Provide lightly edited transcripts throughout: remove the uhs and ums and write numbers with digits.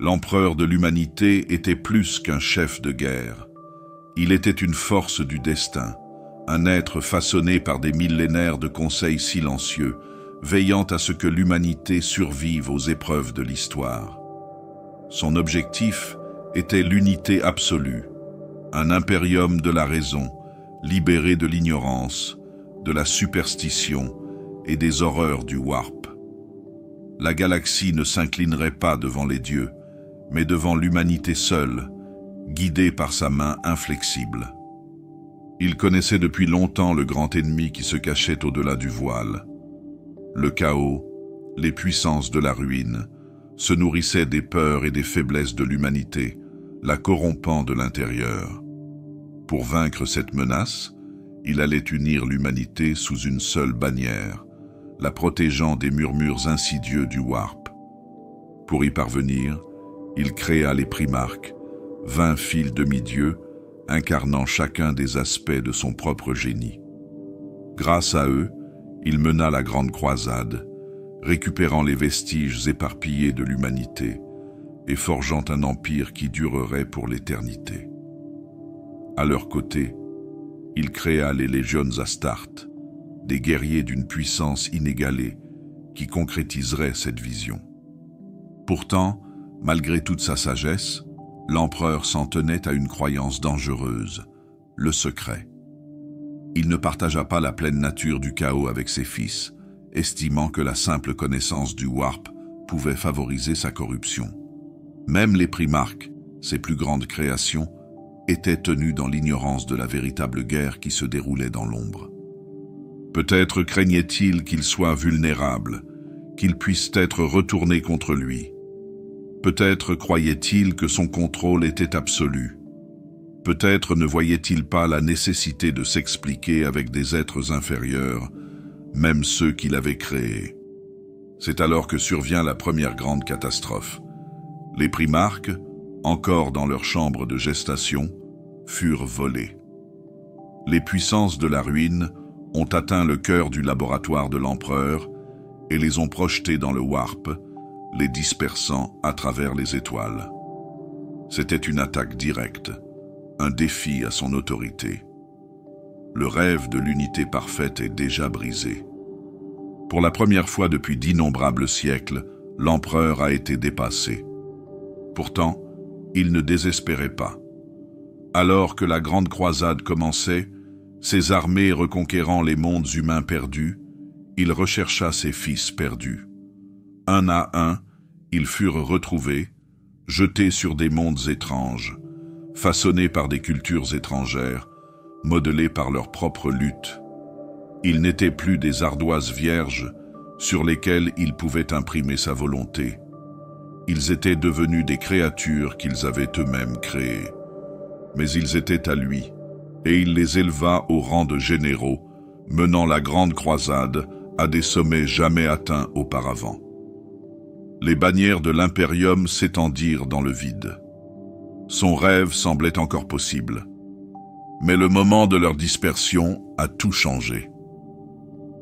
L'empereur de l'humanité était plus qu'un chef de guerre. Il était une force du destin, un être façonné par des millénaires de conseils silencieux, veillant à ce que l'humanité survive aux épreuves de l'histoire. Son objectif était l'unité absolue, un impérium de la raison, libéré de l'ignorance, de la superstition et des horreurs du warp. La galaxie ne s'inclinerait pas devant les dieux, mais devant l'humanité seule, guidée par sa main inflexible. Il connaissait depuis longtemps le grand ennemi qui se cachait au-delà du voile. Le chaos, les puissances de la ruine, se nourrissaient des peurs et des faiblesses de l'humanité, la corrompant de l'intérieur. Pour vaincre cette menace, il allait unir l'humanité sous une seule bannière, la protégeant des murmures insidieux du warp. Pour y parvenir, il créa les primarques, 20 fils demi-dieux, incarnant chacun des aspects de son propre génie. Grâce à eux, il mena la grande croisade, récupérant les vestiges éparpillés de l'humanité et forgeant un empire qui durerait pour l'éternité. À leur côté, il créa les légions Astartes, des guerriers d'une puissance inégalée qui concrétiseraient cette vision. Pourtant, malgré toute sa sagesse, l'empereur s'en tenait à une croyance dangereuse, le secret. Il ne partagea pas la pleine nature du chaos avec ses fils, estimant que la simple connaissance du warp pouvait favoriser sa corruption. Même les primarques, ses plus grandes créations, étaient tenus dans l'ignorance de la véritable guerre qui se déroulait dans l'ombre. Peut-être craignait-il qu'il soit vulnérable, qu'il puisse être retourné contre lui. Peut-être croyait-il que son contrôle était absolu. Peut-être ne voyait-il pas la nécessité de s'expliquer avec des êtres inférieurs, même ceux qu'il avait créés. C'est alors que survient la première grande catastrophe. Les primarques, encore dans leur chambre de gestation, furent volés. Les puissances de la ruine ont atteint le cœur du laboratoire de l'empereur et les ont projetés dans le warp, les dispersant à travers les étoiles. C'était une attaque directe, un défi à son autorité. Le rêve de l'unité parfaite est déjà brisé. Pour la première fois depuis d'innombrables siècles, l'empereur a été dépassé. Pourtant, il ne désespérait pas. Alors que la grande croisade commençait, ses armées reconquérant les mondes humains perdus, il rechercha ses fils perdus. Un à un, ils furent retrouvés, jetés sur des mondes étranges, façonnés par des cultures étrangères, modelés par leur propre lutte. Ils n'étaient plus des ardoises vierges sur lesquelles il pouvait imprimer sa volonté. Ils étaient devenus des créatures qu'ils avaient eux-mêmes créées. Mais ils étaient à lui, et il les éleva au rang de généraux, menant la grande croisade à des sommets jamais atteints auparavant. Les bannières de l'impérium s'étendirent dans le vide. Son rêve semblait encore possible. Mais le moment de leur dispersion a tout changé.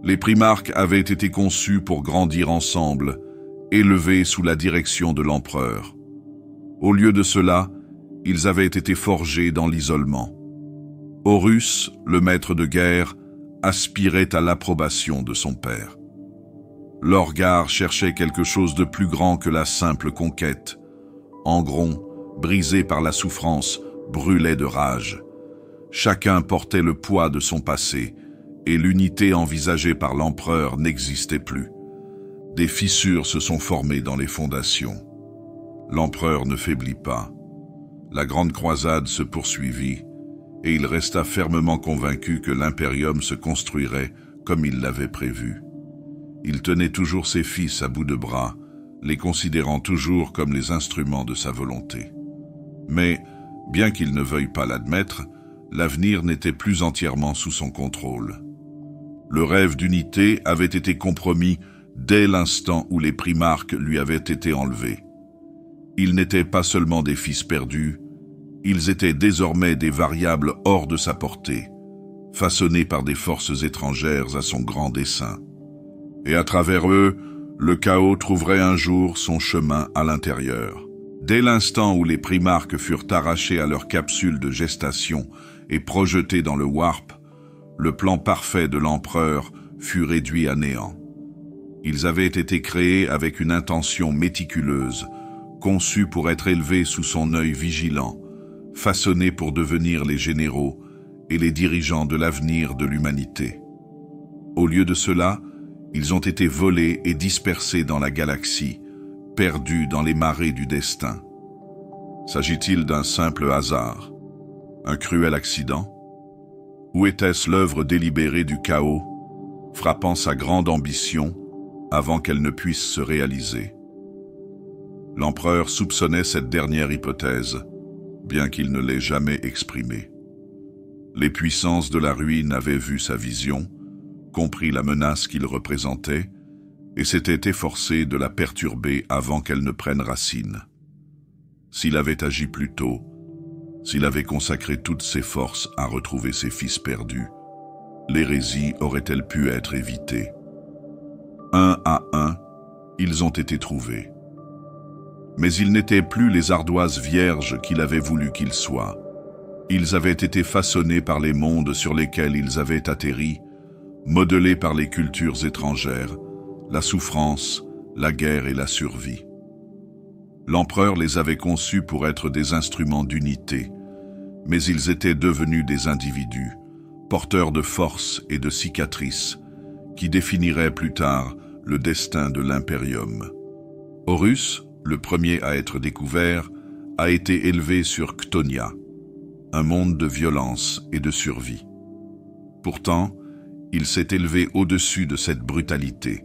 Les primarques avaient été conçus pour grandir ensemble, élevés sous la direction de l'empereur. Au lieu de cela, ils avaient été forgés dans l'isolement. Horus, le maître de guerre, aspirait à l'approbation de son père. Lorgar cherchait quelque chose de plus grand que la simple conquête. Angron, brisé par la souffrance, brûlait de rage. Chacun portait le poids de son passé, et l'unité envisagée par l'empereur n'existait plus. Des fissures se sont formées dans les fondations. L'empereur ne faiblit pas. La grande croisade se poursuivit, et il resta fermement convaincu que l'impérium se construirait comme il l'avait prévu. Il tenait toujours ses fils à bout de bras, les considérant toujours comme les instruments de sa volonté. Mais, bien qu'il ne veuille pas l'admettre, l'avenir n'était plus entièrement sous son contrôle. Le rêve d'unité avait été compromis dès l'instant où les primarques lui avaient été enlevés. Ils n'étaient pas seulement des fils perdus, ils étaient désormais des variables hors de sa portée, façonnés par des forces étrangères à son grand dessein. Et à travers eux, le chaos trouverait un jour son chemin à l'intérieur. Dès l'instant où les primarques furent arrachés à leur capsule de gestation et projetés dans le warp, le plan parfait de l'empereur fut réduit à néant. Ils avaient été créés avec une intention méticuleuse, conçus pour être élevés sous son œil vigilant, façonnés pour devenir les généraux et les dirigeants de l'avenir de l'humanité. Au lieu de cela, ils ont été volés et dispersés dans la galaxie, perdus dans les marées du destin. S'agit-il d'un simple hasard? Un cruel accident? Ou était-ce l'œuvre délibérée du chaos, frappant sa grande ambition avant qu'elle ne puisse se réaliser? L'empereur soupçonnait cette dernière hypothèse, bien qu'il ne l'ait jamais exprimée. Les puissances de la ruine avaient vu sa vision, compris la menace qu'il représentait, et s'étaient efforcés de la perturber avant qu'elle ne prenne racine. S'il avait agi plus tôt, s'il avait consacré toutes ses forces à retrouver ses fils perdus, l'hérésie aurait-elle pu être évitée? Un à un, ils ont été trouvés. Mais ils n'étaient plus les ardoises vierges qu'il avait voulu qu'ils soient. Ils avaient été façonnés par les mondes sur lesquels ils avaient atterri, modelés par les cultures étrangères, la souffrance, la guerre et la survie. L'empereur les avait conçus pour être des instruments d'unité, mais ils étaient devenus des individus, porteurs de force et de cicatrices, qui définiraient plus tard le destin de l'Imperium. Horus, le premier à être découvert, a été élevé sur Chtonia, un monde de violence et de survie. Pourtant, il s'est élevé au-dessus de cette brutalité,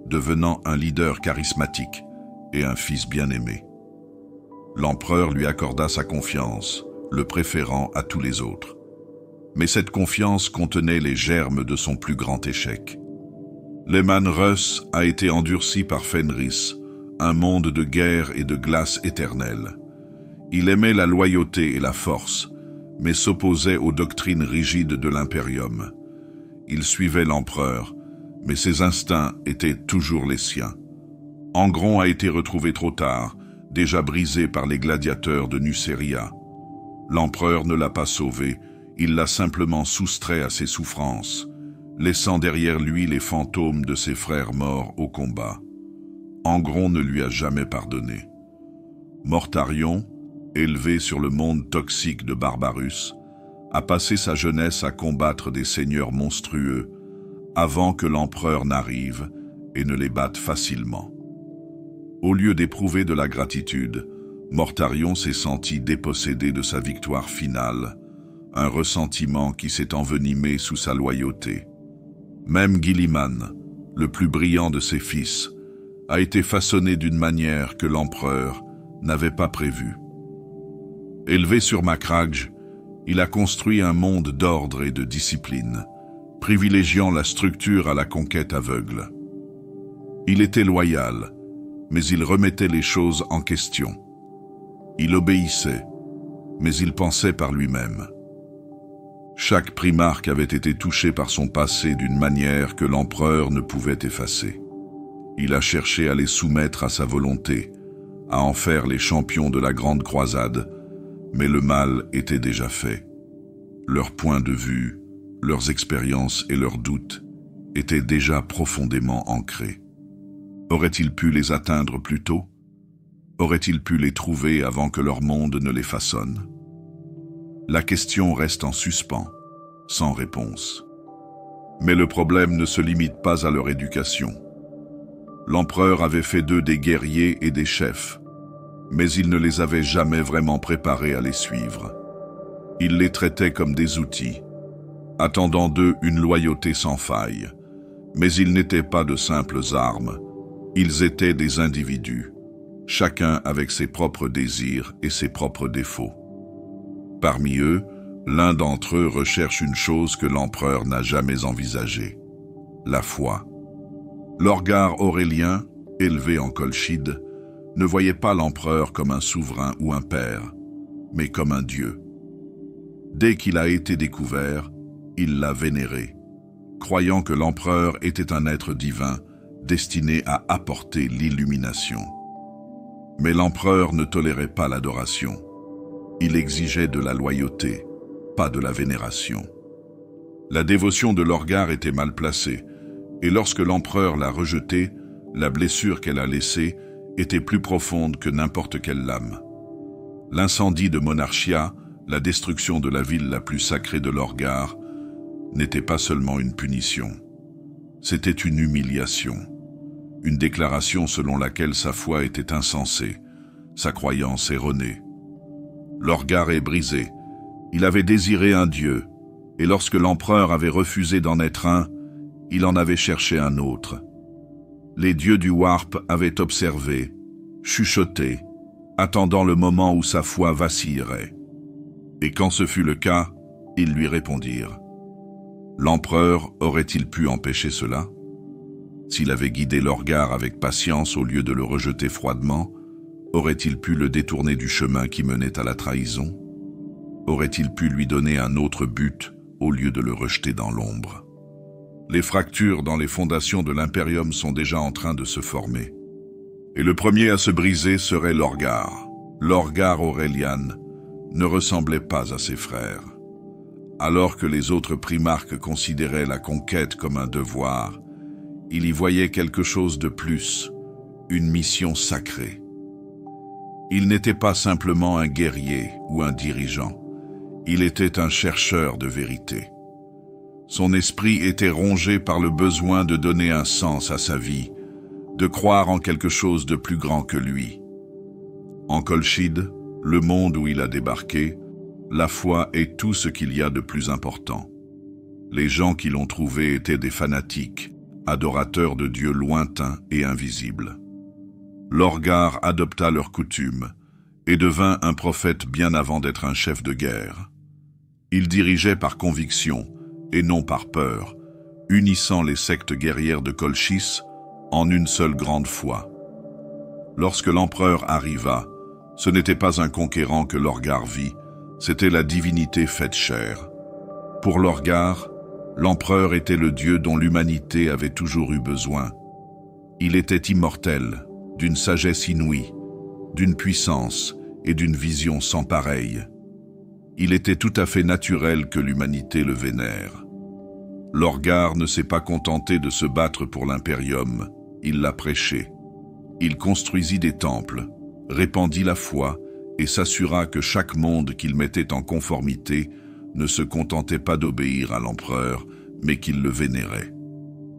devenant un leader charismatique et un fils bien-aimé. L'empereur lui accorda sa confiance, le préférant à tous les autres. Mais cette confiance contenait les germes de son plus grand échec. Leman Russ a été endurci par Fenris, un monde de guerre et de glace éternelle. Il aimait la loyauté et la force, mais s'opposait aux doctrines rigides de l'Imperium. Il suivait l'empereur, mais ses instincts étaient toujours les siens. Angron a été retrouvé trop tard, déjà brisé par les gladiateurs de Nuceria. L'empereur ne l'a pas sauvé, il l'a simplement soustrait à ses souffrances, laissant derrière lui les fantômes de ses frères morts au combat. Angron ne lui a jamais pardonné. Mortarion, élevé sur le monde toxique de Barbarus, a passé sa jeunesse à combattre des seigneurs monstrueux, avant que l'empereur n'arrive et ne les batte facilement. Au lieu d'éprouver de la gratitude, Mortarion s'est senti dépossédé de sa victoire finale, un ressentiment qui s'est envenimé sous sa loyauté. Même Guilliman, le plus brillant de ses fils, a été façonné d'une manière que l'empereur n'avait pas prévue. Élevé sur Macragge, il a construit un monde d'ordre et de discipline, privilégiant la structure à la conquête aveugle. Il était loyal, mais il remettait les choses en question. Il obéissait, mais il pensait par lui-même. Chaque primarque avait été touché par son passé d'une manière que l'empereur ne pouvait effacer. Il a cherché à les soumettre à sa volonté, à en faire les champions de la grande croisade, mais le mal était déjà fait. Leurs points de vue, leurs expériences et leurs doutes étaient déjà profondément ancrés. Aurait-il pu les atteindre plus tôt? Aurait-il pu les trouver avant que leur monde ne les façonne? La question reste en suspens, sans réponse. Mais le problème ne se limite pas à leur éducation. L'empereur avait fait d'eux des guerriers et des chefs, mais il ne les avait jamais vraiment préparés à les suivre. Il les traitait comme des outils, attendant d'eux une loyauté sans faille. Mais ils n'étaient pas de simples armes, ils étaient des individus, chacun avec ses propres désirs et ses propres défauts. Parmi eux, l'un d'entre eux recherche une chose que l'empereur n'a jamais envisagée, la foi. Lorgar Aurélien, élevé en Colchide, ne voyait pas l'empereur comme un souverain ou un père, mais comme un dieu. Dès qu'il a été découvert, il l'a vénéré, croyant que l'empereur était un être divin destiné à apporter l'illumination. Mais l'empereur ne tolérait pas l'adoration. Il exigeait de la loyauté, pas de la vénération. La dévotion de Lorgar était mal placée, et lorsque l'empereur l'a rejetée, la blessure qu'elle a laissée était plus profonde que n'importe quelle lame. L'incendie de Monarchia, la destruction de la ville la plus sacrée de Lorgar, n'était pas seulement une punition. C'était une humiliation, une déclaration selon laquelle sa foi était insensée, sa croyance erronée. Lorgar est brisé. Il avait désiré un dieu, et lorsque l'empereur avait refusé d'en être un, il en avait cherché un autre. Les dieux du Warp avaient observé, chuchoté, attendant le moment où sa foi vacillerait. Et quand ce fut le cas, ils lui répondirent. L'empereur aurait-il pu empêcher cela? S'il avait guidé Lorgar avec patience au lieu de le rejeter froidement, aurait-il pu le détourner du chemin qui menait à la trahison? Aurait-il pu lui donner un autre but au lieu de le rejeter dans l'ombre? Les fractures dans les fondations de l'Imperium sont déjà en train de se former. Et le premier à se briser serait Lorgar. Lorgar Aurelian ne ressemblait pas à ses frères. Alors que les autres primarques considéraient la conquête comme un devoir, il y voyait quelque chose de plus, une mission sacrée. Il n'était pas simplement un guerrier ou un dirigeant, il était un chercheur de vérité. Son esprit était rongé par le besoin de donner un sens à sa vie, de croire en quelque chose de plus grand que lui. En Kolchid, le monde où il a débarqué, la foi est tout ce qu'il y a de plus important. Les gens qui l'ont trouvé étaient des fanatiques, adorateurs de dieux lointains et invisibles. Lorgar adopta leurs coutumes et devint un prophète bien avant d'être un chef de guerre. Il dirigeait par conviction et non par peur, unissant les sectes guerrières de Kolchis en une seule grande foi. Lorsque l'empereur arriva, ce n'était pas un conquérant que Lorgar vit, c'était la divinité faite chair. Pour Lorgar, l'empereur était le dieu dont l'humanité avait toujours eu besoin. Il était immortel, d'une sagesse inouïe, d'une puissance et d'une vision sans pareille. Il était tout à fait naturel que l'humanité le vénère. Lorgar ne s'est pas contenté de se battre pour l'Imperium, il l'a prêché. Il construisit des temples, répandit la foi et s'assura que chaque monde qu'il mettait en conformité ne se contentait pas d'obéir à l'empereur, mais qu'il le vénérait.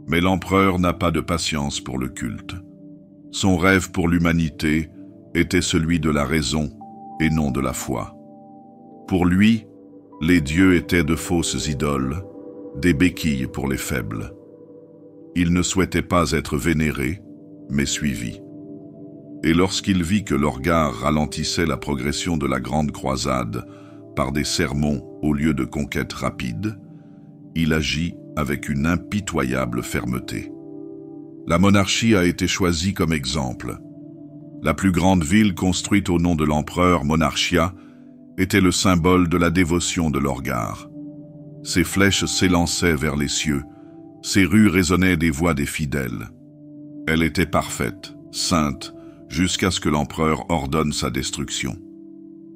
Mais l'empereur n'a pas de patience pour le culte. Son rêve pour l'humanité était celui de la raison et non de la foi. Pour lui, les dieux étaient de fausses idoles, des béquilles pour les faibles. Il ne souhaitait pas être vénéré, mais suivi. Et lorsqu'il vit que Lorgar ralentissait la progression de la grande croisade par des sermons au lieu de conquêtes rapides, il agit avec une impitoyable fermeté. La monarchie a été choisie comme exemple. La plus grande ville construite au nom de l'empereur Monarchia était le symbole de la dévotion de Lorgar. Ses flèches s'élançaient vers les cieux, ses rues résonnaient des voix des fidèles. Elle était parfaite, sainte, jusqu'à ce que l'empereur ordonne sa destruction.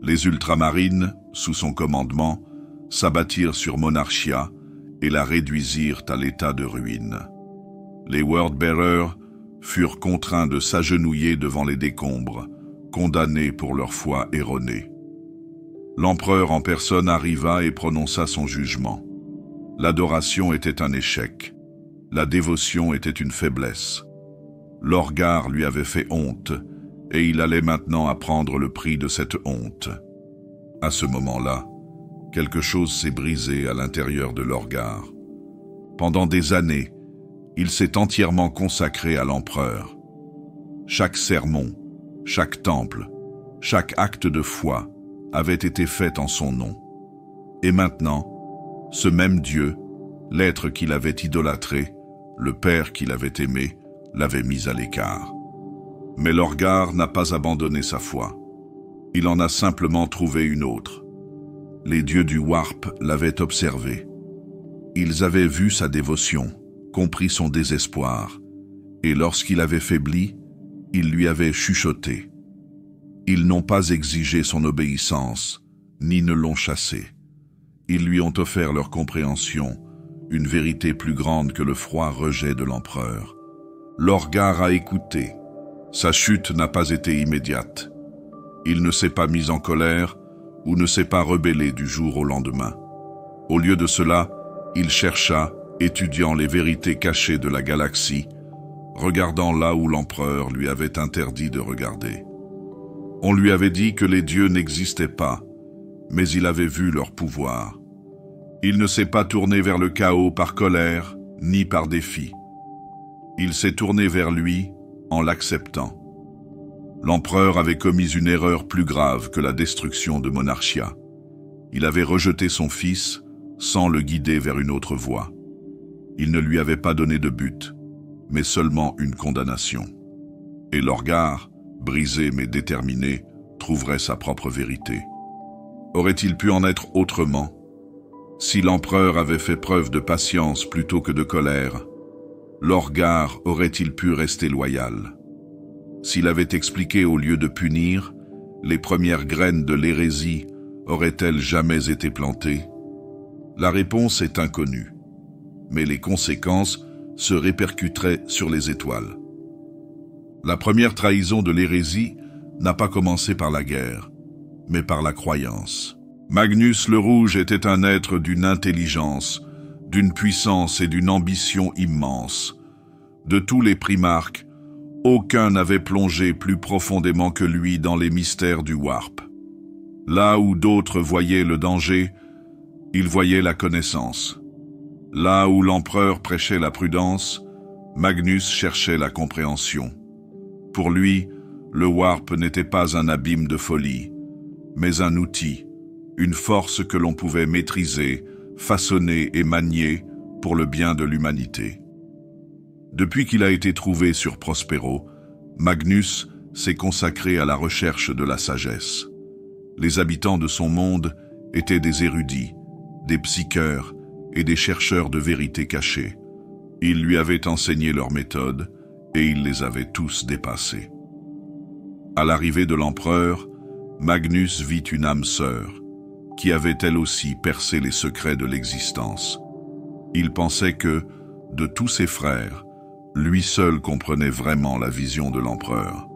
Les ultramarines, sous son commandement, s'abattirent sur Monarchia et la réduisirent à l'état de ruine. Les Wordbearers furent contraints de s'agenouiller devant les décombres, condamnés pour leur foi erronée. L'empereur en personne arriva et prononça son jugement. L'adoration était un échec. La dévotion était une faiblesse. Lorgar lui avait fait honte, et il allait maintenant apprendre le prix de cette honte. À ce moment-là, quelque chose s'est brisé à l'intérieur de Lorgar. Pendant des années, il s'est entièrement consacré à l'empereur. Chaque sermon, chaque temple, chaque acte de foi avait été fait en son nom. Et maintenant, ce même Dieu, l'être qu'il avait idolâtré, le Père qu'il avait aimé, l'avait mis à l'écart. Mais Lorgar n'a pas abandonné sa foi. Il en a simplement trouvé une autre. Les dieux du Warp l'avaient observé. Ils avaient vu sa dévotion, compris son désespoir, et lorsqu'il avait faibli, ils lui avaient chuchoté. Ils n'ont pas exigé son obéissance, ni ne l'ont chassé. Ils lui ont offert leur compréhension, une vérité plus grande que le froid rejet de l'empereur. Lorgar a écouté. Sa chute n'a pas été immédiate. Il ne s'est pas mis en colère ou ne s'est pas rebellé du jour au lendemain. Au lieu de cela, il chercha, étudiant les vérités cachées de la galaxie, regardant là où l'empereur lui avait interdit de regarder. On lui avait dit que les dieux n'existaient pas, mais il avait vu leur pouvoir. Il ne s'est pas tourné vers le chaos par colère, ni par défi. Il s'est tourné vers lui en l'acceptant. L'empereur avait commis une erreur plus grave que la destruction de Monarchia. Il avait rejeté son fils sans le guider vers une autre voie. Il ne lui avait pas donné de but, mais seulement une condamnation. Et Lorgar, brisé mais déterminé, trouverait sa propre vérité. Aurait-il pu en être autrement? Si l'empereur avait fait preuve de patience plutôt que de colère, Lorgar aurait-il pu rester loyal? S'il avait expliqué au lieu de punir, les premières graines de l'hérésie auraient-elles jamais été plantées? La réponse est inconnue, mais les conséquences se répercuteraient sur les étoiles. La première trahison de l'hérésie n'a pas commencé par la guerre, mais par la croyance. Magnus le Rouge était un être d'une intelligence, d'une puissance et d'une ambition immense. De tous les primarques, aucun n'avait plongé plus profondément que lui dans les mystères du Warp. Là où d'autres voyaient le danger, il voyait la connaissance. Là où l'empereur prêchait la prudence, Magnus cherchait la compréhension. Pour lui, le Warp n'était pas un abîme de folie, mais un outil, une force que l'on pouvait maîtriser, façonner et manier pour le bien de l'humanité. Depuis qu'il a été trouvé sur Prospero, Magnus s'est consacré à la recherche de la sagesse. Les habitants de son monde étaient des érudits, des psycheurs et des chercheurs de vérités cachées. Il lui avait enseigné leurs méthodes et il les avait tous dépassés. À l'arrivée de l'empereur, Magnus vit une âme sœur, qui avait elle aussi percé les secrets de l'existence. Il pensait que, de tous ses frères, lui seul comprenait vraiment la vision de l'empereur.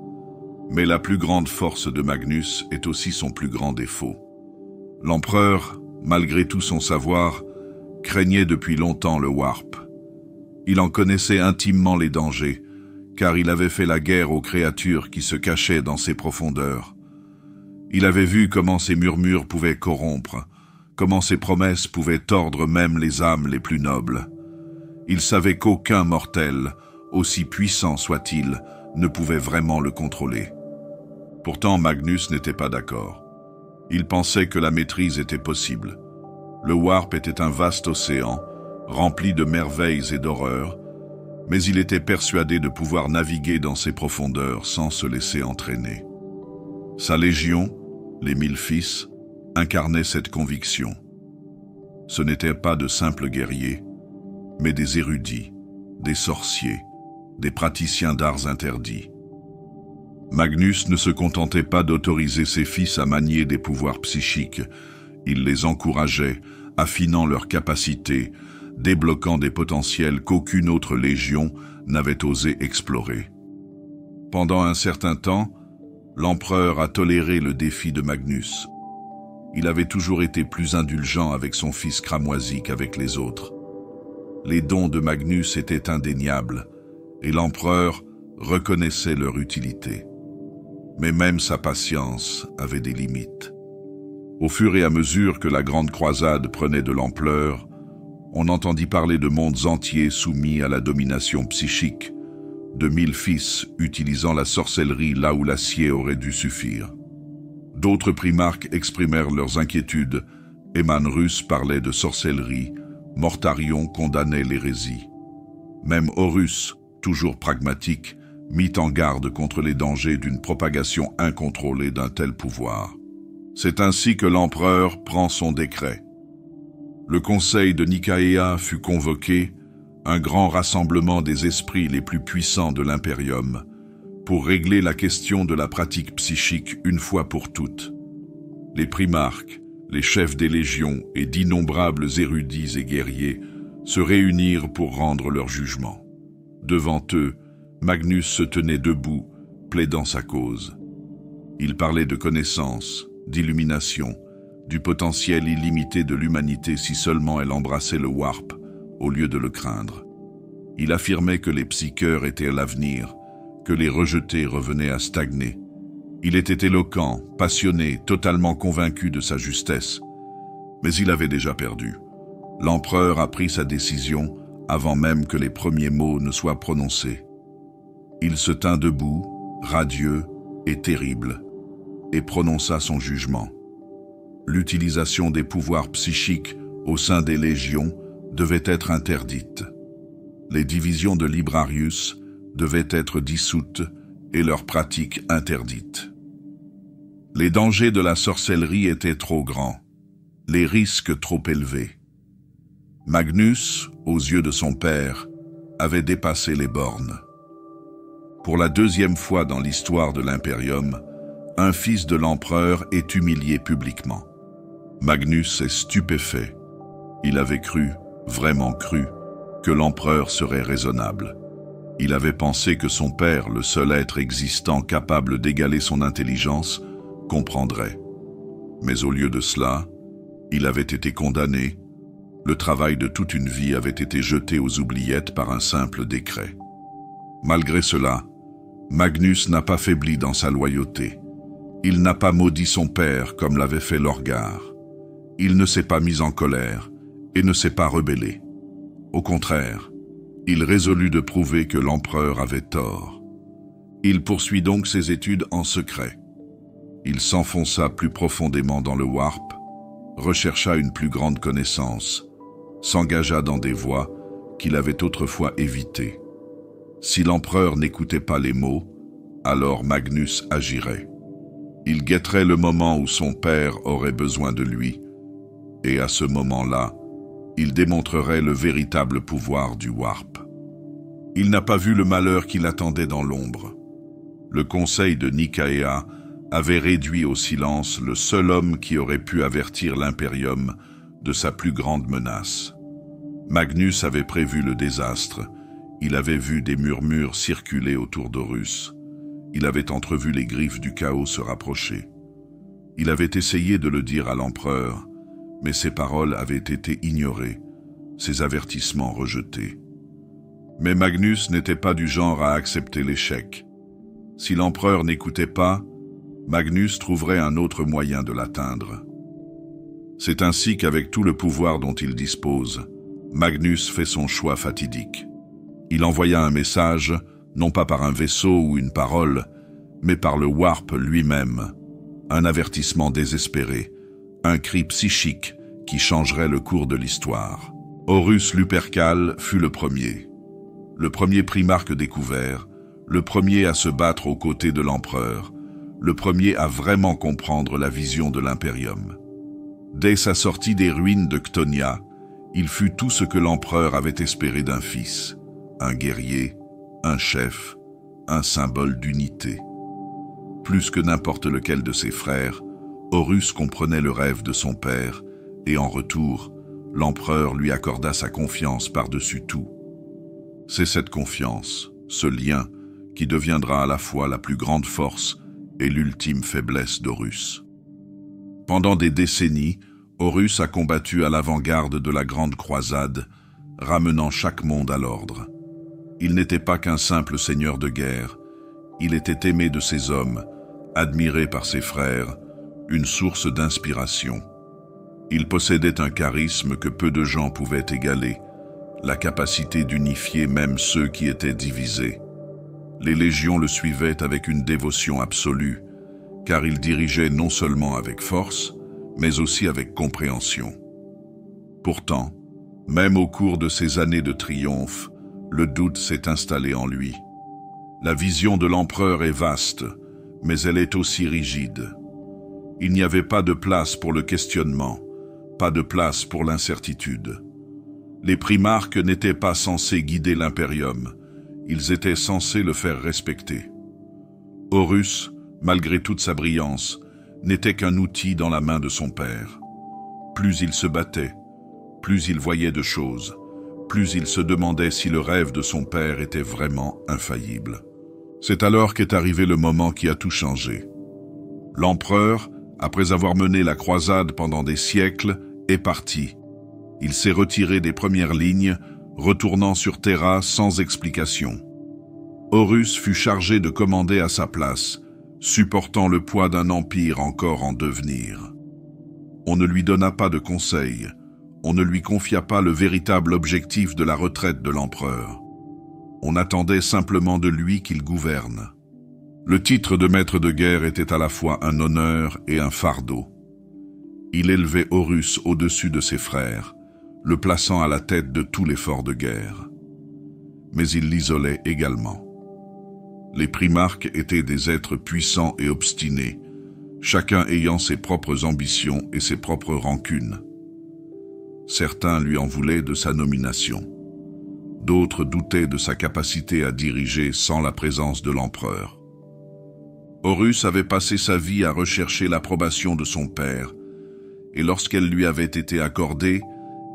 Mais la plus grande force de Magnus est aussi son plus grand défaut. L'empereur, malgré tout son savoir, craignait depuis longtemps le Warp. Il en connaissait intimement les dangers, car il avait fait la guerre aux créatures qui se cachaient dans ses profondeurs. Il avait vu comment ses murmures pouvaient corrompre, comment ses promesses pouvaient tordre même les âmes les plus nobles. Il savait qu'aucun mortel, aussi puissant soit-il, ne pouvait vraiment le contrôler. Pourtant Magnus n'était pas d'accord. Il pensait que la maîtrise était possible. Le Warp était un vaste océan, rempli de merveilles et d'horreurs, mais il était persuadé de pouvoir naviguer dans ses profondeurs sans se laisser entraîner. Sa légion, les 1000 fils, incarnait cette conviction. Ce n'étaient pas de simples guerriers, mais des érudits, des sorciers, des praticiens d'arts interdits. Magnus ne se contentait pas d'autoriser ses fils à manier des pouvoirs psychiques, il les encourageait, affinant leurs capacités, débloquant des potentiels qu'aucune autre légion n'avait osé explorer. Pendant un certain temps, l'empereur a toléré le défi de Magnus. Il avait toujours été plus indulgent avec son fils cramoisi qu'avec les autres. Les dons de Magnus étaient indéniables, et l'empereur reconnaissait leur utilité. Mais même sa patience avait des limites. Au fur et à mesure que la grande croisade prenait de l'ampleur, on entendit parler de mondes entiers soumis à la domination psychique, de 1000 fils utilisant la sorcellerie là où l'acier aurait dû suffire. D'autres primarques exprimèrent leurs inquiétudes. Emanrus parlait de sorcellerie, Mortarion condamnait l'hérésie. Même Horus, toujours pragmatique, mit en garde contre les dangers d'une propagation incontrôlée d'un tel pouvoir. C'est ainsi que l'empereur prend son décret. Le conseil de Nicaea fut convoqué, un grand rassemblement des esprits les plus puissants de l'impérium, pour régler la question de la pratique psychique une fois pour toutes. Les primarques, les chefs des légions et d'innombrables érudits et guerriers se réunirent pour rendre leur jugement. Devant eux, Magnus se tenait debout, plaidant sa cause. Il parlait de connaissance, d'illumination, du potentiel illimité de l'humanité si seulement elle embrassait le warp, au lieu de le craindre. Il affirmait que les psycheurs étaient l'avenir, que les rejetés revenaient à stagner. Il était éloquent, passionné, totalement convaincu de sa justesse. Mais il avait déjà perdu. L'empereur a pris sa décision avant même que les premiers mots ne soient prononcés. Il se tint debout, radieux et terrible, et prononça son jugement. L'utilisation des pouvoirs psychiques au sein des légions devait être interdite. Les divisions de Librarius devaient être dissoutes et leurs pratiques interdites. Les dangers de la sorcellerie étaient trop grands, les risques trop élevés. Magnus, aux yeux de son père, avait dépassé les bornes. Pour la deuxième fois dans l'histoire de l'Imperium, un fils de l'empereur est humilié publiquement. Magnus est stupéfait. Il avait cru, vraiment cru, que l'empereur serait raisonnable. Il avait pensé que son père, le seul être existant capable d'égaler son intelligence, comprendrait. Mais au lieu de cela, il avait été condamné. Le travail de toute une vie avait été jeté aux oubliettes par un simple décret. Malgré cela, Magnus n'a pas faibli dans sa loyauté. Il n'a pas maudit son père comme l'avait fait Lorgar. Il ne s'est pas mis en colère et ne s'est pas rebellé. Au contraire, il résolut de prouver que l'empereur avait tort. Il poursuit donc ses études en secret. Il s'enfonça plus profondément dans le warp, rechercha une plus grande connaissance, s'engagea dans des voies qu'il avait autrefois évitées. Si l'empereur n'écoutait pas les mots, alors Magnus agirait. Il guetterait le moment où son père aurait besoin de lui, et à ce moment-là, il démontrerait le véritable pouvoir du warp. Il n'a pas vu le malheur qui l'attendait dans l'ombre. Le conseil de Nicaea avait réduit au silence le seul homme qui aurait pu avertir l'Imperium de sa plus grande menace. Magnus avait prévu le désastre. Il avait vu des murmures circuler autour d'Horus. Il avait entrevu les griffes du chaos se rapprocher. Il avait essayé de le dire à l'empereur, mais ses paroles avaient été ignorées, ses avertissements rejetés. Mais Magnus n'était pas du genre à accepter l'échec. Si l'empereur n'écoutait pas, Magnus trouverait un autre moyen de l'atteindre. C'est ainsi qu'avec tout le pouvoir dont il dispose, Magnus fait son choix fatidique. Il envoya un message, non pas par un vaisseau ou une parole, mais par le warp lui-même, un avertissement désespéré, un cri psychique qui changerait le cours de l'histoire. Horus Lupercal fut le premier primarque découvert, le premier à se battre aux côtés de l'empereur, le premier à vraiment comprendre la vision de l'Imperium. Dès sa sortie des ruines de Ctonia, il fut tout ce que l'empereur avait espéré d'un fils, un guerrier, un chef, un symbole d'unité. Plus que n'importe lequel de ses frères, Horus comprenait le rêve de son père, et en retour, l'empereur lui accorda sa confiance par-dessus tout. C'est cette confiance, ce lien, qui deviendra à la fois la plus grande force et l'ultime faiblesse d'Horus. Pendant des décennies, Horus a combattu à l'avant-garde de la Grande Croisade, ramenant chaque monde à l'ordre. Il n'était pas qu'un simple seigneur de guerre, il était aimé de ses hommes, admiré par ses frères, une source d'inspiration. Il possédait un charisme que peu de gens pouvaient égaler, la capacité d'unifier même ceux qui étaient divisés. Les légions le suivaient avec une dévotion absolue, car il dirigeait non seulement avec force, mais aussi avec compréhension. Pourtant, même au cours de ces années de triomphe, le doute s'est installé en lui. La vision de l'empereur est vaste, mais elle est aussi rigide. Il n'y avait pas de place pour le questionnement, pas de place pour l'incertitude. Les primarques n'étaient pas censés guider l'Imperium, ils étaient censés le faire respecter. Horus, malgré toute sa brillance, n'était qu'un outil dans la main de son père. Plus il se battait, plus il voyait de choses, plus il se demandait si le rêve de son père était vraiment infaillible. C'est alors qu'est arrivé le moment qui a tout changé. L'empereur, après avoir mené la croisade pendant des siècles, est parti. Il s'est retiré des premières lignes, retournant sur Terra sans explication. Horus fut chargé de commander à sa place, supportant le poids d'un empire encore en devenir. On ne lui donna pas de conseils, on ne lui confia pas le véritable objectif de la retraite de l'empereur. On attendait simplement de lui qu'il gouverne. Le titre de maître de guerre était à la fois un honneur et un fardeau. Il élevait Horus au-dessus de ses frères, le plaçant à la tête de tout l'effort de guerre. Mais il l'isolait également. Les primarques étaient des êtres puissants et obstinés, chacun ayant ses propres ambitions et ses propres rancunes. Certains lui en voulaient de sa nomination. D'autres doutaient de sa capacité à diriger sans la présence de l'empereur. Horus avait passé sa vie à rechercher l'approbation de son père, et lorsqu'elle lui avait été accordée,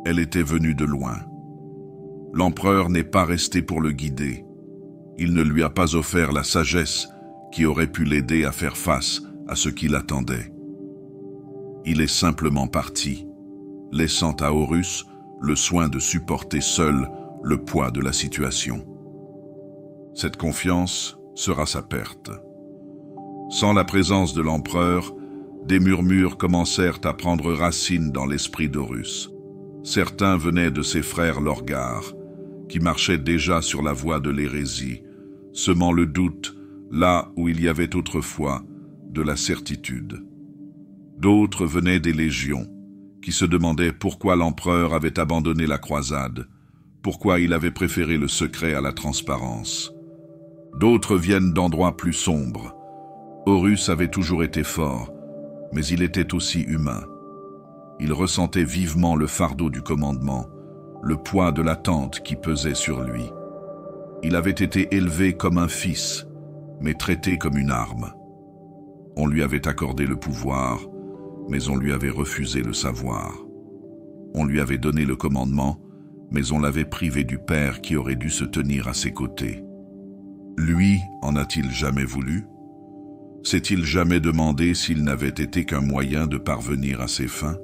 elle était venue de loin. L'empereur n'est pas resté pour le guider. Il ne lui a pas offert la sagesse qui aurait pu l'aider à faire face à ce qui l'attendait. Il est simplement parti, laissant à Horus le soin de supporter seul le poids de la situation. Cette confiance sera sa perte. Sans la présence de l'empereur, des murmures commencèrent à prendre racine dans l'esprit d'Horus. Certains venaient de ses frères Lorgar, qui marchaient déjà sur la voie de l'hérésie, semant le doute là où il y avait autrefois de la certitude. D'autres venaient des légions, qui se demandaient pourquoi l'empereur avait abandonné la croisade, pourquoi il avait préféré le secret à la transparence. D'autres viennent d'endroits plus sombres. Horus avait toujours été fort, mais il était aussi humain. Il ressentait vivement le fardeau du commandement, le poids de l'attente qui pesait sur lui. Il avait été élevé comme un fils, mais traité comme une arme. On lui avait accordé le pouvoir, mais on lui avait refusé le savoir. On lui avait donné le commandement, mais on l'avait privé du père qui aurait dû se tenir à ses côtés. Lui, en a-t-il jamais voulu? S'est-il jamais demandé s'il n'avait été qu'un moyen de parvenir à ses fins?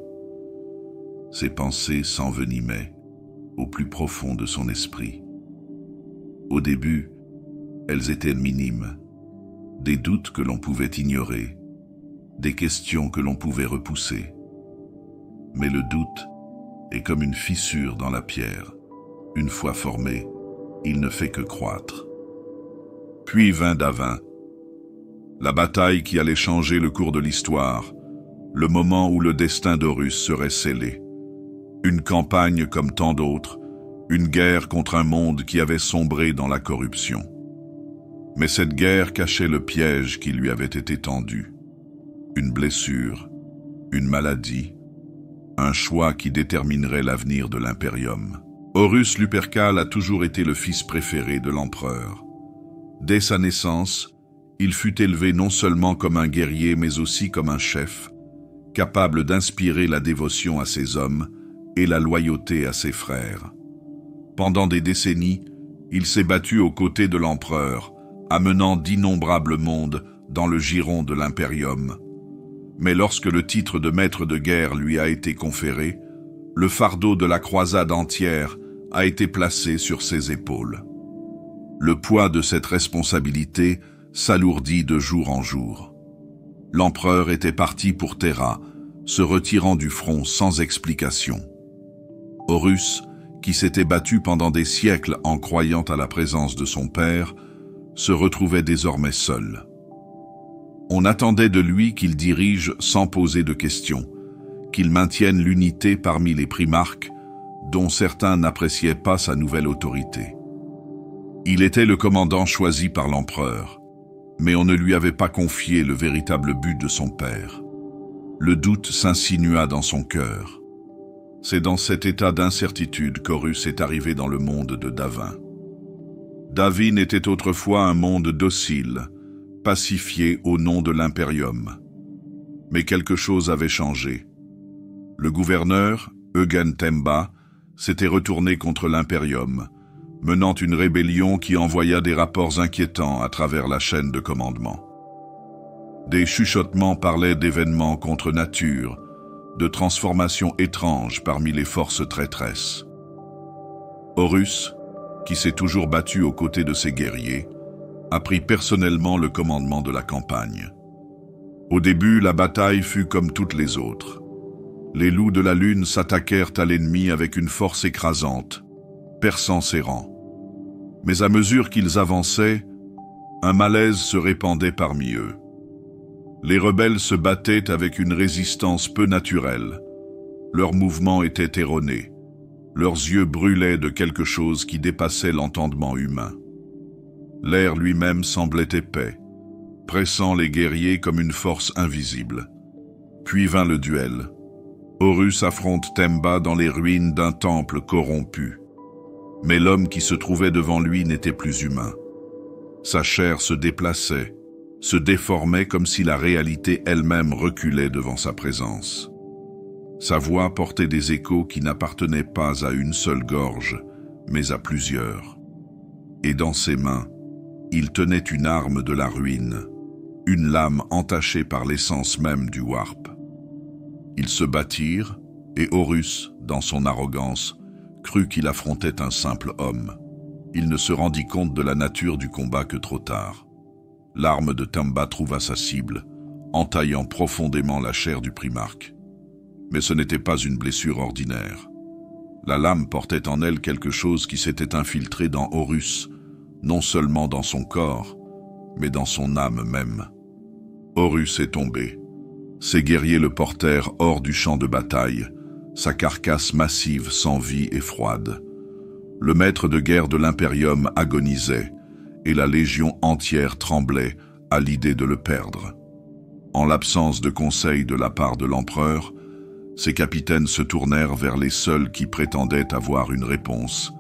Ses pensées s'envenimaient au plus profond de son esprit. Au début, elles étaient minimes, des doutes que l'on pouvait ignorer, des questions que l'on pouvait repousser. Mais le doute est comme une fissure dans la pierre. Une fois formé, il ne fait que croître. Puis vint Davin, la bataille qui allait changer le cours de l'histoire, le moment où le destin d'Horus serait scellé. Une campagne comme tant d'autres, une guerre contre un monde qui avait sombré dans la corruption. Mais cette guerre cachait le piège qui lui avait été tendu. Une blessure, une maladie, un choix qui déterminerait l'avenir de l'Imperium. Horus Lupercal a toujours été le fils préféré de l'empereur. Dès sa naissance, il fut élevé non seulement comme un guerrier mais aussi comme un chef, capable d'inspirer la dévotion à ses hommes et la loyauté à ses frères. Pendant des décennies, il s'est battu aux côtés de l'empereur, amenant d'innombrables mondes dans le giron de l'Imperium. Mais lorsque le titre de maître de guerre lui a été conféré, le fardeau de la croisade entière a été placé sur ses épaules. Le poids de cette responsabilité s'alourdit de jour en jour. L'empereur était parti pour Terra, se retirant du front sans explication. Horus, qui s'était battu pendant des siècles en croyant à la présence de son père, se retrouvait désormais seul. On attendait de lui qu'il dirige sans poser de questions, qu'il maintienne l'unité parmi les primarques, dont certains n'appréciaient pas sa nouvelle autorité. Il était le commandant choisi par l'empereur, mais on ne lui avait pas confié le véritable but de son père. Le doute s'insinua dans son cœur. C'est dans cet état d'incertitude qu'Horus est arrivé dans le monde de Davin. Davin était autrefois un monde docile, pacifié au nom de l'impérium. Mais quelque chose avait changé. Le gouverneur, Eugen Temba, s'était retourné contre l'impérium, menant une rébellion qui envoya des rapports inquiétants à travers la chaîne de commandement. Des chuchotements parlaient d'événements contre nature, de transformations étranges parmi les forces traîtresses. Horus, qui s'est toujours battu aux côtés de ses guerriers, a pris personnellement le commandement de la campagne. Au début, la bataille fut comme toutes les autres. Les loups de la lune s'attaquèrent à l'ennemi avec une force écrasante, perçant ses rangs. Mais à mesure qu'ils avançaient, un malaise se répandait parmi eux. Les rebelles se battaient avec une résistance peu naturelle. Leurs mouvements étaient erronés. Leurs yeux brûlaient de quelque chose qui dépassait l'entendement humain. L'air lui-même semblait épais, pressant les guerriers comme une force invisible. Puis vint le duel. Horus affronte Temba dans les ruines d'un temple corrompu. Mais l'homme qui se trouvait devant lui n'était plus humain. Sa chair se déplaçait, se déformait comme si la réalité elle-même reculait devant sa présence. Sa voix portait des échos qui n'appartenaient pas à une seule gorge, mais à plusieurs. Et dans ses mains, il tenait une arme de la ruine, une lame entachée par l'essence même du warp. Ils se battirent, et Horus, dans son arrogance, crut qu'il affrontait un simple homme. Il ne se rendit compte de la nature du combat que trop tard. L'arme de Temba trouva sa cible, entaillant profondément la chair du primarque. Mais ce n'était pas une blessure ordinaire. La lame portait en elle quelque chose qui s'était infiltré dans Horus, non seulement dans son corps, mais dans son âme même. Horus est tombé. Ses guerriers le portèrent hors du champ de bataille, sa carcasse massive sans vie et froide. Le maître de guerre de l'impérium agonisait, et la légion entière tremblait à l'idée de le perdre. En l'absence de conseil de la part de l'empereur, ses capitaines se tournèrent vers les seuls qui prétendaient avoir une réponse,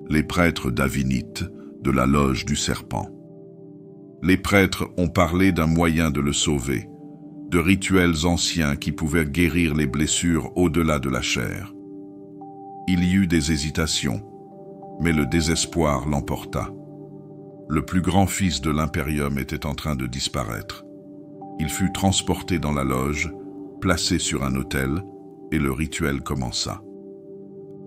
les prêtres d'Avinith, de la loge du serpent. Les prêtres ont parlé d'un moyen de le sauver, de rituels anciens qui pouvaient guérir les blessures au-delà de la chair. Il y eut des hésitations, mais le désespoir l'emporta. Le plus grand fils de l'impérium était en train de disparaître. Il fut transporté dans la loge, placé sur un autel, et le rituel commença.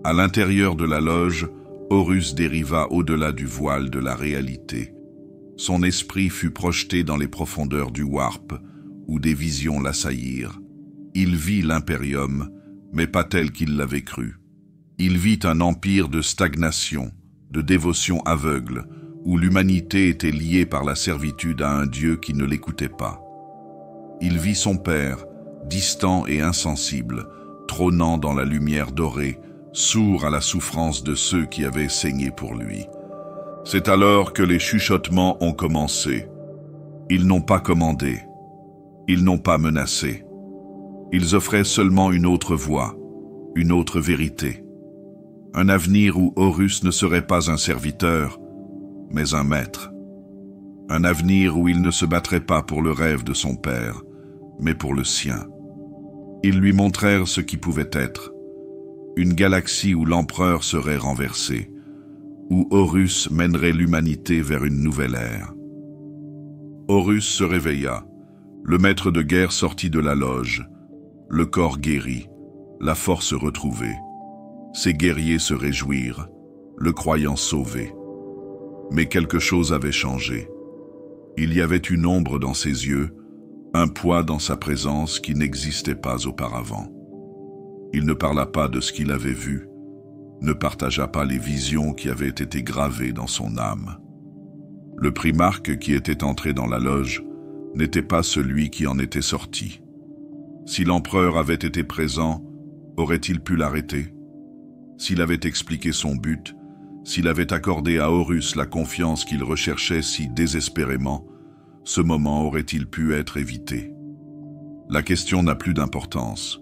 À l'intérieur de la loge, Horus dériva au-delà du voile de la réalité. Son esprit fut projeté dans les profondeurs du warp, où des visions l'assaillirent. Il vit l'impérium, mais pas tel qu'il l'avait cru. Il vit un empire de stagnation, de dévotion aveugle, où l'humanité était liée par la servitude à un Dieu qui ne l'écoutait pas. Il vit son père, distant et insensible, trônant dans la lumière dorée, sourd à la souffrance de ceux qui avaient saigné pour lui. C'est alors que les chuchotements ont commencé. Ils n'ont pas commandé. Ils n'ont pas menacé. Ils offraient seulement une autre voie, une autre vérité. Un avenir où Horus ne serait pas un serviteur, mais un maître. Un avenir où il ne se battrait pas pour le rêve de son père, mais pour le sien. Ils lui montrèrent ce qui pouvait être. Une galaxie où l'empereur serait renversé, où Horus mènerait l'humanité vers une nouvelle ère. Horus se réveilla. Le maître de guerre sortit de la loge. Le corps guéri, la force retrouvée. Ses guerriers se réjouirent, le croyant sauvé. Mais quelque chose avait changé. Il y avait une ombre dans ses yeux, un poids dans sa présence qui n'existait pas auparavant. Il ne parla pas de ce qu'il avait vu, ne partagea pas les visions qui avaient été gravées dans son âme. Le primarque qui était entré dans la loge n'était pas celui qui en était sorti. Si l'empereur avait été présent, aurait-il pu l'arrêter? S'il avait expliqué son but, s'il avait accordé à Horus la confiance qu'il recherchait si désespérément, ce moment aurait-il pu être évité? La question n'a plus d'importance.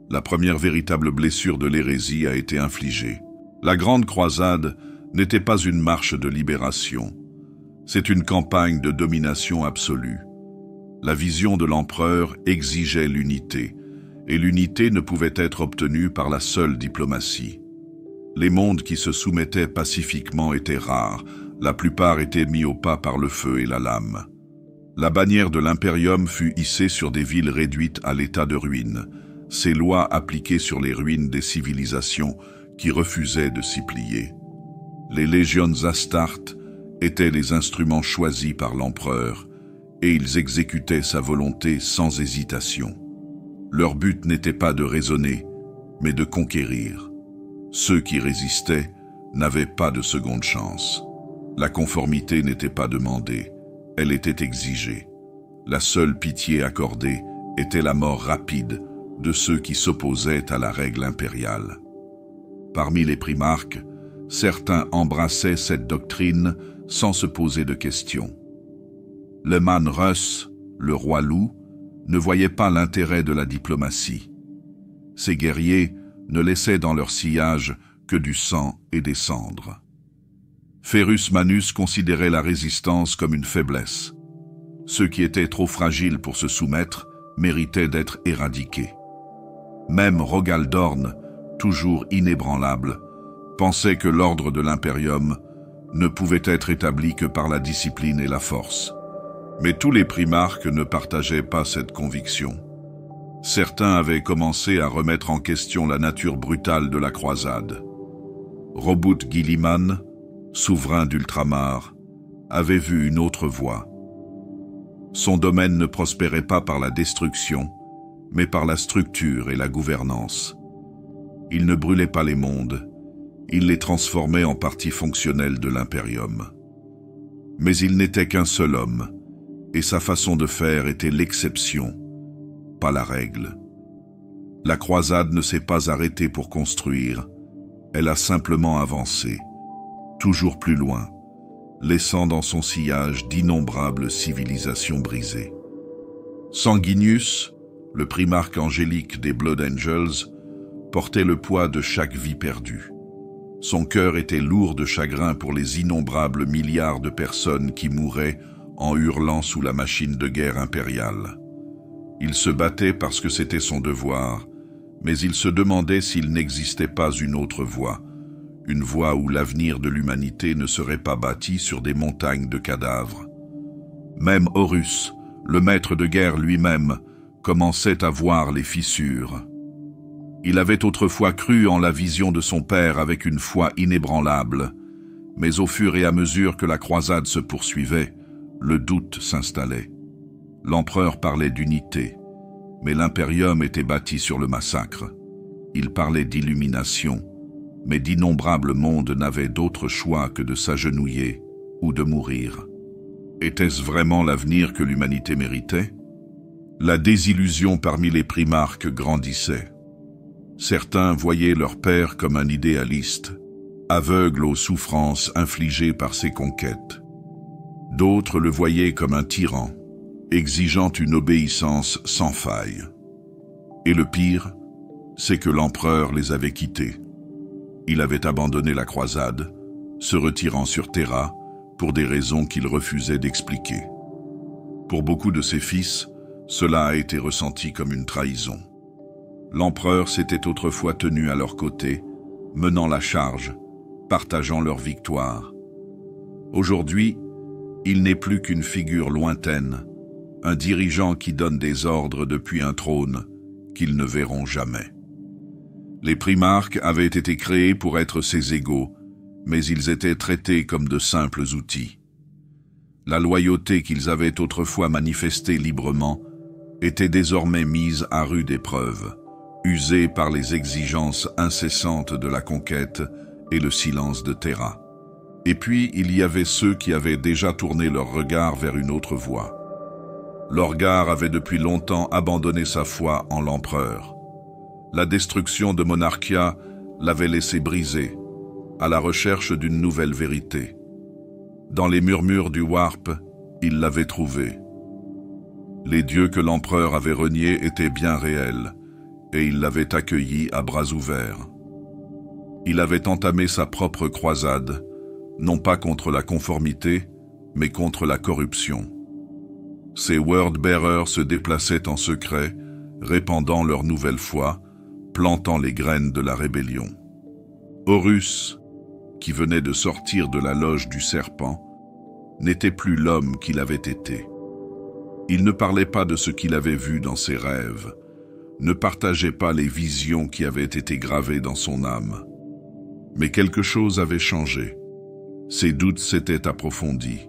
La première véritable blessure de l'hérésie a été infligée. La grande croisade n'était pas une marche de libération, C'est une campagne de domination absolue. La vision de l'empereur exigeait l'unité, et l'unité ne pouvait être obtenue par la seule diplomatie. Les mondes qui se soumettaient pacifiquement étaient rares, la plupart étaient mis au pas par le feu et la lame. La bannière de l'impérium fut hissée sur des villes réduites à l'état de ruine, ces lois appliquées sur les ruines des civilisations qui refusaient de s'y plier. Les légions Astartes étaient les instruments choisis par l'empereur, et ils exécutaient sa volonté sans hésitation. Leur but n'était pas de raisonner, mais de conquérir. Ceux qui résistaient n'avaient pas de seconde chance. La conformité n'était pas demandée, elle était exigée. La seule pitié accordée était la mort rapide de ceux qui s'opposaient à la règle impériale. Parmi les primarques, certains embrassaient cette doctrine sans se poser de questions. Le man Russ, le roi loup, ne voyait pas l'intérêt de la diplomatie. Ces guerriers ne laissaient dans leur sillage que du sang et des cendres. Ferrus Manus considérait la résistance comme une faiblesse. Ceux qui étaient trop fragiles pour se soumettre méritaient d'être éradiqués. Même Rogaldorn, toujours inébranlable, pensait que l'ordre de l'impérium ne pouvait être établi que par la discipline et la force. Mais tous les primarques ne partageaient pas cette conviction. Certains avaient commencé à remettre en question la nature brutale de la croisade. Robert Guilliman, souverain d'Ultramar, avait vu une autre voie. Son domaine ne prospérait pas par la destruction, mais par la structure et la gouvernance. Il ne brûlait pas les mondes, il les transformait en parties fonctionnelles de l'impérium. Mais il n'était qu'un seul homme, et sa façon de faire était l'exception, pas la règle. La croisade ne s'est pas arrêtée pour construire, elle a simplement avancé, toujours plus loin, laissant dans son sillage d'innombrables civilisations brisées. Sanguinius, le primarque angélique des Blood Angels, portait le poids de chaque vie perdue. Son cœur était lourd de chagrin pour les innombrables milliards de personnes qui mouraient en hurlant sous la machine de guerre impériale. Il se battait parce que c'était son devoir, mais il se demandait s'il n'existait pas une autre voie, une voie où l'avenir de l'humanité ne serait pas bâti sur des montagnes de cadavres. Même Horus, le maître de guerre lui-même, commençait à voir les fissures. Il avait autrefois cru en la vision de son père avec une foi inébranlable, mais au fur et à mesure que la croisade se poursuivait, le doute s'installait. L'empereur parlait d'unité, mais l'impérium était bâti sur le massacre. Il parlait d'illumination, mais d'innombrables mondes n'avaient d'autre choix que de s'agenouiller ou de mourir. Était-ce vraiment l'avenir que l'humanité méritait? La désillusion parmi les primarques grandissait. Certains voyaient leur père comme un idéaliste, aveugle aux souffrances infligées par ses conquêtes. D'autres le voyaient comme un tyran, exigeant une obéissance sans faille. Et le pire, c'est que l'empereur les avait quittés. Il avait abandonné la croisade, se retirant sur Terra pour des raisons qu'il refusait d'expliquer. Pour beaucoup de ses fils, cela a été ressenti comme une trahison. L'empereur s'était autrefois tenu à leur côté, menant la charge, partageant leur victoire. Aujourd'hui, il n'est plus qu'une figure lointaine, un dirigeant qui donne des ordres depuis un trône qu'ils ne verront jamais. Les primarques avaient été créés pour être ses égaux, mais ils étaient traités comme de simples outils. La loyauté qu'ils avaient autrefois manifestée librement était désormais mise à rude épreuve, usée par les exigences incessantes de la conquête et le silence de Terra. Et puis, il y avait ceux qui avaient déjà tourné leur regard vers une autre voie. Lorgar avait depuis longtemps abandonné sa foi en l'empereur. La destruction de Monarchia l'avait laissé brisé, à la recherche d'une nouvelle vérité. Dans les murmures du Warp, il l'avait trouvé. Les dieux que l'empereur avait reniés étaient bien réels, et il l'avait accueilli à bras ouverts. Il avait entamé sa propre croisade, non pas contre la conformité, mais contre la corruption. Ces word-bearers se déplaçaient en secret, répandant leur nouvelle foi, plantant les graines de la rébellion. Horus, qui venait de sortir de la loge du serpent, n'était plus l'homme qu'il avait été. Il ne parlait pas de ce qu'il avait vu dans ses rêves, ne partageait pas les visions qui avaient été gravées dans son âme. Mais quelque chose avait changé. Ses doutes s'étaient approfondis.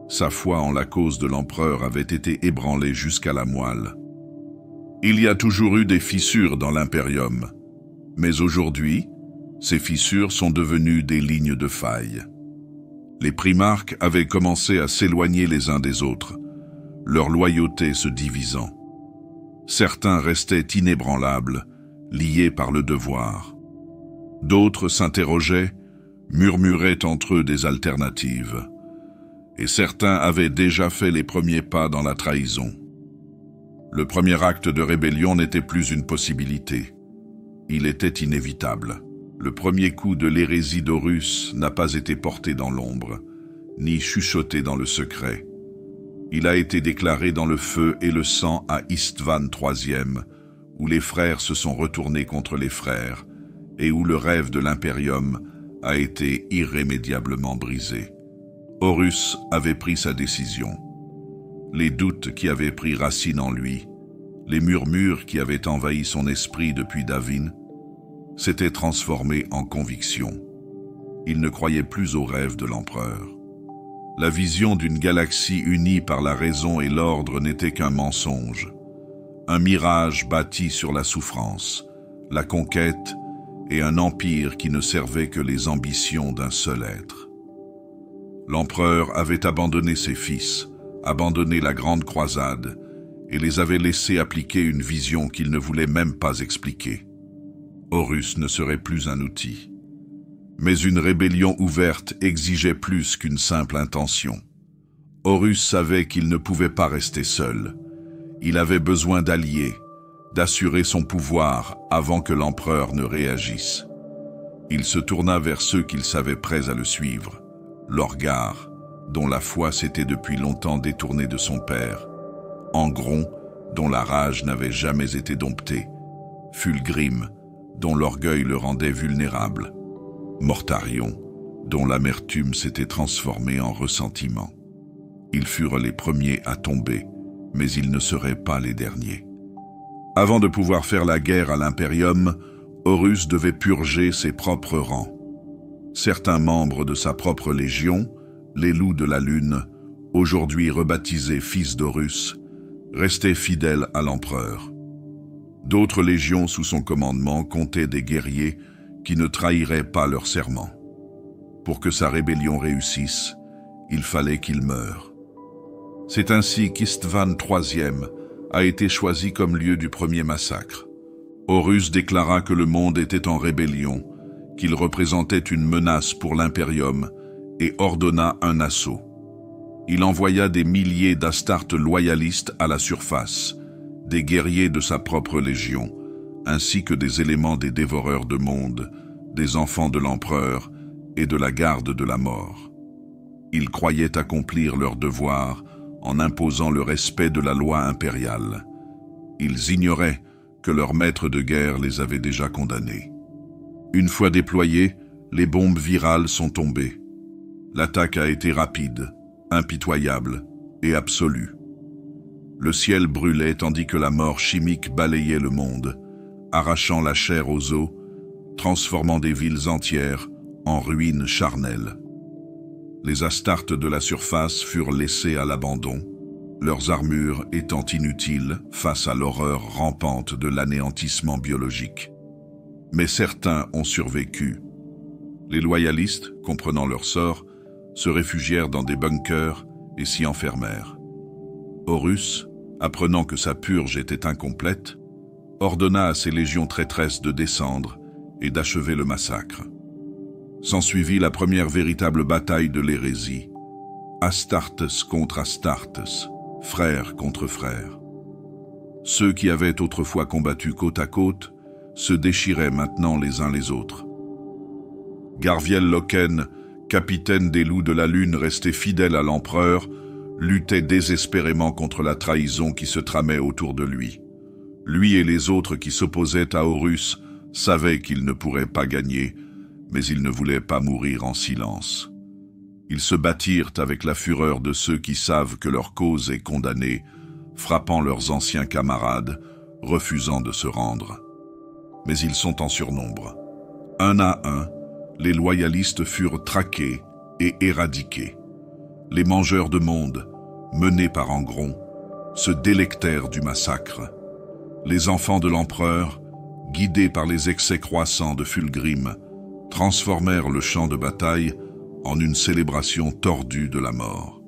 Sa foi en la cause de l'empereur avait été ébranlée jusqu'à la moelle. Il y a toujours eu des fissures dans l'impérium, mais aujourd'hui, ces fissures sont devenues des lignes de faille. Les primarques avaient commencé à s'éloigner les uns des autres, leur loyauté se divisant. Certains restaient inébranlables, liés par le devoir. D'autres s'interrogeaient, murmuraient entre eux des alternatives. Et certains avaient déjà fait les premiers pas dans la trahison. Le premier acte de rébellion n'était plus une possibilité. Il était inévitable. Le premier coup de l'hérésie d'Horus n'a pas été porté dans l'ombre, ni chuchoté dans le secret. Il a été déclaré dans le feu et le sang à Istvan III, où les frères se sont retournés contre les frères, et où le rêve de l'impérium a été irrémédiablement brisé. Horus avait pris sa décision. Les doutes qui avaient pris racine en lui, les murmures qui avaient envahi son esprit depuis Davin, s'étaient transformés en conviction. Il ne croyait plus au rêve de l'empereur. La vision d'une galaxie unie par la raison et l'ordre n'était qu'un mensonge, un mirage bâti sur la souffrance, la conquête et un empire qui ne servait que les ambitions d'un seul être. L'empereur avait abandonné ses fils, abandonné la grande croisade et les avait laissés appliquer une vision qu'il ne voulait même pas expliquer. Horus ne serait plus un outil. Mais une rébellion ouverte exigeait plus qu'une simple intention. Horus savait qu'il ne pouvait pas rester seul. Il avait besoin d'alliés, d'assurer son pouvoir avant que l'empereur ne réagisse. Il se tourna vers ceux qu'il savait prêts à le suivre. Lorgar, dont la foi s'était depuis longtemps détournée de son père. Angron, dont la rage n'avait jamais été domptée. Fulgrim, dont l'orgueil le rendait vulnérable. Mortarion, dont l'amertume s'était transformée en ressentiment. Ils furent les premiers à tomber, mais ils ne seraient pas les derniers. Avant de pouvoir faire la guerre à l'Imperium, Horus devait purger ses propres rangs. Certains membres de sa propre légion, les loups de la lune, aujourd'hui rebaptisés fils d'Horus, restaient fidèles à l'empereur. D'autres légions sous son commandement comptaient des guerriers qui ne trahiraient pas leur serment. Pour que sa rébellion réussisse, il fallait qu'il meure. C'est ainsi qu'Istvan III a été choisi comme lieu du premier massacre. Horus déclara que le monde était en rébellion, qu'il représentait une menace pour l'Imperium et ordonna un assaut. Il envoya des milliers d'Astartes loyalistes à la surface, des guerriers de sa propre légion, ainsi que des éléments des dévoreurs de monde, des enfants de l'empereur et de la garde de la mort. Ils croyaient accomplir leur devoir en imposant le respect de la loi impériale. Ils ignoraient que leur maître de guerre les avait déjà condamnés. Une fois déployées, les bombes virales sont tombées. L'attaque a été rapide, impitoyable et absolue. Le ciel brûlait tandis que la mort chimique balayait le monde, arrachant la chair aux os, transformant des villes entières en ruines charnelles. Les Astartes de la surface furent laissés à l'abandon, leurs armures étant inutiles face à l'horreur rampante de l'anéantissement biologique. Mais certains ont survécu. Les loyalistes, comprenant leur sort, se réfugièrent dans des bunkers et s'y enfermèrent. Horus, apprenant que sa purge était incomplète, ordonna à ses légions traîtresses de descendre et d'achever le massacre. S'ensuivit la première véritable bataille de l'hérésie. Astartes contre Astartes, frères contre frères. Ceux qui avaient autrefois combattu côte à côte se déchiraient maintenant les uns les autres. Garviel Loken, capitaine des loups de la lune resté fidèle à l'empereur, luttait désespérément contre la trahison qui se tramait autour de lui. Lui et les autres qui s'opposaient à Horus savaient qu'ils ne pourraient pas gagner, mais ils ne voulaient pas mourir en silence. Ils se battirent avec la fureur de ceux qui savent que leur cause est condamnée, frappant leurs anciens camarades, refusant de se rendre. Mais ils sont en surnombre. Un à un, les loyalistes furent traqués et éradiqués. Les mangeurs de monde, menés par Angron, se délectèrent du massacre. Les enfants de l'empereur, guidés par les excès croissants de Fulgrim, transformèrent le champ de bataille en une célébration tordue de la mort.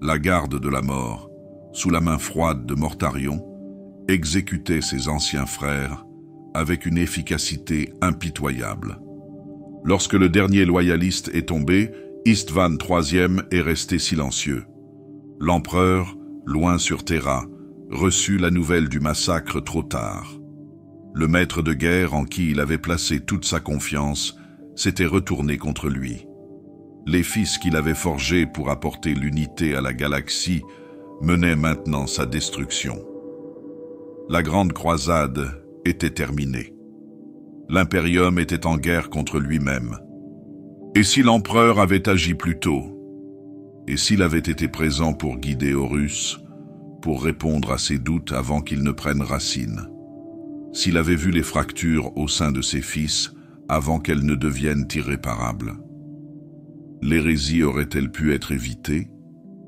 La garde de la mort, sous la main froide de Mortarion, exécutait ses anciens frères avec une efficacité impitoyable. Lorsque le dernier loyaliste est tombé, Istvan III est resté silencieux. L'empereur, loin sur Terra, reçut la nouvelle du massacre trop tard. Le maître de guerre en qui il avait placé toute sa confiance s'était retourné contre lui. Les fils qu'il avait forgés pour apporter l'unité à la galaxie menaient maintenant sa destruction. La grande croisade était terminée. L'Imperium était en guerre contre lui-même. Et si l'empereur avait agi plus tôt? Et s'il avait été présent pour guider Horus, pour répondre à ses doutes avant qu'ils ne prennent racine? S'il avait vu les fractures au sein de ses fils avant qu'elles ne deviennent irréparables? L'hérésie aurait-elle pu être évitée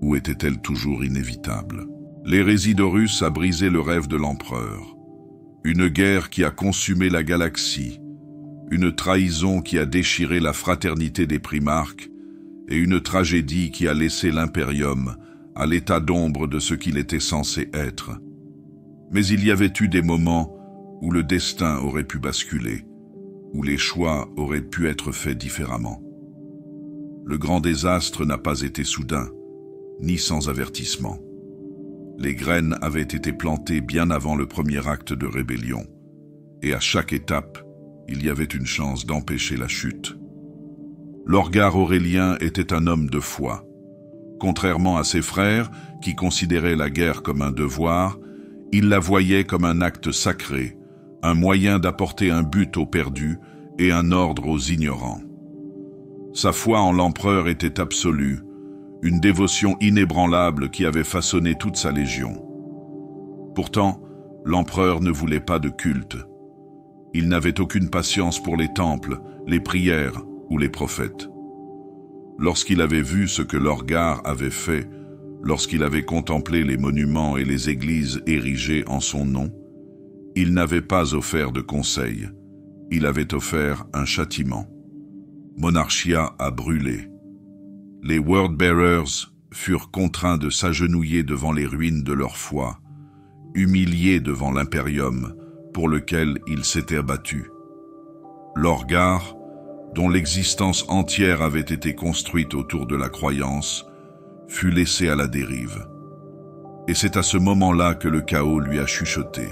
ou était-elle toujours inévitable? L'hérésie d'Horus a brisé le rêve de l'empereur. Une guerre qui a consumé la galaxie, une trahison qui a déchiré la fraternité des primarques et une tragédie qui a laissé l'Imperium à l'état d'ombre de ce qu'il était censé être. Mais il y avait eu des moments où le destin aurait pu basculer, où les choix auraient pu être faits différemment. Le grand désastre n'a pas été soudain, ni sans avertissement. Les graines avaient été plantées bien avant le premier acte de rébellion, et à chaque étape, il y avait une chance d'empêcher la chute. Lorgar Aurélien était un homme de foi. Contrairement à ses frères, qui considéraient la guerre comme un devoir, il la voyait comme un acte sacré, un moyen d'apporter un but aux perdus et un ordre aux ignorants. Sa foi en l'empereur était absolue, une dévotion inébranlable qui avait façonné toute sa légion. Pourtant, l'empereur ne voulait pas de culte. Il n'avait aucune patience pour les temples, les prières ou les prophètes. Lorsqu'il avait vu ce que Lorgar avait fait, lorsqu'il avait contemplé les monuments et les églises érigées en son nom, il n'avait pas offert de conseil, il avait offert un châtiment. Monarchia a brûlé. Les Wordbearers furent contraints de s'agenouiller devant les ruines de leur foi, humiliés devant l'Imperium pour lequel ils s'étaient battus. Lorgar, dont l'existence entière avait été construite autour de la croyance, fut laissé à la dérive. Et c'est à ce moment-là que le chaos lui a chuchoté.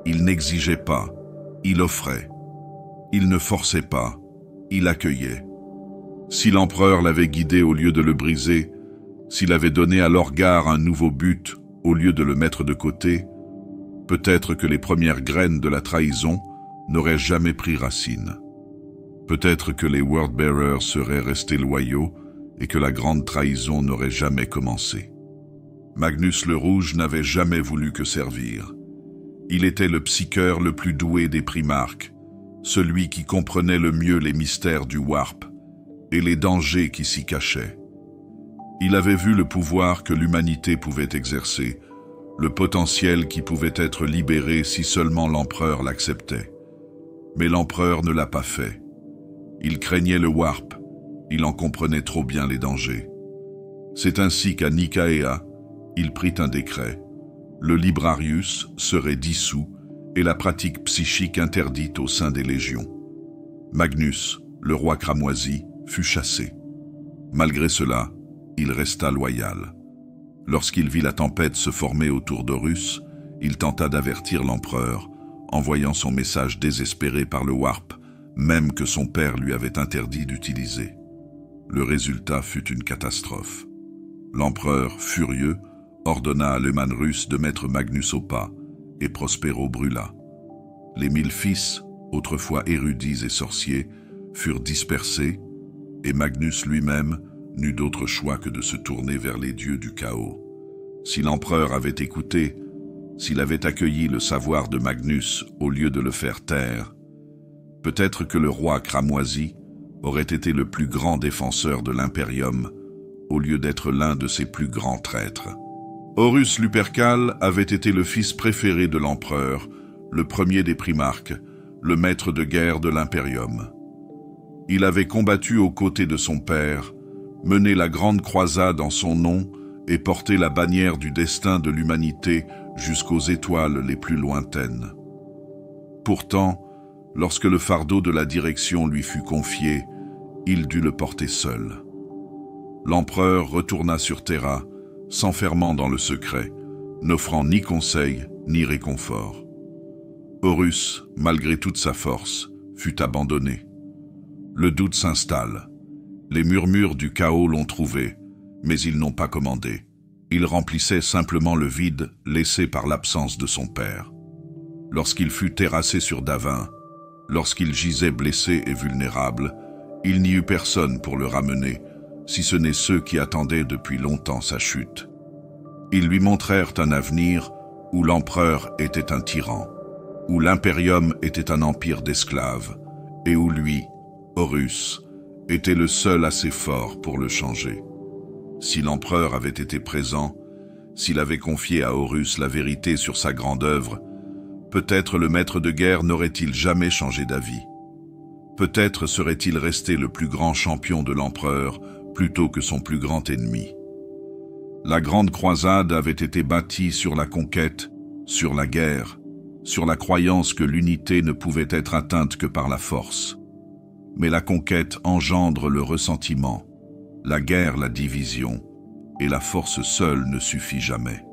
Il n'exigeait pas, il offrait. Il ne forçait pas, il accueillait. Si l'empereur l'avait guidé au lieu de le briser, s'il avait donné à Lorgar un nouveau but au lieu de le mettre de côté, peut-être que les premières graines de la trahison n'auraient jamais pris racine. Peut-être que les Wordbearers seraient restés loyaux et que la grande trahison n'aurait jamais commencé. Magnus le Rouge n'avait jamais voulu que servir. Il était le psycheur le plus doué des primarques, celui qui comprenait le mieux les mystères du Warp et les dangers qui s'y cachaient. Il avait vu le pouvoir que l'humanité pouvait exercer, le potentiel qui pouvait être libéré si seulement l'empereur l'acceptait. Mais l'empereur ne l'a pas fait. Il craignait le Warp, il en comprenait trop bien les dangers. C'est ainsi qu'à Nikaea, il prit un décret. Le Librarius serait dissous et la pratique psychique interdite au sein des légions. Magnus, le roi cramoisi, fut chassé. Malgré cela, il resta loyal. Lorsqu'il vit la tempête se former autour d'Horus, il tenta d'avertir l'empereur, envoyant son message désespéré par le Warp, même que son père lui avait interdit d'utiliser. Le résultat fut une catastrophe. L'empereur, furieux, ordonna à l'éman russe de mettre Magnus au pas, et Prospero brûla. Les 1000 fils, autrefois érudits et sorciers, furent dispersés, et Magnus lui-même n'eut d'autre choix que de se tourner vers les dieux du chaos. Si l'empereur avait écouté, s'il avait accueilli le savoir de Magnus au lieu de le faire taire, peut-être que le roi cramoisi aurait été le plus grand défenseur de l'impérium, au lieu d'être l'un de ses plus grands traîtres. Horus Lupercal avait été le fils préféré de l'empereur, le premier des primarques, le maître de guerre de l'impérium. Il avait combattu aux côtés de son père, mené la grande croisade en son nom et porté la bannière du destin de l'humanité jusqu'aux étoiles les plus lointaines. Pourtant, lorsque le fardeau de la direction lui fut confié, il dut le porter seul. L'empereur retourna sur Terra, s'enfermant dans le secret, n'offrant ni conseil ni réconfort. Horus, malgré toute sa force, fut abandonné. Le doute s'installe. Les murmures du chaos l'ont trouvé, mais ils n'ont pas commandé. Il remplissait simplement le vide laissé par l'absence de son père. Lorsqu'il fut terrassé sur Davin, lorsqu'il gisait blessé et vulnérable, il n'y eut personne pour le ramener, si ce n'est ceux qui attendaient depuis longtemps sa chute. Ils lui montrèrent un avenir où l'empereur était un tyran, où l'impérium était un empire d'esclaves, et où lui, Horus, était le seul assez fort pour le changer. Si l'empereur avait été présent, s'il avait confié à Horus la vérité sur sa grande œuvre, peut-être le maître de guerre n'aurait-il jamais changé d'avis. Peut-être serait-il resté le plus grand champion de l'empereur plutôt que son plus grand ennemi. La grande croisade avait été bâtie sur la conquête, sur la guerre, sur la croyance que l'unité ne pouvait être atteinte que par la force. Mais la conquête engendre le ressentiment, la guerre la division, et la force seule ne suffit jamais.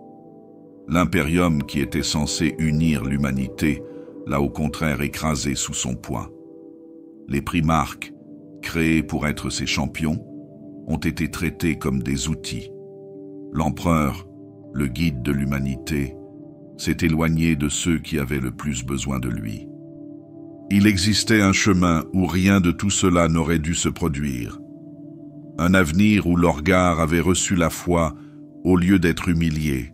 L'impérium qui était censé unir l'humanité l'a au contraire écrasé sous son poids. Les primarques, créés pour être ses champions, ont été traités comme des outils. L'empereur, le guide de l'humanité, s'est éloigné de ceux qui avaient le plus besoin de lui. Il existait un chemin où rien de tout cela n'aurait dû se produire. Un avenir où Lorgar avait reçu la foi au lieu d'être humilié,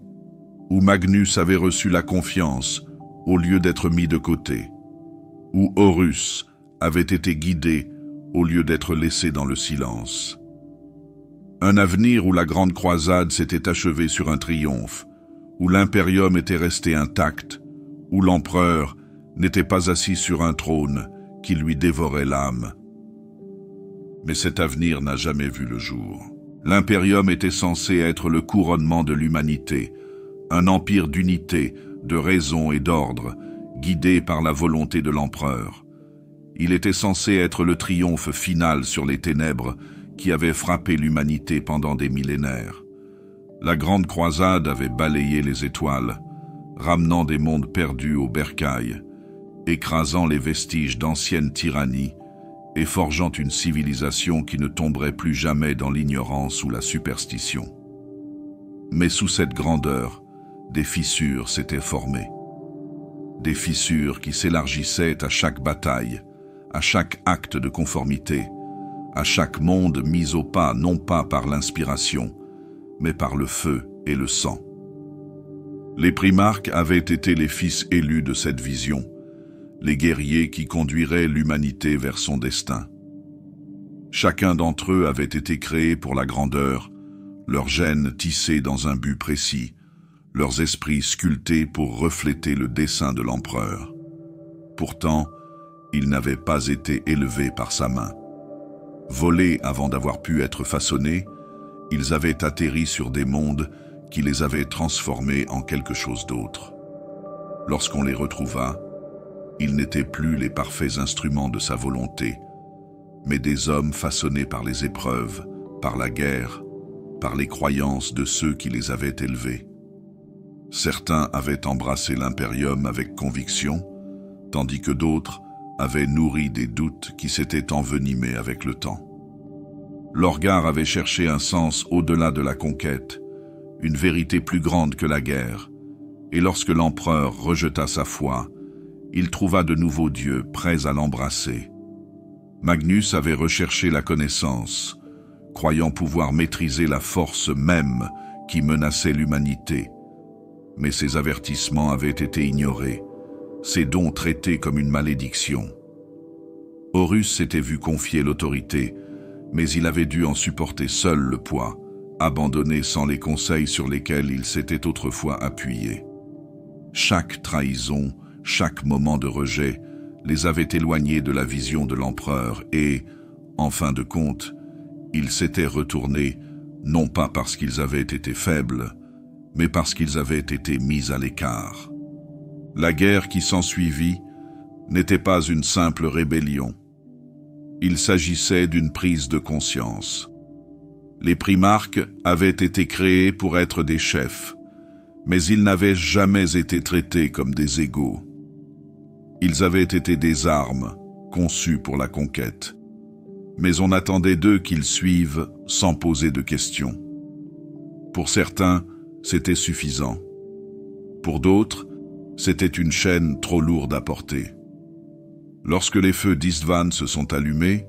où Magnus avait reçu la confiance au lieu d'être mis de côté, où Horus avait été guidé au lieu d'être laissé dans le silence. Un avenir où la grande croisade s'était achevée sur un triomphe, où l'impérium était resté intact, où l'empereur n'était pas assis sur un trône qui lui dévorait l'âme. Mais cet avenir n'a jamais vu le jour. L'impérium était censé être le couronnement de l'humanité, un empire d'unité, de raison et d'ordre, guidé par la volonté de l'empereur. Il était censé être le triomphe final sur les ténèbres qui avaient frappé l'humanité pendant des millénaires. La grande croisade avait balayé les étoiles, ramenant des mondes perdus au bercail, écrasant les vestiges d'anciennes tyrannies et forgeant une civilisation qui ne tomberait plus jamais dans l'ignorance ou la superstition. Mais sous cette grandeur, des fissures s'étaient formées. Des fissures qui s'élargissaient à chaque bataille, à chaque acte de conformité, à chaque monde mis au pas non pas par l'inspiration, mais par le feu et le sang. Les primarques avaient été les fils élus de cette vision, les guerriers qui conduiraient l'humanité vers son destin. Chacun d'entre eux avait été créé pour la grandeur, leurs gènes tissés dans un but précis, leurs esprits sculptés pour refléter le dessein de l'empereur. Pourtant, ils n'avaient pas été élevés par sa main. Volés avant d'avoir pu être façonnés, ils avaient atterri sur des mondes qui les avaient transformés en quelque chose d'autre. Lorsqu'on les retrouva, ils n'étaient plus les parfaits instruments de sa volonté, mais des hommes façonnés par les épreuves, par la guerre, par les croyances de ceux qui les avaient élevés. Certains avaient embrassé l'impérium avec conviction, tandis que d'autres avaient nourri des doutes qui s'étaient envenimés avec le temps. Lorgar avait cherché un sens au-delà de la conquête, une vérité plus grande que la guerre, et lorsque l'empereur rejeta sa foi, il trouva de nouveaux dieux prêts à l'embrasser. Magnus avait recherché la connaissance, croyant pouvoir maîtriser la force même qui menaçait l'humanité. Mais ses avertissements avaient été ignorés, ses dons traités comme une malédiction. Horus s'était vu confier l'autorité, mais il avait dû en supporter seul le poids, abandonné sans les conseils sur lesquels il s'était autrefois appuyé. Chaque trahison, chaque moment de rejet, les avait éloignés de la vision de l'empereur et, en fin de compte, ils s'étaient retournés, non pas parce qu'ils avaient été faibles, mais parce qu'ils avaient été mis à l'écart. La guerre qui s'ensuivit n'était pas une simple rébellion. Il s'agissait d'une prise de conscience. Les primarques avaient été créés pour être des chefs, mais ils n'avaient jamais été traités comme des égaux. Ils avaient été des armes, conçues pour la conquête. Mais on attendait d'eux qu'ils suivent sans poser de questions. Pour certains, c'était suffisant. Pour d'autres, c'était une chaîne trop lourde à porter. Lorsque les feux d'Istvan se sont allumés,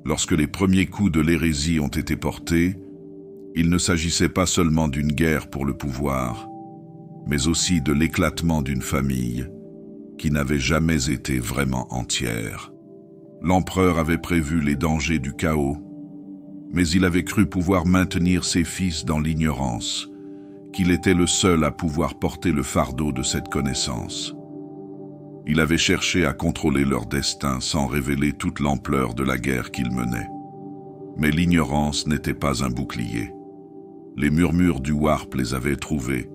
lorsque les premiers coups de l'hérésie ont été portés, il ne s'agissait pas seulement d'une guerre pour le pouvoir, mais aussi de l'éclatement d'une famille qui n'avait jamais été vraiment entière. L'empereur avait prévu les dangers du chaos, mais il avait cru pouvoir maintenir ses fils dans l'ignorance, qu'il était le seul à pouvoir porter le fardeau de cette connaissance. Il avait cherché à contrôler leur destin sans révéler toute l'ampleur de la guerre qu'ils menaient. Mais l'ignorance n'était pas un bouclier. Les murmures du Warp les avaient trouvés,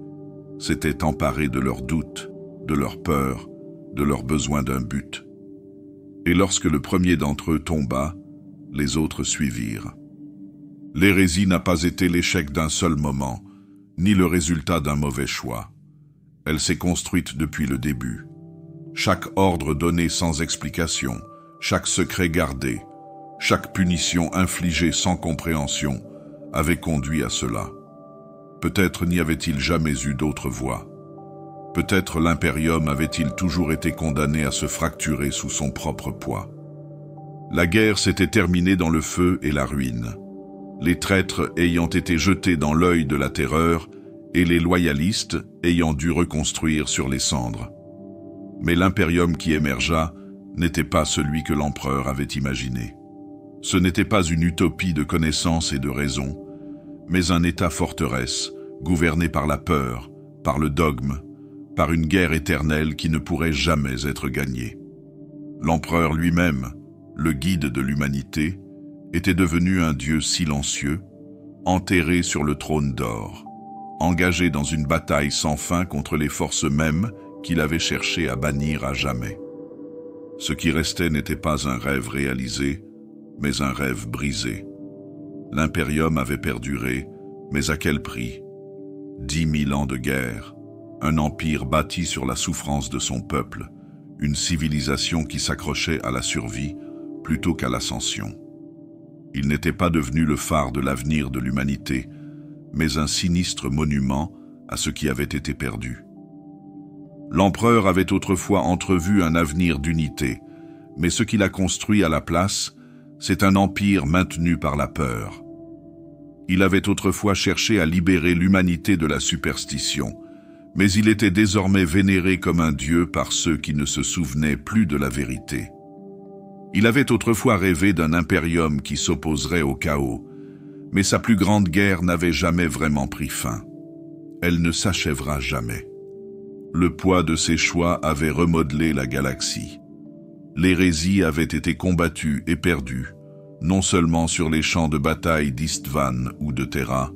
s'étaient emparés de leurs doutes, de leurs peurs, de leur besoin d'un but. Et lorsque le premier d'entre eux tomba, les autres suivirent. L'hérésie n'a pas été l'échec d'un seul moment, ni le résultat d'un mauvais choix. Elle s'est construite depuis le début. Chaque ordre donné sans explication, chaque secret gardé, chaque punition infligée sans compréhension avait conduit à cela. Peut-être n'y avait-il jamais eu d'autre voie. Peut-être l'impérium avait-il toujours été condamné à se fracturer sous son propre poids. La guerre s'était terminée dans le feu et la ruine, les traîtres ayant été jetés dans l'œil de la terreur et les loyalistes ayant dû reconstruire sur les cendres. Mais l'impérium qui émergea n'était pas celui que l'empereur avait imaginé. Ce n'était pas une utopie de connaissance et de raison, mais un état forteresse, gouverné par la peur, par le dogme, par une guerre éternelle qui ne pourrait jamais être gagnée. L'empereur lui-même, le guide de l'humanité, était devenu un dieu silencieux, enterré sur le trône d'or, engagé dans une bataille sans fin contre les forces mêmes qu'il avait cherché à bannir à jamais. Ce qui restait n'était pas un rêve réalisé, mais un rêve brisé. L'impérium avait perduré, mais à quel prix? 10 000 ans de guerre, un empire bâti sur la souffrance de son peuple, une civilisation qui s'accrochait à la survie plutôt qu'à l'ascension. Il n'était pas devenu le phare de l'avenir de l'humanité, mais un sinistre monument à ce qui avait été perdu. L'empereur avait autrefois entrevu un avenir d'unité, mais ce qu'il a construit à la place, c'est un empire maintenu par la peur. Il avait autrefois cherché à libérer l'humanité de la superstition, mais il était désormais vénéré comme un dieu par ceux qui ne se souvenaient plus de la vérité. Il avait autrefois rêvé d'un impérium qui s'opposerait au chaos, mais sa plus grande guerre n'avait jamais vraiment pris fin. Elle ne s'achèvera jamais. Le poids de ses choix avait remodelé la galaxie. L'hérésie avait été combattue et perdue, non seulement sur les champs de bataille d'Istvan ou de Terra,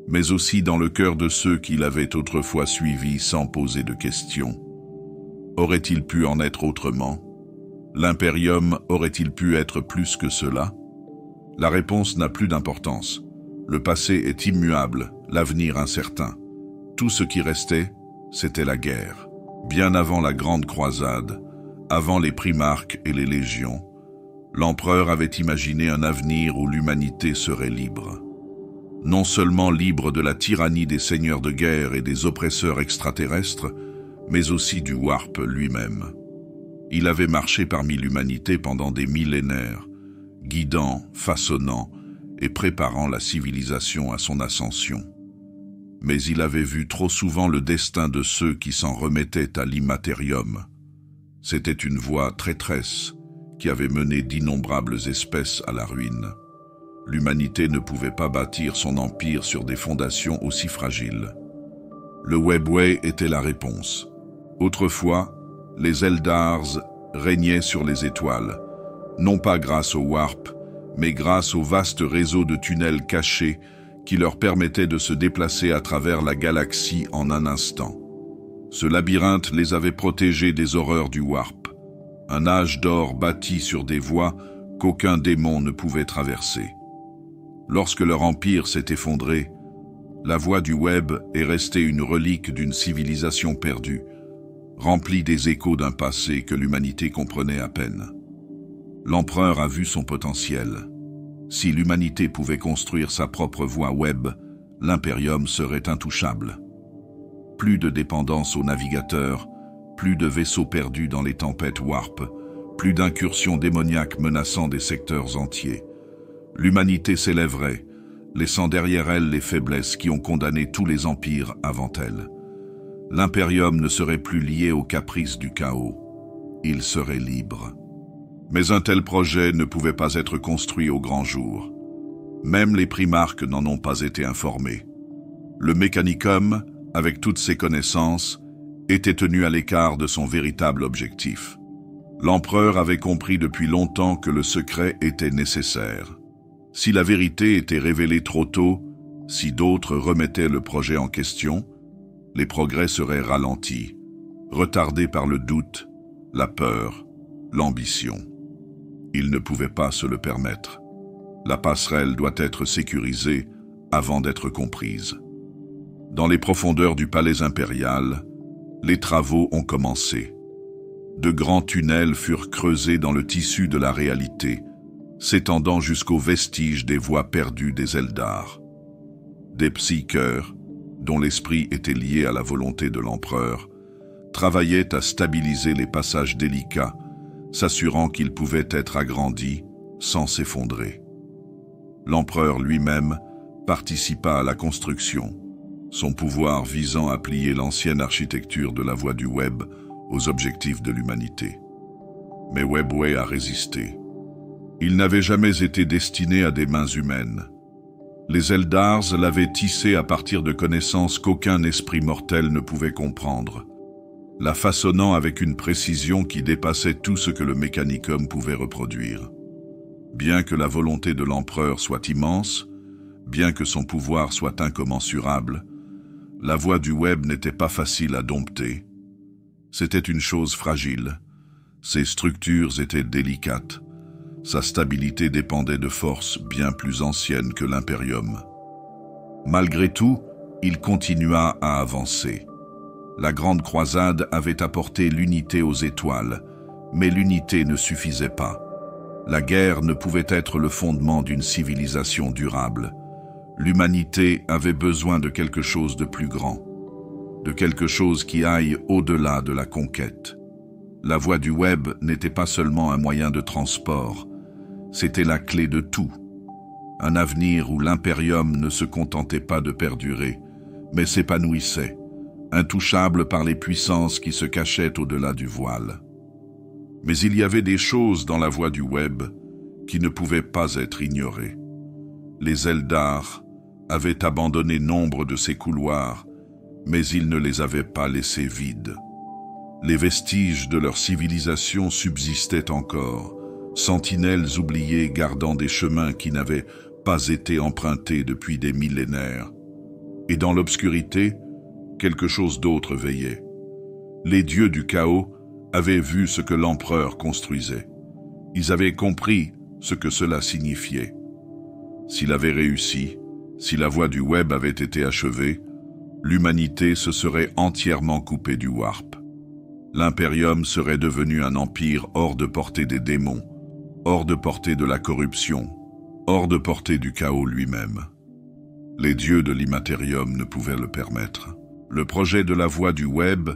mais aussi dans le cœur de ceux qui l'avaient autrefois suivi sans poser de questions. Aurait-il pu en être autrement? L'impérium aurait-il pu être plus que cela? La réponse n'a plus d'importance. Le passé est immuable, l'avenir incertain. Tout ce qui restait, c'était la guerre. Bien avant la grande croisade, avant les primarques et les légions, L'empereur avait imaginé un avenir où l'humanité serait libre. Non seulement libre de la tyrannie des seigneurs de guerre et des oppresseurs extraterrestres, mais aussi du Warp lui-même. Il avait marché parmi l'humanité pendant des millénaires, guidant, façonnant et préparant la civilisation à son ascension. Mais il avait vu trop souvent le destin de ceux qui s'en remettaient à l'immatérium. C'était une voie traîtresse qui avait mené d'innombrables espèces à la ruine. L'humanité ne pouvait pas bâtir son empire sur des fondations aussi fragiles. Le Webway était la réponse. Autrefois, les Eldars régnaient sur les étoiles, non pas grâce au Warp, mais grâce au vaste réseau de tunnels cachés qui leur permettait de se déplacer à travers la galaxie en un instant. Ce labyrinthe les avait protégés des horreurs du Warp, un âge d'or bâti sur des voies qu'aucun démon ne pouvait traverser. Lorsque leur empire s'est effondré, la voie du Web est restée une relique d'une civilisation perdue, remplie des échos d'un passé que l'humanité comprenait à peine. L'empereur a vu son potentiel. Si l'humanité pouvait construire sa propre voie Web, l'Imperium serait intouchable. Plus de dépendance aux navigateurs, plus de vaisseaux perdus dans les tempêtes Warp, plus d'incursions démoniaques menaçant des secteurs entiers. L'humanité s'élèverait, laissant derrière elle les faiblesses qui ont condamné tous les empires avant elle. L'Imperium ne serait plus lié aux caprices du chaos. Il serait libre. Mais un tel projet ne pouvait pas être construit au grand jour. Même les primarques n'en ont pas été informés. Le Mechanicum, avec toutes ses connaissances, était tenu à l'écart de son véritable objectif. L'empereur avait compris depuis longtemps que le secret était nécessaire. Si la vérité était révélée trop tôt, si d'autres remettaient le projet en question, les progrès seraient ralentis, retardés par le doute, la peur, l'ambition. Il ne pouvait pas se le permettre. La passerelle doit être sécurisée avant d'être comprise. Dans les profondeurs du palais impérial, les travaux ont commencé. De grands tunnels furent creusés dans le tissu de la réalité, s'étendant jusqu'aux vestiges des voies perdues des Eldar. Des psycheurs, dont l'esprit était lié à la volonté de l'empereur, travaillaient à stabiliser les passages délicats, s'assurant qu'ils pouvaient être agrandis sans s'effondrer. L'empereur lui-même participa à la construction, son pouvoir visant à plier l'ancienne architecture de la voie du Web aux objectifs de l'humanité. Mais Webway a résisté. Il n'avait jamais été destiné à des mains humaines. Les Eldars l'avaient tissé à partir de connaissances qu'aucun esprit mortel ne pouvait comprendre, la façonnant avec une précision qui dépassait tout ce que le Mechanicum pouvait reproduire. Bien que la volonté de l'empereur soit immense, bien que son pouvoir soit incommensurable, la voie du Web n'était pas facile à dompter. C'était une chose fragile. Ses structures étaient délicates. Sa stabilité dépendait de forces bien plus anciennes que l'Imperium. Malgré tout, il continua à avancer. La Grande Croisade avait apporté l'unité aux étoiles, mais l'unité ne suffisait pas. La guerre ne pouvait être le fondement d'une civilisation durable. L'humanité avait besoin de quelque chose de plus grand, de quelque chose qui aille au-delà de la conquête. La voie du Web n'était pas seulement un moyen de transport, c'était la clé de tout. Un avenir où l'Imperium ne se contentait pas de perdurer, mais s'épanouissait, intouchable par les puissances qui se cachaient au-delà du voile. Mais il y avait des choses dans la voie du Web qui ne pouvaient pas être ignorées. Les Eldar avaient abandonné nombre de ces couloirs, mais ils ne les avaient pas laissés vides. Les vestiges de leur civilisation subsistaient encore, sentinelles oubliées gardant des chemins qui n'avaient pas été empruntés depuis des millénaires. Et dans l'obscurité, quelque chose d'autre veillait. Les dieux du chaos avaient vu ce que l'empereur construisait. Ils avaient compris ce que cela signifiait. S'il avait réussi, si la voie du Web avait été achevée, l'humanité se serait entièrement coupée du Warp. L'Imperium serait devenu un empire hors de portée des démons, hors de portée de la corruption, hors de portée du chaos lui-même. Les dieux de l'immatérium ne pouvaient le permettre. Le projet de la voie du web,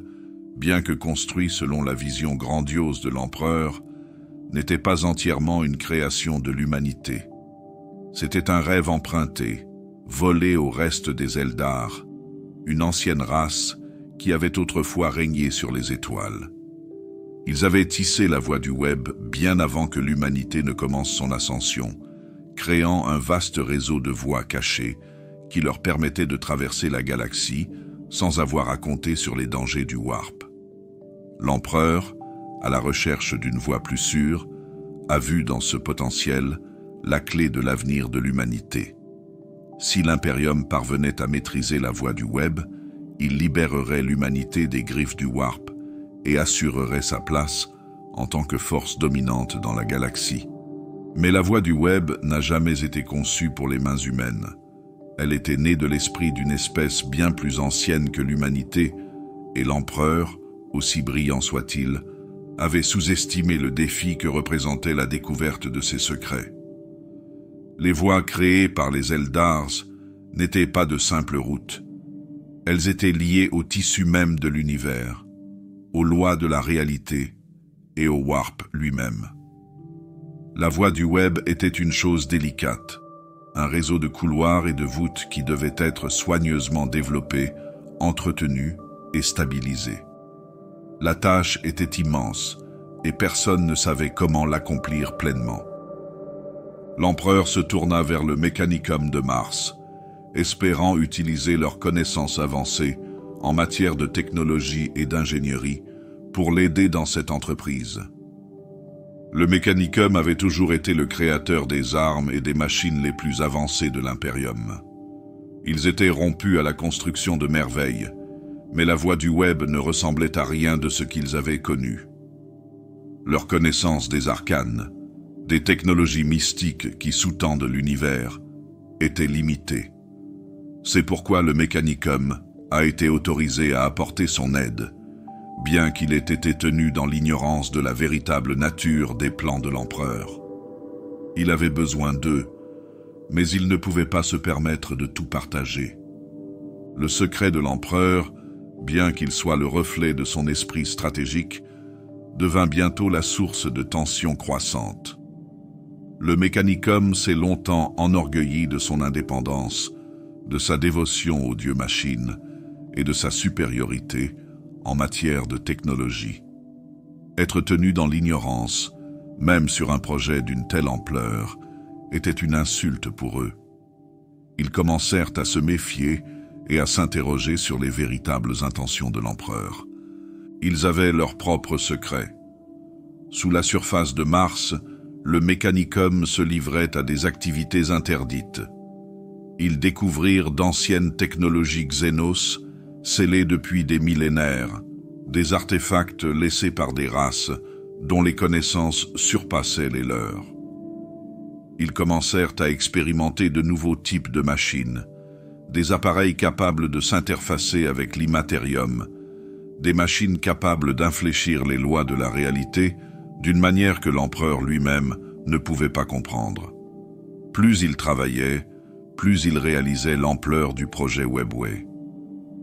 bien que construit selon la vision grandiose de l'empereur, n'était pas entièrement une création de l'humanité. C'était un rêve emprunté, volé au reste des Eldar, une ancienne race qui avait autrefois régné sur les étoiles. Ils avaient tissé la voie du web bien avant que l'humanité ne commence son ascension, créant un vaste réseau de voies cachées qui leur permettait de traverser la galaxie sans avoir à compter sur les dangers du warp. L'empereur, à la recherche d'une voie plus sûre, a vu dans ce potentiel la clé de l'avenir de l'humanité. Si l'Imperium parvenait à maîtriser la voie du web, il libérerait l'humanité des griffes du warp et assurerait sa place en tant que force dominante dans la galaxie. Mais la voie du web n'a jamais été conçue pour les mains humaines. Elle était née de l'esprit d'une espèce bien plus ancienne que l'humanité, et l'empereur, aussi brillant soit-il, avait sous-estimé le défi que représentait la découverte de ses secrets. Les voies créées par les Eldars n'étaient pas de simples routes. Elles étaient liées au tissu même de l'univers, aux lois de la réalité et au warp lui-même. La voie du web était une chose délicate, un réseau de couloirs et de voûtes qui devait être soigneusement développé, entretenu et stabilisé. La tâche était immense et personne ne savait comment l'accomplir pleinement. L'empereur se tourna vers le Mechanicum de Mars, espérant utiliser leurs connaissances avancées en matière de technologie et d'ingénierie pour l'aider dans cette entreprise. Le Mechanicum avait toujours été le créateur des armes et des machines les plus avancées de l'Imperium. Ils étaient rompus à la construction de merveilles, mais la voie du web ne ressemblait à rien de ce qu'ils avaient connu. Leur connaissance des arcanes, des technologies mystiques qui sous-tendent l'univers, était limitée. C'est pourquoi le Mechanicum a été autorisé à apporter son aide, bien qu'il ait été tenu dans l'ignorance de la véritable nature des plans de l'empereur. Il avait besoin d'eux, mais il ne pouvait pas se permettre de tout partager. Le secret de l'empereur, bien qu'il soit le reflet de son esprit stratégique, devint bientôt la source de tensions croissantes. Le Mechanicum s'est longtemps enorgueilli de son indépendance, de sa dévotion aux dieux machines et de sa supériorité en matière de technologie. Être tenu dans l'ignorance, même sur un projet d'une telle ampleur, était une insulte pour eux. Ils commencèrent à se méfier et à s'interroger sur les véritables intentions de l'empereur. Ils avaient leurs propres secrets. Sous la surface de Mars, le Mechanicum se livrait à des activités interdites. Ils découvrirent d'anciennes technologies Xenos, scellées depuis des millénaires, des artefacts laissés par des races dont les connaissances surpassaient les leurs. Ils commencèrent à expérimenter de nouveaux types de machines, des appareils capables de s'interfacer avec l'immatérium, des machines capables d'infléchir les lois de la réalité d'une manière que l'empereur lui-même ne pouvait pas comprendre. Plus il travaillait, plus il réalisait l'ampleur du projet Webway.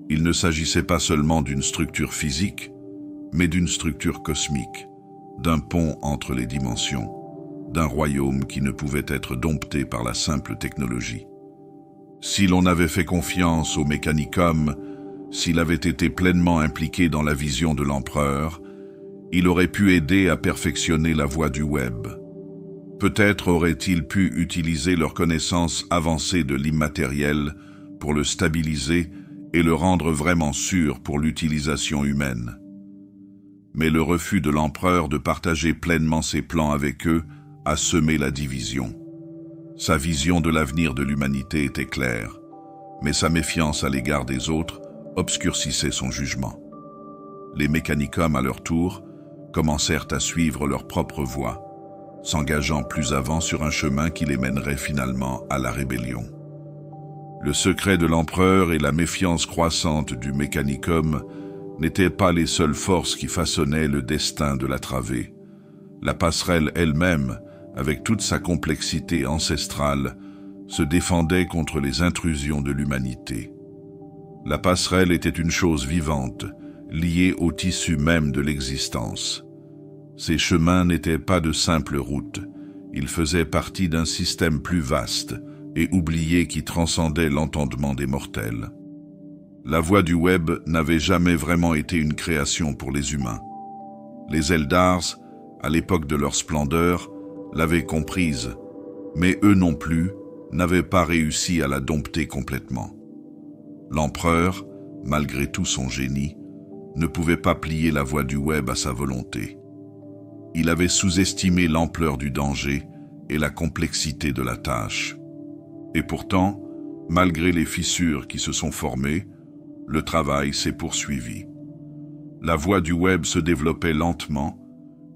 Il ne s'agissait pas seulement d'une structure physique, mais d'une structure cosmique, d'un pont entre les dimensions, d'un royaume qui ne pouvait être dompté par la simple technologie. Si l'on avait fait confiance au Mechanicum, s'il avait été pleinement impliqué dans la vision de l'empereur, il aurait pu aider à perfectionner la voie du web. Peut-être aurait-il pu utiliser leur connaissance avancée de l'immatériel pour le stabiliser et le rendre vraiment sûr pour l'utilisation humaine. Mais le refus de l'empereur de partager pleinement ses plans avec eux a semé la division. Sa vision de l'avenir de l'humanité était claire, mais sa méfiance à l'égard des autres obscurcissait son jugement. Les Mechanicum, à leur tour, commencèrent à suivre leur propre voie, s'engageant plus avant sur un chemin qui les mènerait finalement à la rébellion. Le secret de l'empereur et la méfiance croissante du Mechanicum n'étaient pas les seules forces qui façonnaient le destin de la travée. La passerelle elle-même avec toute sa complexité ancestrale, se défendait contre les intrusions de l'humanité. La passerelle était une chose vivante, liée au tissu même de l'existence. Ces chemins n'étaient pas de simples routes, ils faisaient partie d'un système plus vaste et oublié qui transcendait l'entendement des mortels. La voie du web n'avait jamais vraiment été une création pour les humains. Les Eldars, à l'époque de leur splendeur, l'avaient comprise, mais eux non plus n'avaient pas réussi à la dompter complètement. L'empereur, malgré tout son génie, ne pouvait pas plier la voie du web à sa volonté. Il avait sous-estimé l'ampleur du danger et la complexité de la tâche. Et pourtant, malgré les fissures qui se sont formées, le travail s'est poursuivi. La voie du web se développait lentement,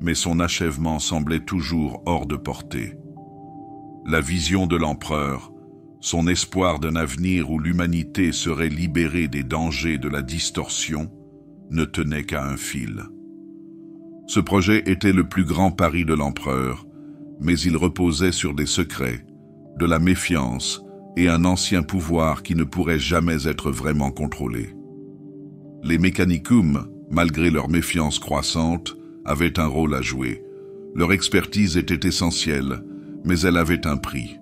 mais son achèvement semblait toujours hors de portée. La vision de l'empereur, son espoir d'un avenir où l'humanité serait libérée des dangers de la distorsion, ne tenait qu'à un fil. Ce projet était le plus grand pari de l'empereur, mais il reposait sur des secrets, de la méfiance et un ancien pouvoir qui ne pourrait jamais être vraiment contrôlé. Les Mechanicum, malgré leur méfiance croissante, avaient un rôle à jouer. Leur expertise était essentielle, mais elle avait un prix.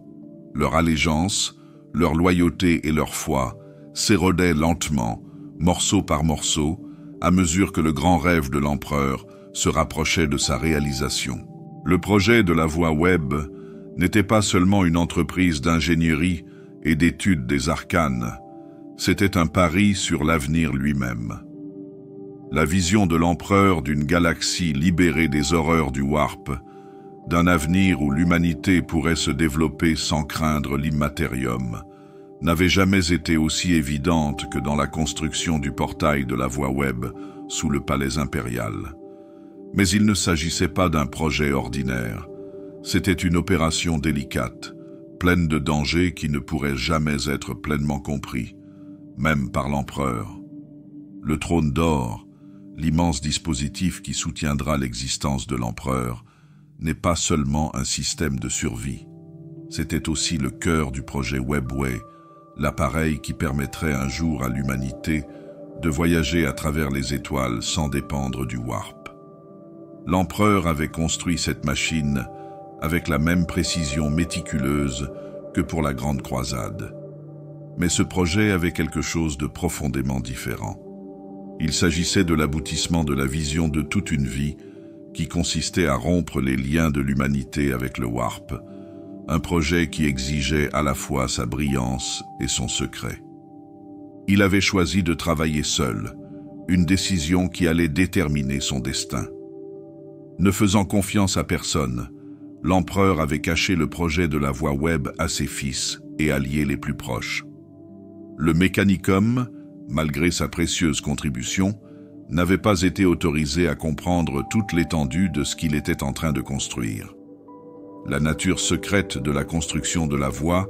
Leur allégeance, leur loyauté et leur foi s'érodiaient lentement, morceau par morceau, à mesure que le grand rêve de l'empereur se rapprochait de sa réalisation. Le projet de la voie web n'était pas seulement une entreprise d'ingénierie et d'étude des arcanes, c'était un pari sur l'avenir lui-même. La vision de l'empereur d'une galaxie libérée des horreurs du warp, d'un avenir où l'humanité pourrait se développer sans craindre l'immatérium, n'avait jamais été aussi évidente que dans la construction du portail de la voie web sous le palais impérial. Mais il ne s'agissait pas d'un projet ordinaire. C'était une opération délicate, pleine de dangers qui ne pourraient jamais être pleinement compris, même par l'empereur. Le trône d'or, l'immense dispositif qui soutiendra l'existence de l'empereur, n'est pas seulement un système de survie. C'était aussi le cœur du projet Webway, l'appareil qui permettrait un jour à l'humanité de voyager à travers les étoiles sans dépendre du warp. L'empereur avait construit cette machine avec la même précision méticuleuse que pour la Grande Croisade. Mais ce projet avait quelque chose de profondément différent. Il s'agissait de l'aboutissement de la vision de toute une vie qui consistait à rompre les liens de l'humanité avec le warp, un projet qui exigeait à la fois sa brillance et son secret. Il avait choisi de travailler seul, une décision qui allait déterminer son destin. Ne faisant confiance à personne, l'empereur avait caché le projet de la voie web à ses fils et alliés les plus proches. Le Mechanicum, malgré sa précieuse contribution, n'avait pas été autorisé à comprendre toute l'étendue de ce qu'il était en train de construire. La nature secrète de la construction de la voie,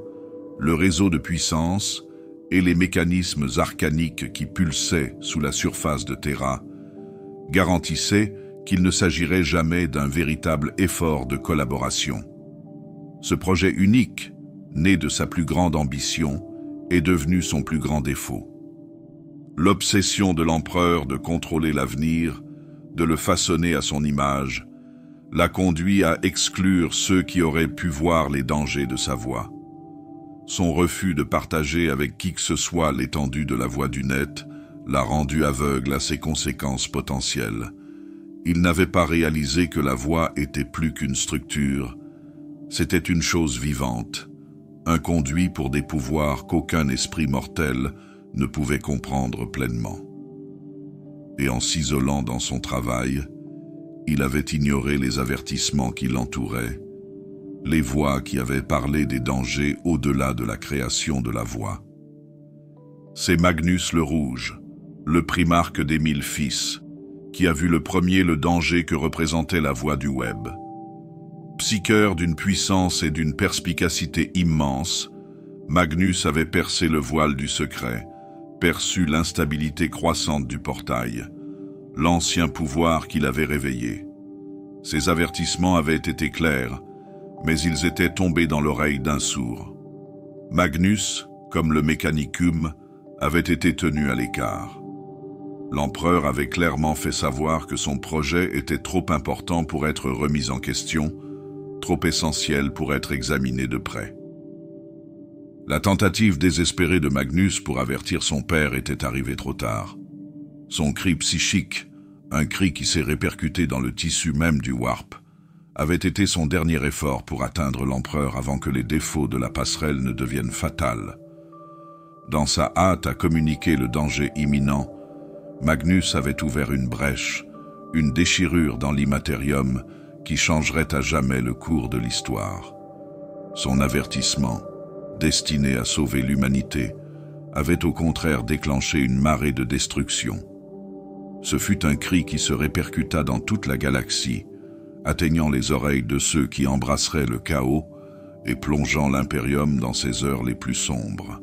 le réseau de puissance et les mécanismes arcaniques qui pulsaient sous la surface de Terra garantissaient qu'il ne s'agirait jamais d'un véritable effort de collaboration. Ce projet unique, né de sa plus grande ambition, est devenu son plus grand défaut. L'obsession de l'empereur de contrôler l'avenir, de le façonner à son image, l'a conduit à exclure ceux qui auraient pu voir les dangers de sa voie. Son refus de partager avec qui que ce soit l'étendue de la voie du net l'a rendu aveugle à ses conséquences potentielles. Il n'avait pas réalisé que la voie était plus qu'une structure, c'était une chose vivante, un conduit pour des pouvoirs qu'aucun esprit mortel ne pouvait comprendre pleinement. Et en s'isolant dans son travail, il avait ignoré les avertissements qui l'entouraient, les voix qui avaient parlé des dangers au-delà de la création de la voie. C'est Magnus le Rouge, le primarque des 1000 fils, qui a vu le premier le danger que représentait la voie du web. Psycheur d'une puissance et d'une perspicacité immense, Magnus avait percé le voile du secret, perçu l'instabilité croissante du portail, l'ancien pouvoir qu'il avait réveillé. Ses avertissements avaient été clairs, mais ils étaient tombés dans l'oreille d'un sourd. Magnus, comme le Mechanicum, avait été tenu à l'écart. L'empereur avait clairement fait savoir que son projet était trop important pour être remis en question, trop essentiel pour être examiné de près. La tentative désespérée de Magnus pour avertir son père était arrivée trop tard. Son cri psychique, un cri qui s'est répercuté dans le tissu même du Warp, avait été son dernier effort pour atteindre l'empereur avant que les défauts de la passerelle ne deviennent fatals. Dans sa hâte à communiquer le danger imminent, Magnus avait ouvert une brèche, une déchirure dans l'immatérium qui changerait à jamais le cours de l'histoire. Son avertissement, destiné à sauver l'humanité, avait au contraire déclenché une marée de destruction. Ce fut un cri qui se répercuta dans toute la galaxie, atteignant les oreilles de ceux qui embrasseraient le chaos et plongeant l'Imperium dans ses heures les plus sombres.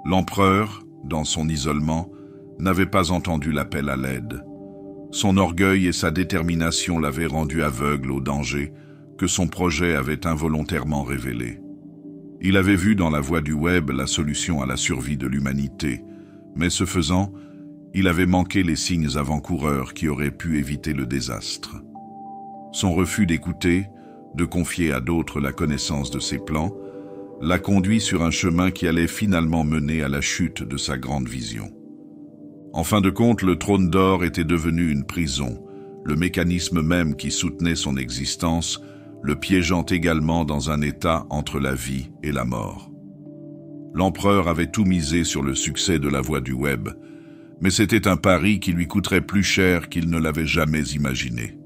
L'empereur, dans son isolement, n'avait pas entendu l'appel à l'aide. Son orgueil et sa détermination l'avaient rendu aveugle au danger que son projet avait involontairement révélé. Il avait vu dans la voie du web la solution à la survie de l'humanité, mais ce faisant, il avait manqué les signes avant-coureurs qui auraient pu éviter le désastre. Son refus d'écouter, de confier à d'autres la connaissance de ses plans, l'a conduit sur un chemin qui allait finalement mener à la chute de sa grande vision. En fin de compte, le trône d'or était devenu une prison, le mécanisme même qui soutenait son existence, le piégeant également dans un état entre la vie et la mort. L'empereur avait tout misé sur le succès de la voie du web, mais c'était un pari qui lui coûterait plus cher qu'il ne l'avait jamais imaginé.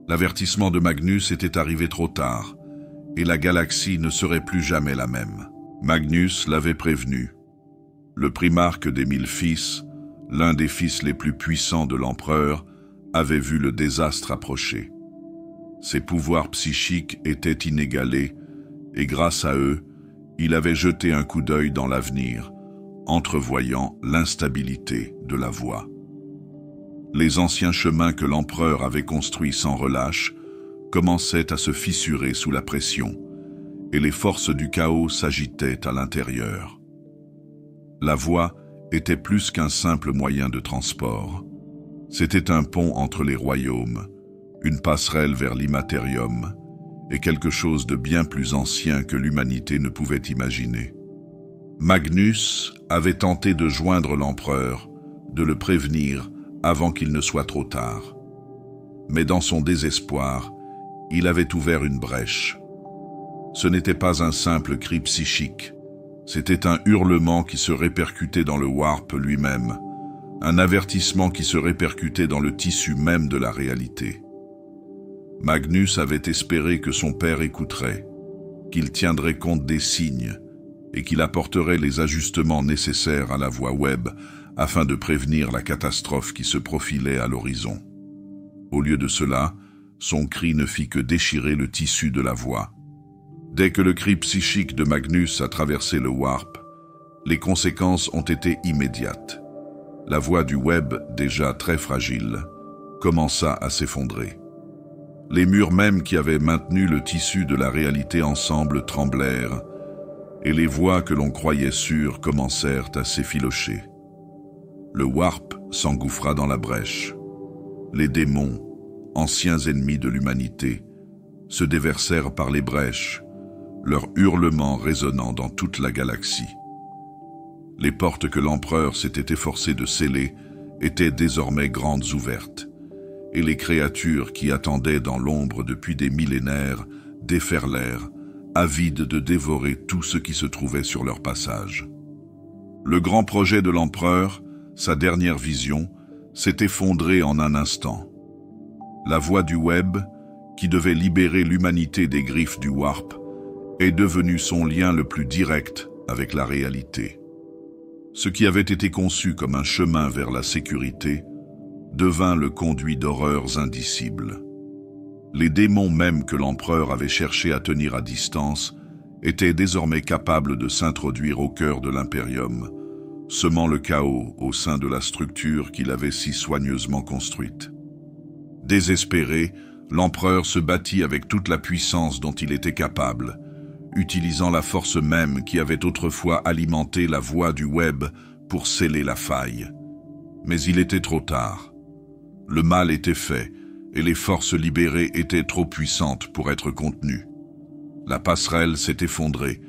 L'avertissement de Magnus était arrivé trop tard, et la galaxie ne serait plus jamais la même. Magnus l'avait prévenu. Le primarque des 1000 fils, l'un des fils les plus puissants de l'empereur, avait vu le désastre approcher. Ses pouvoirs psychiques étaient inégalés, et grâce à eux, il avait jeté un coup d'œil dans l'avenir, entrevoyant l'instabilité de la voie. Les anciens chemins que l'empereur avait construits sans relâche commençaient à se fissurer sous la pression, et les forces du chaos s'agitaient à l'intérieur. La voie était plus qu'un simple moyen de transport. C'était un pont entre les royaumes, une passerelle vers l'immatérium, et quelque chose de bien plus ancien que l'humanité ne pouvait imaginer. Magnus avait tenté de joindre l'empereur, de le prévenir avant qu'il ne soit trop tard. Mais dans son désespoir, il avait ouvert une brèche. Ce n'était pas un simple cri psychique, c'était un hurlement qui se répercutait dans le Warp lui-même, un avertissement qui se répercutait dans le tissu même de la réalité. Magnus avait espéré que son père écouterait, qu'il tiendrait compte des signes et qu'il apporterait les ajustements nécessaires à la voie web afin de prévenir la catastrophe qui se profilait à l'horizon. Au lieu de cela, son cri ne fit que déchirer le tissu de la voie. Dès que le cri psychique de Magnus a traversé le Warp, les conséquences ont été immédiates. La voie du web, déjà très fragile, commença à s'effondrer. Les murs mêmes qui avaient maintenu le tissu de la réalité ensemble tremblèrent, et les voies que l'on croyait sûres commencèrent à s'effilocher. Le Warp s'engouffra dans la brèche. Les démons, anciens ennemis de l'humanité, se déversèrent par les brèches, leur hurlement résonnant dans toute la galaxie. Les portes que l'empereur s'était efforcé de sceller étaient désormais grandes ouvertes, et les créatures qui attendaient dans l'ombre depuis des millénaires déferlèrent, avides de dévorer tout ce qui se trouvait sur leur passage. Le grand projet de l'empereur, sa dernière vision, s'est effondré en un instant. La voie du web, qui devait libérer l'humanité des griffes du Warp, est devenue son lien le plus direct avec la réalité. Ce qui avait été conçu comme un chemin vers la sécurité devint le conduit d'horreurs indicibles. Les démons même que l'empereur avait cherché à tenir à distance étaient désormais capables de s'introduire au cœur de l'Imperium, semant le chaos au sein de la structure qu'il avait si soigneusement construite. Désespéré, l'empereur se battit avec toute la puissance dont il était capable, utilisant la force même qui avait autrefois alimenté la voie du web pour sceller la faille. Mais il était trop tard. Le mal était fait, et les forces libérées étaient trop puissantes pour être contenues. La passerelle s'est effondrée,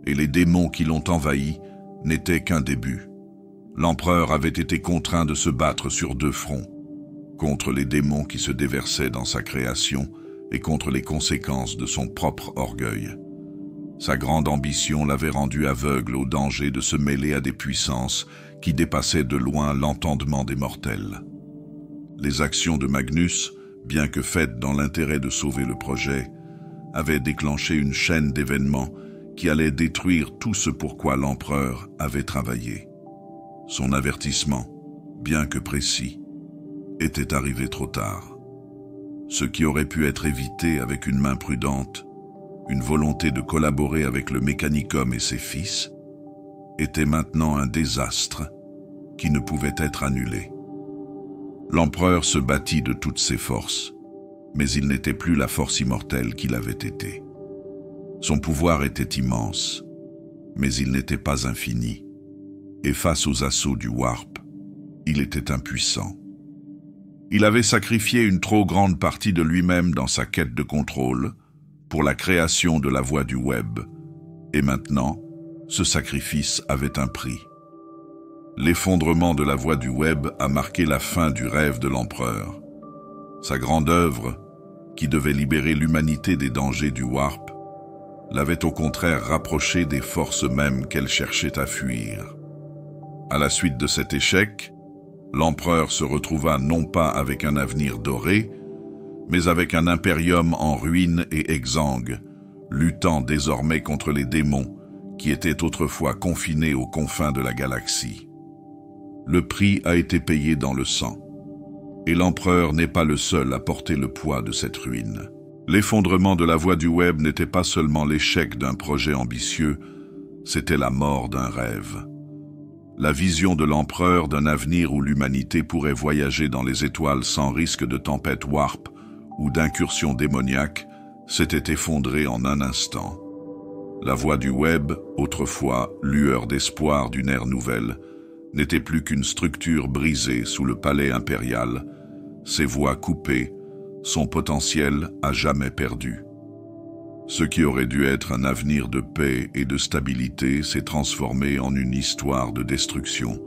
et les démons qui l'ont envahi n'étaient qu'un début. L'empereur avait été contraint de se battre sur deux fronts, contre les démons qui se déversaient dans sa création et contre les conséquences de son propre orgueil. Sa grande ambition l'avait rendu aveugle au danger de se mêler à des puissances qui dépassaient de loin l'entendement des mortels. Les actions de Magnus, bien que faites dans l'intérêt de sauver le projet, avaient déclenché une chaîne d'événements qui allait détruire tout ce pourquoi l'empereur avait travaillé. Son avertissement, bien que précis, était arrivé trop tard. Ce qui aurait pu être évité avec une main prudente, une volonté de collaborer avec le Mécanicum et ses fils, était maintenant un désastre qui ne pouvait être annulé. L'empereur se battit de toutes ses forces, mais il n'était plus la force immortelle qu'il avait été. Son pouvoir était immense, mais il n'était pas infini, et face aux assauts du Warp, il était impuissant. Il avait sacrifié une trop grande partie de lui-même dans sa quête de contrôle pour la création de la voie du web, et maintenant, ce sacrifice avait un prix. L'effondrement de la voie du web a marqué la fin du rêve de l'empereur. Sa grande œuvre, qui devait libérer l'humanité des dangers du Warp, l'avait au contraire rapproché des forces mêmes qu'elle cherchait à fuir. À la suite de cet échec, l'empereur se retrouva non pas avec un avenir doré, mais avec un impérium en ruine et exsangue, luttant désormais contre les démons qui étaient autrefois confinés aux confins de la galaxie. Le prix a été payé dans le sang, et l'empereur n'est pas le seul à porter le poids de cette ruine. L'effondrement de la voie du web n'était pas seulement l'échec d'un projet ambitieux, c'était la mort d'un rêve. La vision de l'empereur d'un avenir où l'humanité pourrait voyager dans les étoiles sans risque de tempête warp ou d'incursion démoniaque s'était effondrée en un instant. La voie du web, autrefois lueur d'espoir d'une ère nouvelle, n'était plus qu'une structure brisée sous le palais impérial, ses voies coupées, son potentiel à jamais perdu. Ce qui aurait dû être un avenir de paix et de stabilité s'est transformé en une histoire de destruction,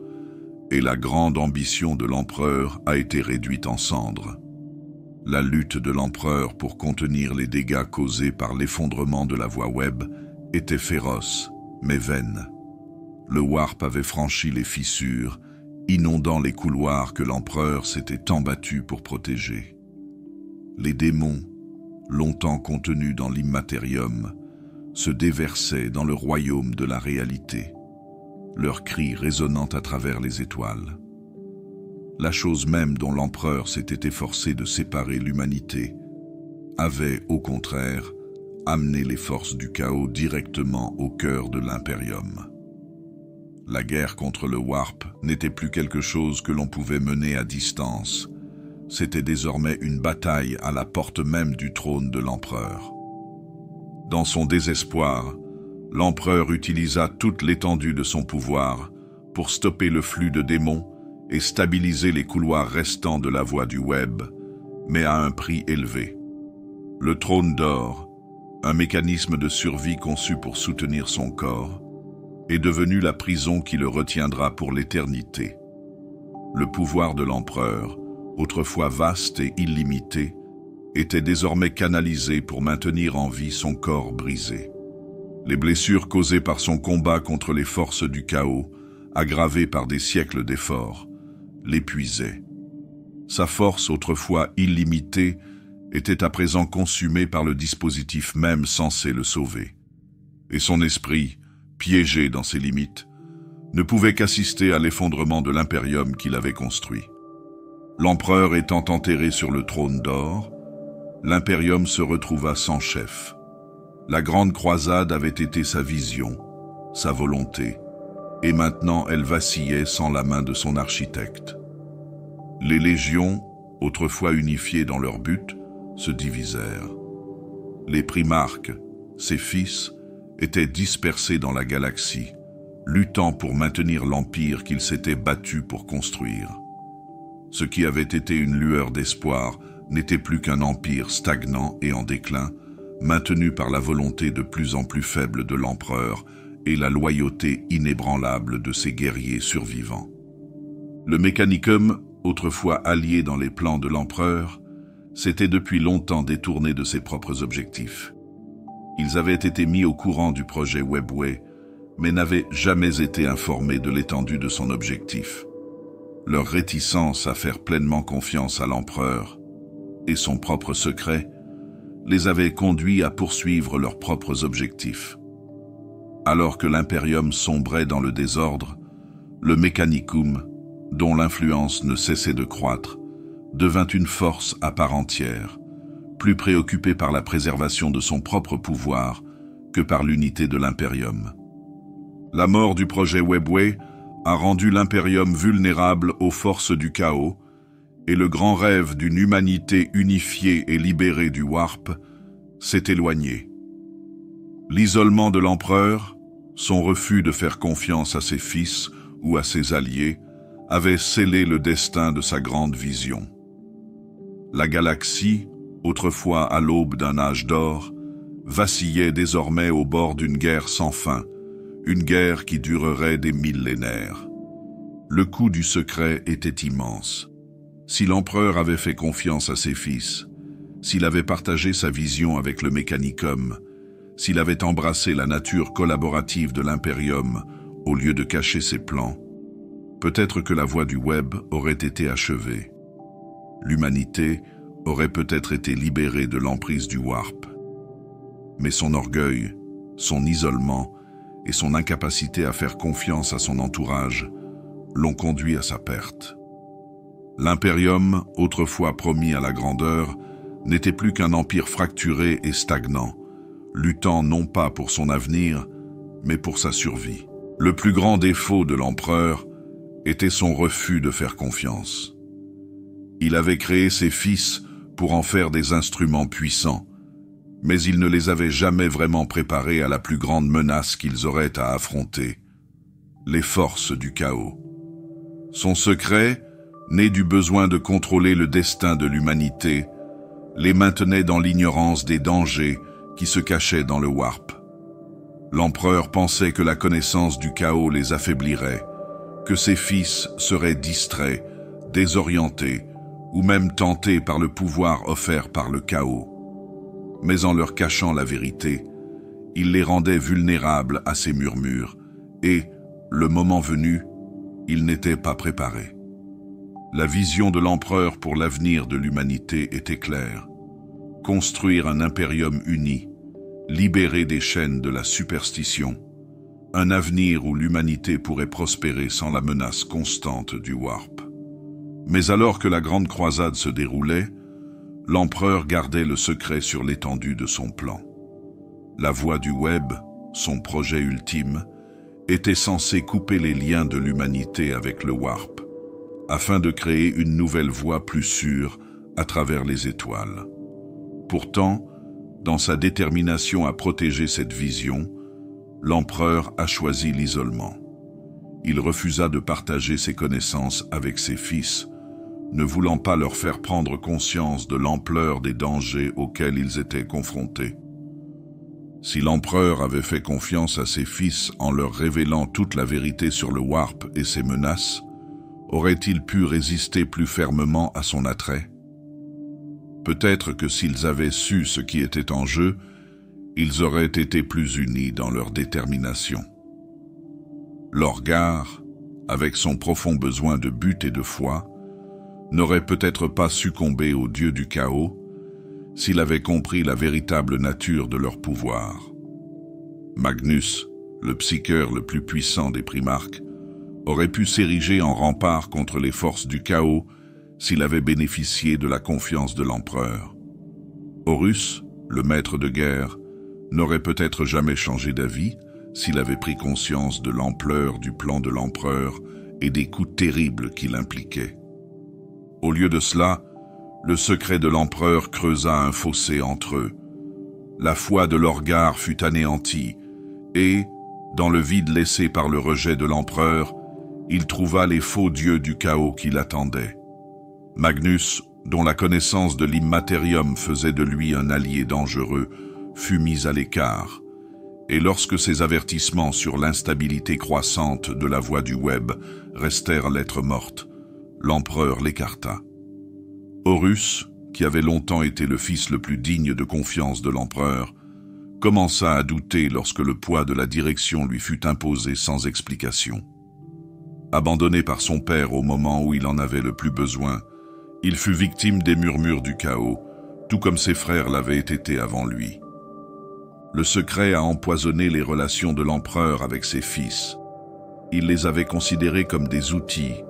et la grande ambition de l'empereur a été réduite en cendres. La lutte de l'empereur pour contenir les dégâts causés par l'effondrement de la voie web était féroce, mais vaine. Le Warp avait franchi les fissures, inondant les couloirs que l'empereur s'était tant battu pour protéger. Les démons, longtemps contenus dans l'immatérium, se déversaient dans le royaume de la réalité, leurs cris résonnant à travers les étoiles. La chose même dont l'empereur s'était efforcé de séparer l'humanité avait, au contraire, amené les forces du chaos directement au cœur de l'impérium. La guerre contre le Warp n'était plus quelque chose que l'on pouvait mener à distance. C'était désormais une bataille à la porte même du trône de l'empereur. Dans son désespoir, l'empereur utilisa toute l'étendue de son pouvoir pour stopper le flux de démons et stabiliser les couloirs restants de la voie du web, mais à un prix élevé. Le trône d'or, un mécanisme de survie conçu pour soutenir son corps, est devenu la prison qui le retiendra pour l'éternité. Le pouvoir de l'empereur, autrefois vaste et illimité, était désormais canalisé pour maintenir en vie son corps brisé. Les blessures causées par son combat contre les forces du chaos, aggravées par des siècles d'efforts, l'épuisaient. Sa force, autrefois illimitée, était à présent consumée par le dispositif même censé le sauver. Et son esprit, piégé dans ses limites, ne pouvait qu'assister à l'effondrement de l'impérium qu'il avait construit. L'empereur étant enterré sur le trône d'or, l'impérium se retrouva sans chef. La grande croisade avait été sa vision, sa volonté, et maintenant elle vacillait sans la main de son architecte. Les légions, autrefois unifiées dans leur but, se divisèrent. Les primarques, ses fils, étaient dispersés dans la galaxie, luttant pour maintenir l'empire qu'ils s'étaient battus pour construire. Ce qui avait été une lueur d'espoir n'était plus qu'un empire stagnant et en déclin, maintenu par la volonté de plus en plus faible de l'empereur et la loyauté inébranlable de ses guerriers survivants. Le Mechanicum, autrefois allié dans les plans de l'empereur, s'était depuis longtemps détourné de ses propres objectifs. Ils avaient été mis au courant du projet Webway, mais n'avaient jamais été informés de l'étendue de son objectif. Leur réticence à faire pleinement confiance à l'empereur et son propre secret les avait conduits à poursuivre leurs propres objectifs. Alors que l'Imperium sombrait dans le désordre, le Mechanicum, dont l'influence ne cessait de croître, devint une force à part entière, plus préoccupé par la préservation de son propre pouvoir que par l'unité de l'Imperium. La mort du projet Webway a rendu l'Imperium vulnérable aux forces du chaos, et le grand rêve d'une humanité unifiée et libérée du Warp s'est éloigné. L'isolement de l'empereur, son refus de faire confiance à ses fils ou à ses alliés, avait scellé le destin de sa grande vision. La galaxie, autrefois à l'aube d'un âge d'or, vacillait désormais au bord d'une guerre sans fin, une guerre qui durerait des millénaires. Le coût du secret était immense. Si l'empereur avait fait confiance à ses fils, s'il avait partagé sa vision avec le Mechanicum, s'il avait embrassé la nature collaborative de l'Imperium au lieu de cacher ses plans, peut-être que la voie du web aurait été achevée. L'humanité aurait peut-être été libérée de l'emprise du Warp. Mais son orgueil, son isolement et son incapacité à faire confiance à son entourage l'ont conduit à sa perte. L'Imperium, autrefois promis à la grandeur, n'était plus qu'un empire fracturé et stagnant, luttant non pas pour son avenir, mais pour sa survie. Le plus grand défaut de l'empereur était son refus de faire confiance. Il avait créé ses fils pour en faire des instruments puissants, mais il ne les avait jamais vraiment préparés à la plus grande menace qu'ils auraient à affronter, les forces du chaos. Son secret, né du besoin de contrôler le destin de l'humanité, les maintenait dans l'ignorance des dangers qui se cachaient dans le Warp. L'empereur pensait que la connaissance du chaos les affaiblirait, que ses fils seraient distraits, désorientés, ou même tentés par le pouvoir offert par le chaos. Mais en leur cachant la vérité, il les rendait vulnérables à ses murmures, et, le moment venu, ils n'étaient pas préparés. La vision de l'empereur pour l'avenir de l'humanité était claire. Construire un impérium uni, libéré des chaînes de la superstition, un avenir où l'humanité pourrait prospérer sans la menace constante du Warp. Mais alors que la grande croisade se déroulait, l'empereur gardait le secret sur l'étendue de son plan. La voie du web, son projet ultime, était censée couper les liens de l'humanité avec le Warp, afin de créer une nouvelle voie plus sûre à travers les étoiles. Pourtant, dans sa détermination à protéger cette vision, l'empereur a choisi l'isolement. Il refusa de partager ses connaissances avec ses fils, ne voulant pas leur faire prendre conscience de l'ampleur des dangers auxquels ils étaient confrontés. Si l'empereur avait fait confiance à ses fils en leur révélant toute la vérité sur le Warp et ses menaces, aurait-il pu résister plus fermement à son attrait? Peut-être que s'ils avaient su ce qui était en jeu, ils auraient été plus unis dans leur détermination. Lorgar, avec son profond besoin de but et de foi, n'aurait peut-être pas succombé aux dieux du chaos s'il avait compris la véritable nature de leur pouvoir. Magnus, le psycheur le plus puissant des primarques, aurait pu s'ériger en rempart contre les forces du chaos s'il avait bénéficié de la confiance de l'empereur. Horus, le maître de guerre, n'aurait peut-être jamais changé d'avis s'il avait pris conscience de l'ampleur du plan de l'empereur et des coûts terribles qu'il impliquait. Au lieu de cela, le secret de l'empereur creusa un fossé entre eux. La foi de Lorgar fut anéantie, et, dans le vide laissé par le rejet de l'empereur, il trouva les faux dieux du chaos qui l'attendaient. Magnus, dont la connaissance de l'immatérium faisait de lui un allié dangereux, fut mis à l'écart, et lorsque ses avertissements sur l'instabilité croissante de la voie du web restèrent lettre morte, l'empereur l'écarta. Horus, qui avait longtemps été le fils le plus digne de confiance de l'empereur, commença à douter lorsque le poids de la direction lui fut imposé sans explication. Abandonné par son père au moment où il en avait le plus besoin, il fut victime des murmures du chaos, tout comme ses frères l'avaient été avant lui. Le secret a empoisonné les relations de l'empereur avec ses fils. Il les avait considérés comme des outils,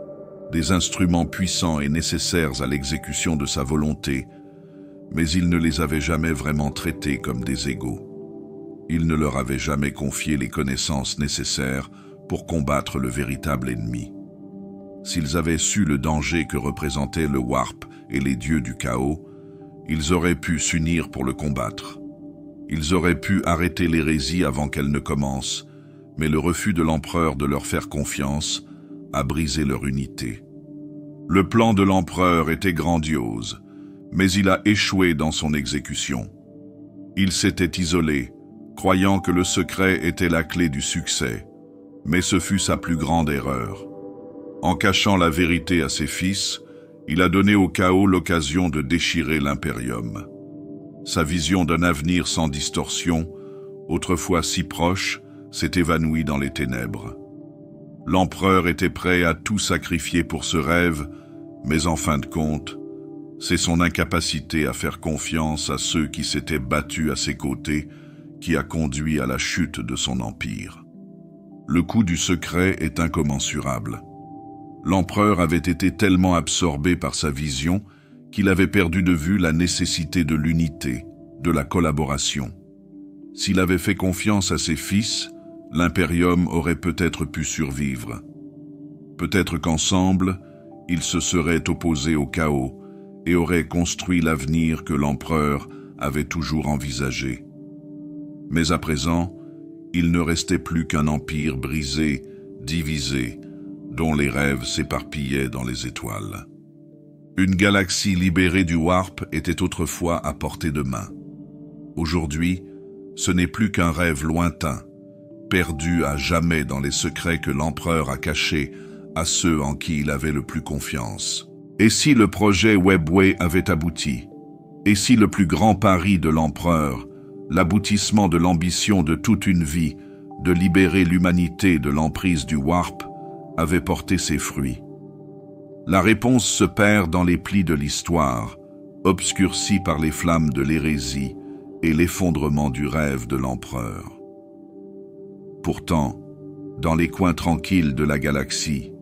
des instruments puissants et nécessaires à l'exécution de sa volonté, mais il ne les avait jamais vraiment traités comme des égaux. Il ne leur avait jamais confié les connaissances nécessaires pour combattre le véritable ennemi. S'ils avaient su le danger que représentaient le Warp et les dieux du chaos, ils auraient pu s'unir pour le combattre. Ils auraient pu arrêter l'hérésie avant qu'elle ne commence, mais le refus de l'empereur de leur faire confiance a brisé leur unité. Le plan de l'empereur était grandiose, mais il a échoué dans son exécution. Il s'était isolé, croyant que le secret était la clé du succès, mais ce fut sa plus grande erreur. En cachant la vérité à ses fils, il a donné au chaos l'occasion de déchirer l'impérium. Sa vision d'un avenir sans distorsion, autrefois si proche, s'est évanouie dans les ténèbres. L'empereur était prêt à tout sacrifier pour ce rêve, mais en fin de compte, c'est son incapacité à faire confiance à ceux qui s'étaient battus à ses côtés qui a conduit à la chute de son empire. Le coût du secret est incommensurable. L'empereur avait été tellement absorbé par sa vision qu'il avait perdu de vue la nécessité de l'unité, de la collaboration. S'il avait fait confiance à ses fils, l'impérium aurait peut-être pu survivre. Peut-être qu'ensemble, ils se seraient opposés au chaos et auraient construit l'avenir que l'empereur avait toujours envisagé. Mais à présent, il ne restait plus qu'un empire brisé, divisé, dont les rêves s'éparpillaient dans les étoiles. Une galaxie libérée du Warp était autrefois à portée de main. Aujourd'hui, ce n'est plus qu'un rêve lointain, perdu à jamais dans les secrets que l'empereur a cachés à ceux en qui il avait le plus confiance. Et si le projet Webway avait abouti? Et si le plus grand pari de l'empereur, l'aboutissement de l'ambition de toute une vie, de libérer l'humanité de l'emprise du Warp, avait porté ses fruits? La réponse se perd dans les plis de l'histoire, obscurcie par les flammes de l'hérésie et l'effondrement du rêve de l'empereur. Pourtant, dans les coins tranquilles de la galaxie,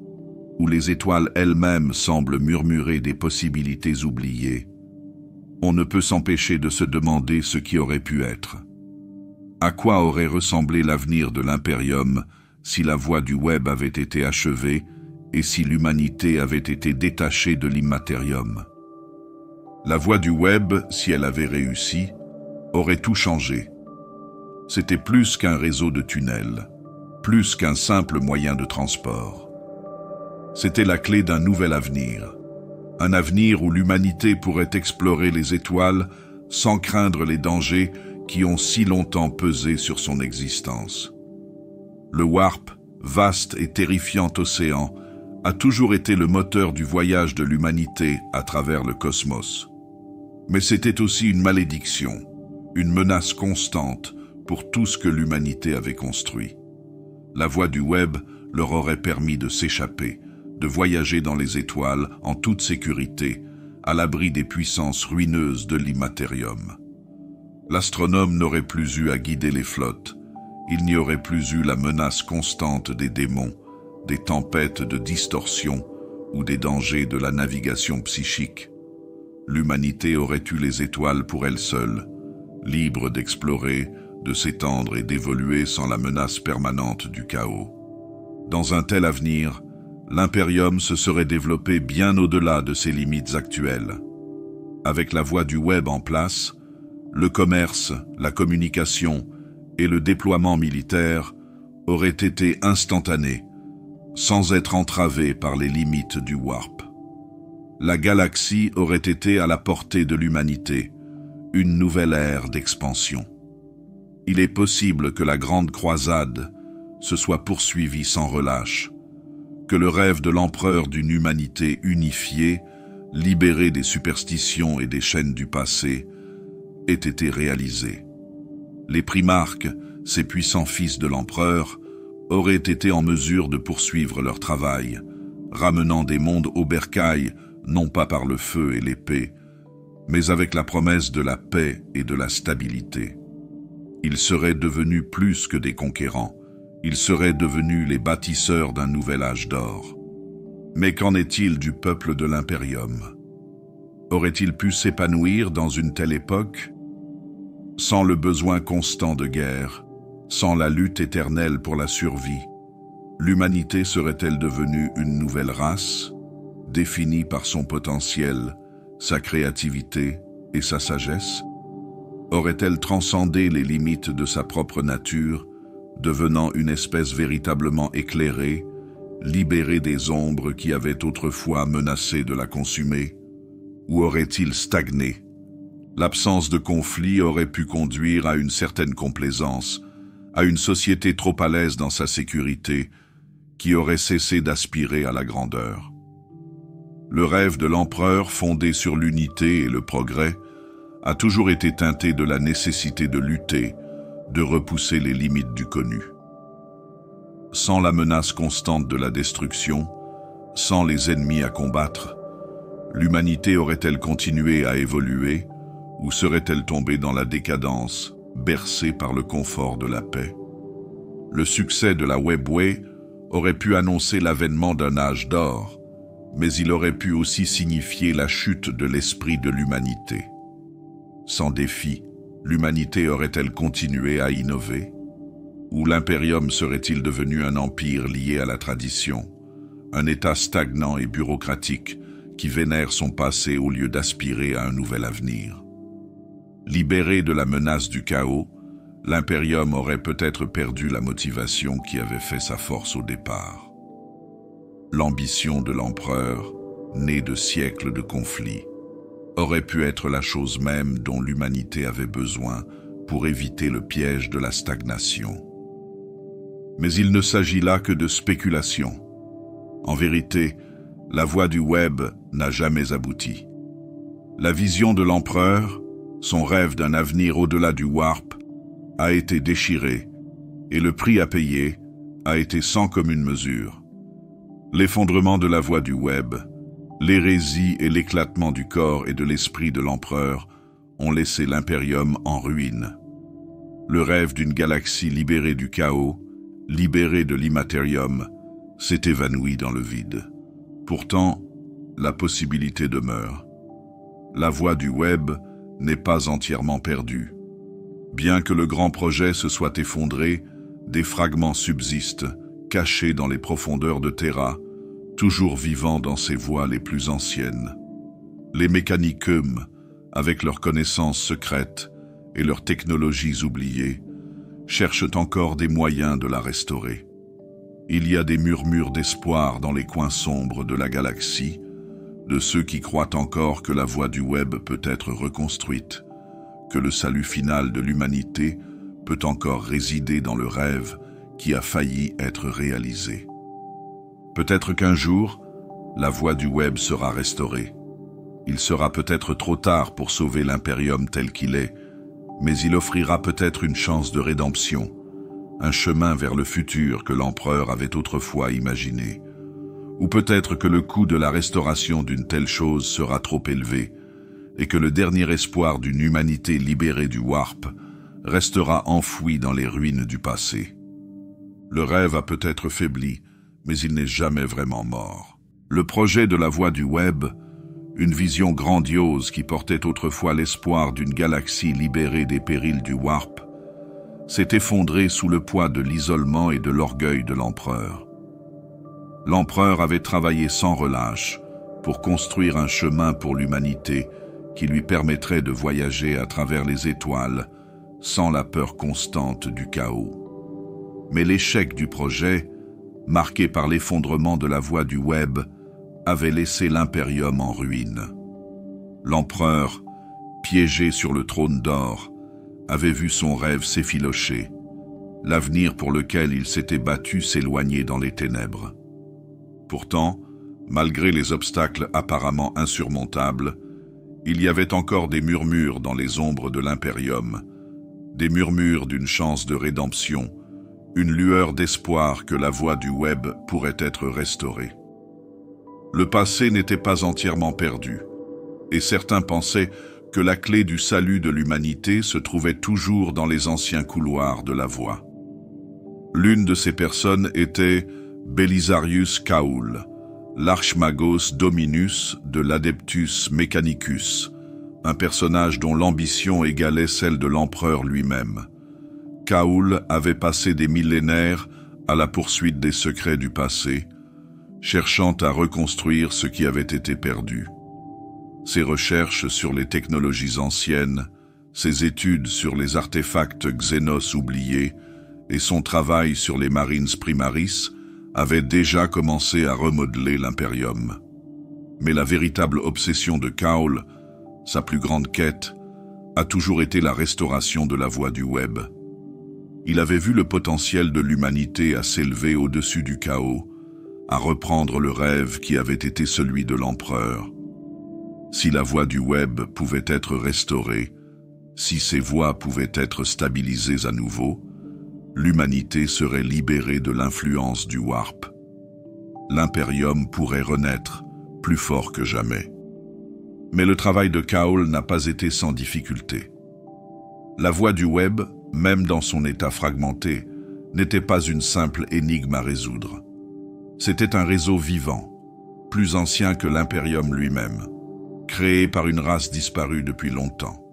où les étoiles elles-mêmes semblent murmurer des possibilités oubliées, on ne peut s'empêcher de se demander ce qui aurait pu être. À quoi aurait ressemblé l'avenir de l'Impérium si la voie du web avait été achevée et si l'humanité avait été détachée de l'immatérium? La voie du web, si elle avait réussi, aurait tout changé. C'était plus qu'un réseau de tunnels, plus qu'un simple moyen de transport. C'était la clé d'un nouvel avenir, un avenir où l'humanité pourrait explorer les étoiles sans craindre les dangers qui ont si longtemps pesé sur son existence. Le Warp, vaste et terrifiant océan, a toujours été le moteur du voyage de l'humanité à travers le cosmos. Mais c'était aussi une malédiction, une menace constante pour tout ce que l'humanité avait construit. La voie du web leur aurait permis de s'échapper, de voyager dans les étoiles en toute sécurité, à l'abri des puissances ruineuses de l'immatérium. L'astronome n'aurait plus eu à guider les flottes, il n'y aurait plus eu la menace constante des démons, des tempêtes de distorsion ou des dangers de la navigation psychique. L'humanité aurait eu les étoiles pour elle seule, libre d'explorer, de s'étendre et d'évoluer sans la menace permanente du chaos. Dans un tel avenir, l'Impérium se serait développé bien au-delà de ses limites actuelles. Avec la voie du web en place, le commerce, la communication et le déploiement militaire auraient été instantanés, sans être entravés par les limites du warp. La galaxie aurait été à la portée de l'humanité, une nouvelle ère d'expansion. Il est possible que la grande croisade se soit poursuivie sans relâche, que le rêve de l'empereur d'une humanité unifiée, libérée des superstitions et des chaînes du passé, ait été réalisé. Les primarques, ces puissants fils de l'empereur, auraient été en mesure de poursuivre leur travail, ramenant des mondes au bercail, non pas par le feu et l'épée, mais avec la promesse de la paix et de la stabilité. Ils seraient devenus plus que des conquérants, ils seraient devenus les bâtisseurs d'un nouvel âge d'or. Mais qu'en est-il du peuple de l'Imperium? Aurait-il pu s'épanouir dans une telle époque? Sans le besoin constant de guerre, sans la lutte éternelle pour la survie, l'humanité serait-elle devenue une nouvelle race, définie par son potentiel, sa créativité et sa sagesse? Aurait-elle transcendé les limites de sa propre nature, devenant une espèce véritablement éclairée, libérée des ombres qui avaient autrefois menacé de la consumer? Ou aurait-il stagné? L'absence de conflit aurait pu conduire à une certaine complaisance, à une société trop à l'aise dans sa sécurité, qui aurait cessé d'aspirer à la grandeur. Le rêve de l'empereur, fondé sur l'unité et le progrès, a toujours été teinté de la nécessité de lutter, de repousser les limites du connu. Sans la menace constante de la destruction, sans les ennemis à combattre, l'humanité aurait-elle continué à évoluer ou serait-elle tombée dans la décadence, bercée par le confort de la paix? Le succès de la Webway aurait pu annoncer l'avènement d'un âge d'or, mais il aurait pu aussi signifier la chute de l'esprit de l'humanité. Sans défi, l'humanité aurait-elle continué à innover? Ou l'impérium serait-il devenu un empire lié à la tradition, un état stagnant et bureaucratique qui vénère son passé au lieu d'aspirer à un nouvel avenir? Libéré de la menace du chaos, l'impérium aurait peut-être perdu la motivation qui avait fait sa force au départ. L'ambition de l'empereur, née de siècles de conflits, aurait pu être la chose même dont l'humanité avait besoin pour éviter le piège de la stagnation. Mais il ne s'agit là que de spéculation. En vérité, la voie du web n'a jamais abouti. La vision de l'empereur, son rêve d'un avenir au-delà du warp, a été déchirée, et le prix à payer a été sans commune mesure. L'effondrement de la voie du web, l'hérésie et l'éclatement du corps et de l'esprit de l'empereur ont laissé l'impérium en ruine. Le rêve d'une galaxie libérée du chaos, libérée de l'immatérium, s'est évanoui dans le vide. Pourtant, la possibilité demeure. La voie du web n'est pas entièrement perdue. Bien que le grand projet se soit effondré, des fragments subsistent, cachés dans les profondeurs de Terra, toujours vivants dans ses voies les plus anciennes. Les Mechanicum, avec leurs connaissances secrètes et leurs technologies oubliées, cherchent encore des moyens de la restaurer. Il y a des murmures d'espoir dans les coins sombres de la galaxie, de ceux qui croient encore que la voie du web peut être reconstruite, que le salut final de l'humanité peut encore résider dans le rêve qui a failli être réalisé. Peut-être qu'un jour, la voie du web sera restaurée. Il sera peut-être trop tard pour sauver l'impérium tel qu'il est, mais il offrira peut-être une chance de rédemption, un chemin vers le futur que l'empereur avait autrefois imaginé. Ou peut-être que le coût de la restauration d'une telle chose sera trop élevé, et que le dernier espoir d'une humanité libérée du warp restera enfoui dans les ruines du passé. Le rêve a peut-être faibli, mais il n'est jamais vraiment mort. Le projet de la voie du web, une vision grandiose qui portait autrefois l'espoir d'une galaxie libérée des périls du warp, s'est effondré sous le poids de l'isolement et de l'orgueil de l'empereur. L'empereur avait travaillé sans relâche pour construire un chemin pour l'humanité qui lui permettrait de voyager à travers les étoiles sans la peur constante du chaos. Mais l'échec du projet, marqué par l'effondrement de la voie du web, avait laissé l'Imperium en ruine. L'empereur, piégé sur le trône d'or, avait vu son rêve s'effilocher, l'avenir pour lequel il s'était battu s'éloigner dans les ténèbres. Pourtant, malgré les obstacles apparemment insurmontables, il y avait encore des murmures dans les ombres de l'Imperium, des murmures d'une chance de rédemption, une lueur d'espoir que la voie du web pourrait être restaurée. Le passé n'était pas entièrement perdu, et certains pensaient que la clé du salut de l'humanité se trouvait toujours dans les anciens couloirs de la voie. L'une de ces personnes était Belisarius Caoul, l'Archmagos Dominus de l'Adeptus Mechanicus, un personnage dont l'ambition égalait celle de l'empereur lui-même. Caoul avait passé des millénaires à la poursuite des secrets du passé, cherchant à reconstruire ce qui avait été perdu. Ses recherches sur les technologies anciennes, ses études sur les artefacts Xénos oubliés et son travail sur les Marines Primaris avaient déjà commencé à remodeler l'Imperium. Mais la véritable obsession de Caoul, sa plus grande quête, a toujours été la restauration de la voie du web. Il avait vu le potentiel de l'humanité à s'élever au-dessus du chaos, à reprendre le rêve qui avait été celui de l'empereur. Si la voie du web pouvait être restaurée, si ses voies pouvaient être stabilisées à nouveau, l'humanité serait libérée de l'influence du warp. L'Imperium pourrait renaître, plus fort que jamais. Mais le travail de Caoul n'a pas été sans difficulté. La voie du web, même dans son état fragmenté, n'était pas une simple énigme à résoudre. C'était un réseau vivant, plus ancien que l'Imperium lui-même, créé par une race disparue depuis longtemps.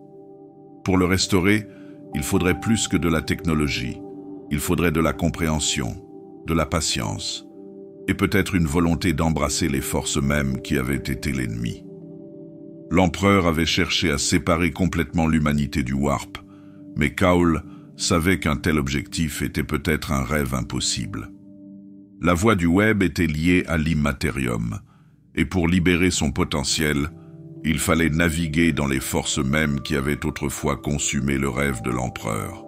Pour le restaurer, il faudrait plus que de la technologie, il faudrait de la compréhension, de la patience, et peut-être une volonté d'embrasser les forces mêmes qui avaient été l'ennemi. L'empereur avait cherché à séparer complètement l'humanité du warp, mais Caoul savait qu'un tel objectif était peut-être un rêve impossible. La voie du web était liée à l'immatérium, et pour libérer son potentiel, il fallait naviguer dans les forces mêmes qui avaient autrefois consumé le rêve de l'empereur.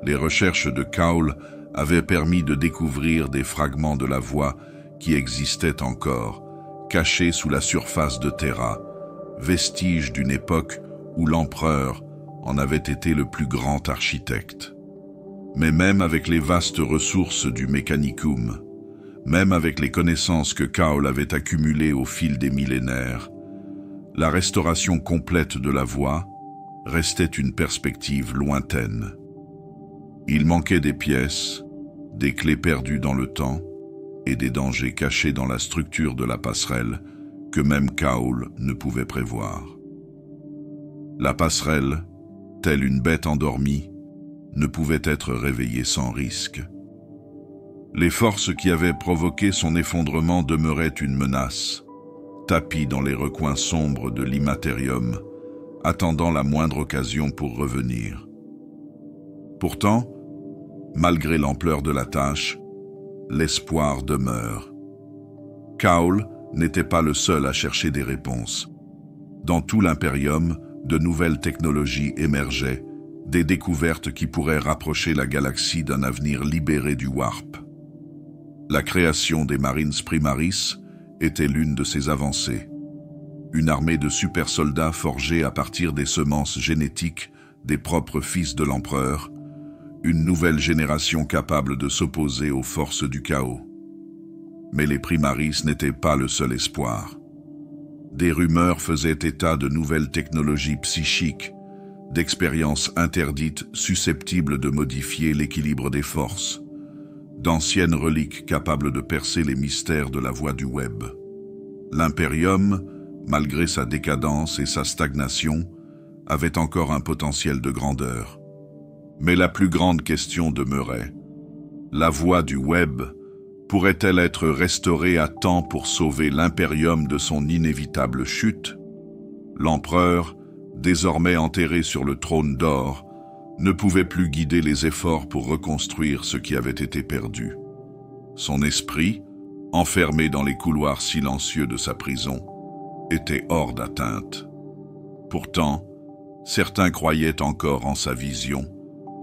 Les recherches de Caoul avaient permis de découvrir des fragments de la voie qui existaient encore, cachés sous la surface de Terra, vestiges d'une époque où l'empereur en avait été le plus grand architecte. Mais même avec les vastes ressources du Mechanicum, même avec les connaissances que Caoul avait accumulées au fil des millénaires, la restauration complète de la voie restait une perspective lointaine. Il manquait des pièces, des clés perdues dans le temps et des dangers cachés dans la structure de la passerelle que même Caoul ne pouvait prévoir. La passerelle, telle une bête endormie, ne pouvait être réveillée sans risque. Les forces qui avaient provoqué son effondrement demeuraient une menace, tapies dans les recoins sombres de l'immatérium, attendant la moindre occasion pour revenir. Pourtant, malgré l'ampleur de la tâche, l'espoir demeure. Caoul n'était pas le seul à chercher des réponses. Dans tout l'Imperium, de nouvelles technologies émergeaient, des découvertes qui pourraient rapprocher la galaxie d'un avenir libéré du warp. La création des Marines Primaris était l'une de ces avancées. Une armée de super-soldats forgés à partir des semences génétiques des propres fils de l'empereur, une nouvelle génération capable de s'opposer aux forces du chaos. Mais les Primaris n'étaient pas le seul espoir. Des rumeurs faisaient état de nouvelles technologies psychiques, d'expériences interdites susceptibles de modifier l'équilibre des forces, d'anciennes reliques capables de percer les mystères de la voie du web. L'Imperium, malgré sa décadence et sa stagnation, avait encore un potentiel de grandeur. Mais la plus grande question demeurait: la voie du web pourrait-elle être restaurée à temps pour sauver l'Imperium de son inévitable chute? L'empereur, désormais enterré sur le trône d'or, ne pouvait plus guider les efforts pour reconstruire ce qui avait été perdu. Son esprit, enfermé dans les couloirs silencieux de sa prison, était hors d'atteinte. Pourtant, certains croyaient encore en sa vision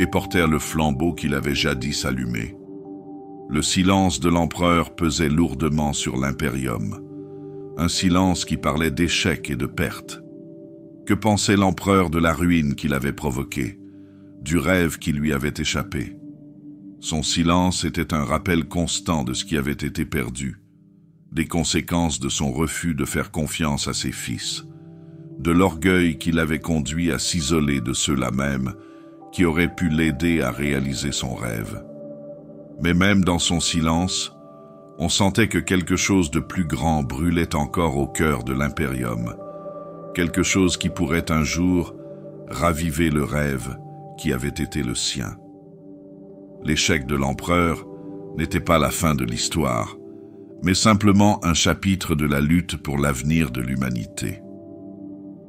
et portèrent le flambeau qu'il avait jadis allumé. Le silence de l'empereur pesait lourdement sur l'impérium, un silence qui parlait d'échec et de perte. Que pensait l'empereur de la ruine qu'il avait provoquée, du rêve qui lui avait échappé? Son silence était un rappel constant de ce qui avait été perdu, des conséquences de son refus de faire confiance à ses fils, de l'orgueil qui l'avait conduit à s'isoler de ceux-là même qui auraient pu l'aider à réaliser son rêve. Mais même dans son silence, on sentait que quelque chose de plus grand brûlait encore au cœur de l'impérium, quelque chose qui pourrait un jour raviver le rêve qui avait été le sien. L'échec de l'empereur n'était pas la fin de l'histoire, mais simplement un chapitre de la lutte pour l'avenir de l'humanité.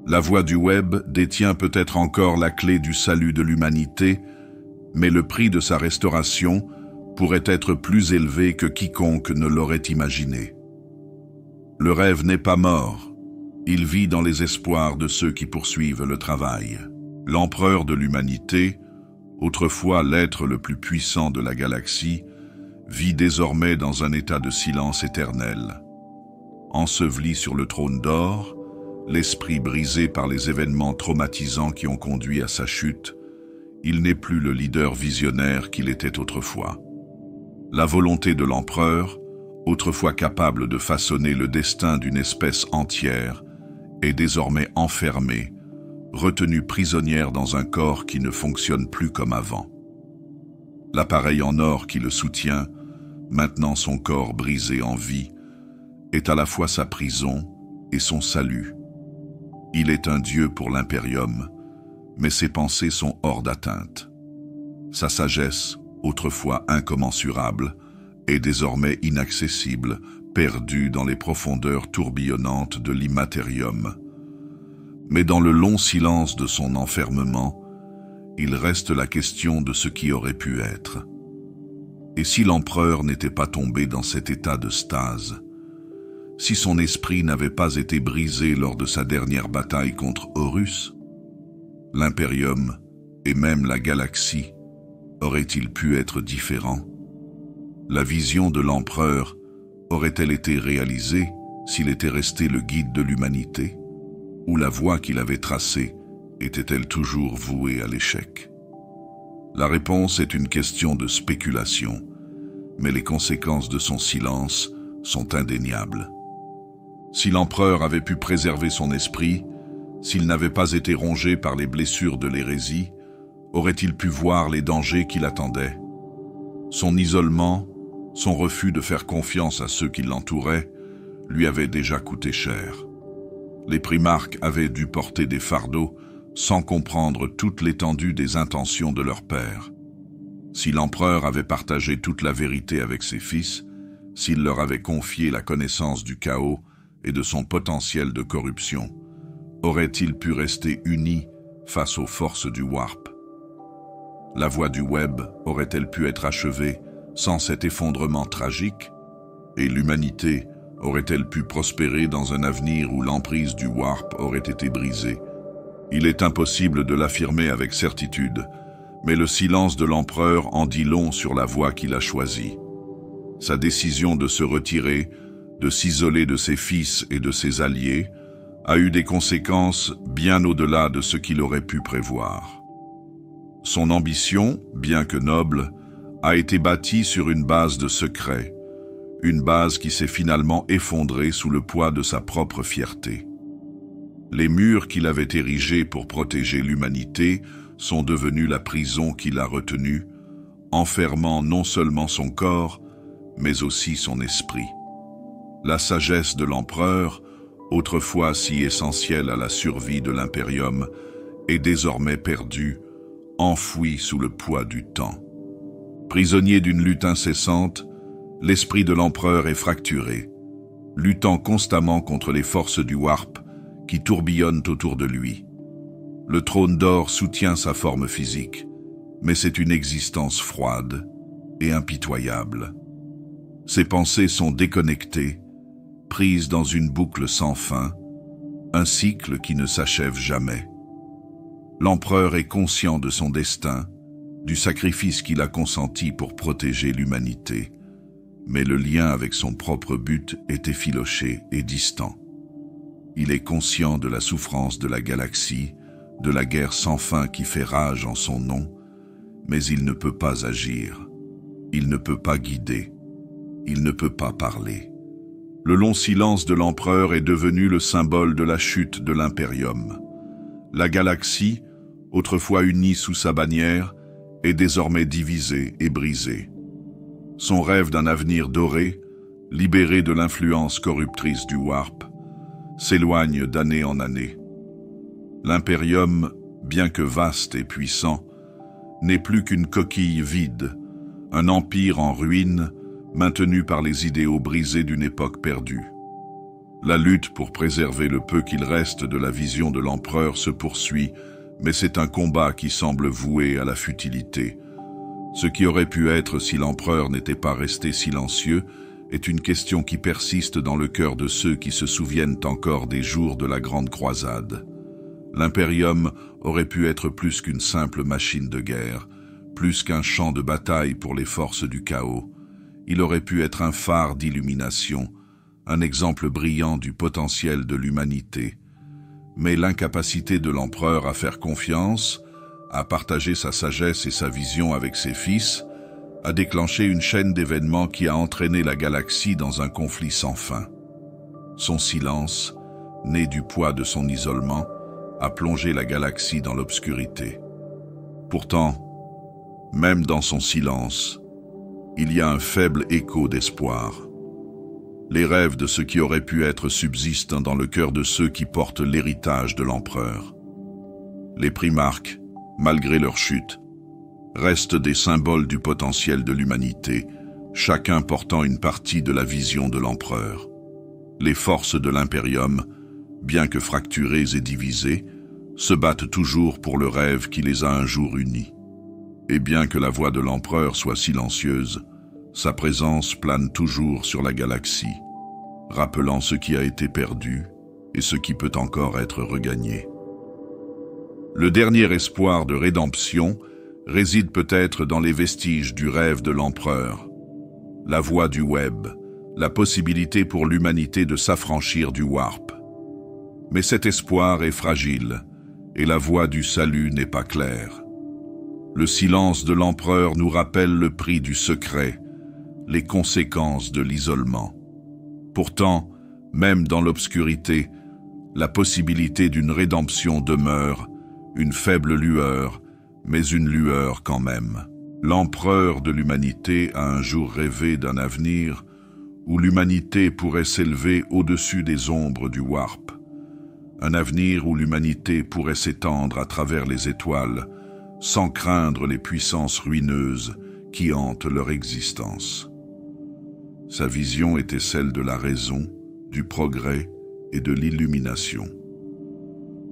La voix du web détient peut-être encore la clé du salut de l'humanité, mais le prix de sa restauration pourrait être plus élevé que quiconque ne l'aurait imaginé. Le rêve n'est pas mort, il vit dans les espoirs de ceux qui poursuivent le travail. L'empereur de l'humanité, autrefois l'être le plus puissant de la galaxie, vit désormais dans un état de silence éternel. Enseveli sur le trône d'or, l'esprit brisé par les événements traumatisants qui ont conduit à sa chute, il n'est plus le leader visionnaire qu'il était autrefois. La volonté de l'empereur, autrefois capable de façonner le destin d'une espèce entière, est désormais enfermée, retenue prisonnière dans un corps qui ne fonctionne plus comme avant. L'appareil en or qui le soutient, maintenant son corps brisé en vie, est à la fois sa prison et son salut. Il est un dieu pour l'impérium, mais ses pensées sont hors d'atteinte. Sa sagesse, autrefois incommensurable, est désormais inaccessible, perdue dans les profondeurs tourbillonnantes de l'immatérium. Mais dans le long silence de son enfermement, il reste la question de ce qui aurait pu être. Et si l'empereur n'était pas tombé dans cet état de stase, si son esprit n'avait pas été brisé lors de sa dernière bataille contre Horus, l'impérium et même la galaxie aurait-il pu être différents? La vision de l'empereur aurait-elle été réalisée s'il était resté le guide de l'humanité? Ou la voie qu'il avait tracée était-elle toujours vouée à l'échec? La réponse est une question de spéculation, mais les conséquences de son silence sont indéniables. Si l'empereur avait pu préserver son esprit, s'il n'avait pas été rongé par les blessures de l'hérésie, aurait-il pu voir les dangers qui l'attendaient? Son isolement, son refus de faire confiance à ceux qui l'entouraient, lui avait déjà coûté cher. Les primarques avaient dû porter des fardeaux sans comprendre toute l'étendue des intentions de leur père. Si l'empereur avait partagé toute la vérité avec ses fils, s'il leur avait confié la connaissance du chaos et de son potentiel de corruption, aurait-il pu rester uni face aux forces du Warp? La voie du web aurait-elle pu être achevée sans cet effondrement tragique? Et l'humanité aurait-elle pu prospérer dans un avenir où l'emprise du Warp aurait été brisée? Il est impossible de l'affirmer avec certitude, mais le silence de l'empereur en dit long sur la voie qu'il a choisie. Sa décision de se retirer, de s'isoler de ses fils et de ses alliés, a eu des conséquences bien au-delà de ce qu'il aurait pu prévoir. Son ambition, bien que noble, a été bâtie sur une base de secret, une base qui s'est finalement effondrée sous le poids de sa propre fierté. Les murs qu'il avait érigés pour protéger l'humanité sont devenus la prison qu'il a retenue, enfermant non seulement son corps, mais aussi son esprit. La sagesse de l'empereur, autrefois si essentielle à la survie de l'impérium, est désormais perdue, enfouie sous le poids du temps. Prisonnier d'une lutte incessante, l'esprit de l'empereur est fracturé, luttant constamment contre les forces du Warp qui tourbillonnent autour de lui. Le trône d'or soutient sa forme physique, mais c'est une existence froide et impitoyable. Ses pensées sont déconnectées, prises dans une boucle sans fin, un cycle qui ne s'achève jamais. L'empereur est conscient de son destin, du sacrifice qu'il a consenti pour protéger l'humanité, mais le lien avec son propre but est effiloché et distant. Il est conscient de la souffrance de la galaxie, de la guerre sans fin qui fait rage en son nom, mais il ne peut pas agir, il ne peut pas guider, il ne peut pas parler. Le long silence de l'empereur est devenu le symbole de la chute de l'Imperium. La galaxie, autrefois unie sous sa bannière, est désormais divisée et brisée. Son rêve d'un avenir doré, libéré de l'influence corruptrice du Warp, s'éloigne d'année en année. L'Imperium, bien que vaste et puissant, n'est plus qu'une coquille vide, un empire en ruine maintenu par les idéaux brisés d'une époque perdue. La lutte pour préserver le peu qu'il reste de la vision de l'empereur se poursuit, mais c'est un combat qui semble voué à la futilité. Ce qui aurait pu être si l'empereur n'était pas resté silencieux est une question qui persiste dans le cœur de ceux qui se souviennent encore des jours de la Grande Croisade. L'Imperium aurait pu être plus qu'une simple machine de guerre, plus qu'un champ de bataille pour les forces du chaos. Il aurait pu être un phare d'illumination, un exemple brillant du potentiel de l'humanité. Mais l'incapacité de l'empereur à faire confiance, à partager sa sagesse et sa vision avec ses fils, a déclenché une chaîne d'événements qui a entraîné la galaxie dans un conflit sans fin. Son silence, né du poids de son isolement, a plongé la galaxie dans l'obscurité. Pourtant, même dans son silence, il y a un faible écho d'espoir. Les rêves de ce qui aurait pu être subsistent dans le cœur de ceux qui portent l'héritage de l'empereur. Les primarques, malgré leur chute, restent des symboles du potentiel de l'humanité, chacun portant une partie de la vision de l'empereur. Les forces de l'Imperium, bien que fracturées et divisées, se battent toujours pour le rêve qui les a un jour unis. Et bien que la voix de l'empereur soit silencieuse, sa présence plane toujours sur la galaxie, rappelant ce qui a été perdu et ce qui peut encore être regagné. Le dernier espoir de rédemption réside peut-être dans les vestiges du rêve de l'empereur. La voie du web, la possibilité pour l'humanité de s'affranchir du warp. Mais cet espoir est fragile, et la voie du salut n'est pas claire. Le silence de l'empereur nous rappelle le prix du secret, les conséquences de l'isolement. Pourtant, même dans l'obscurité, la possibilité d'une rédemption demeure, une faible lueur, mais une lueur quand même. L'empereur de l'humanité a un jour rêvé d'un avenir où l'humanité pourrait s'élever au-dessus des ombres du warp. Un avenir où l'humanité pourrait s'étendre à travers les étoiles, sans craindre les puissances ruineuses qui hantent leur existence. Sa vision était celle de la raison, du progrès et de l'illumination.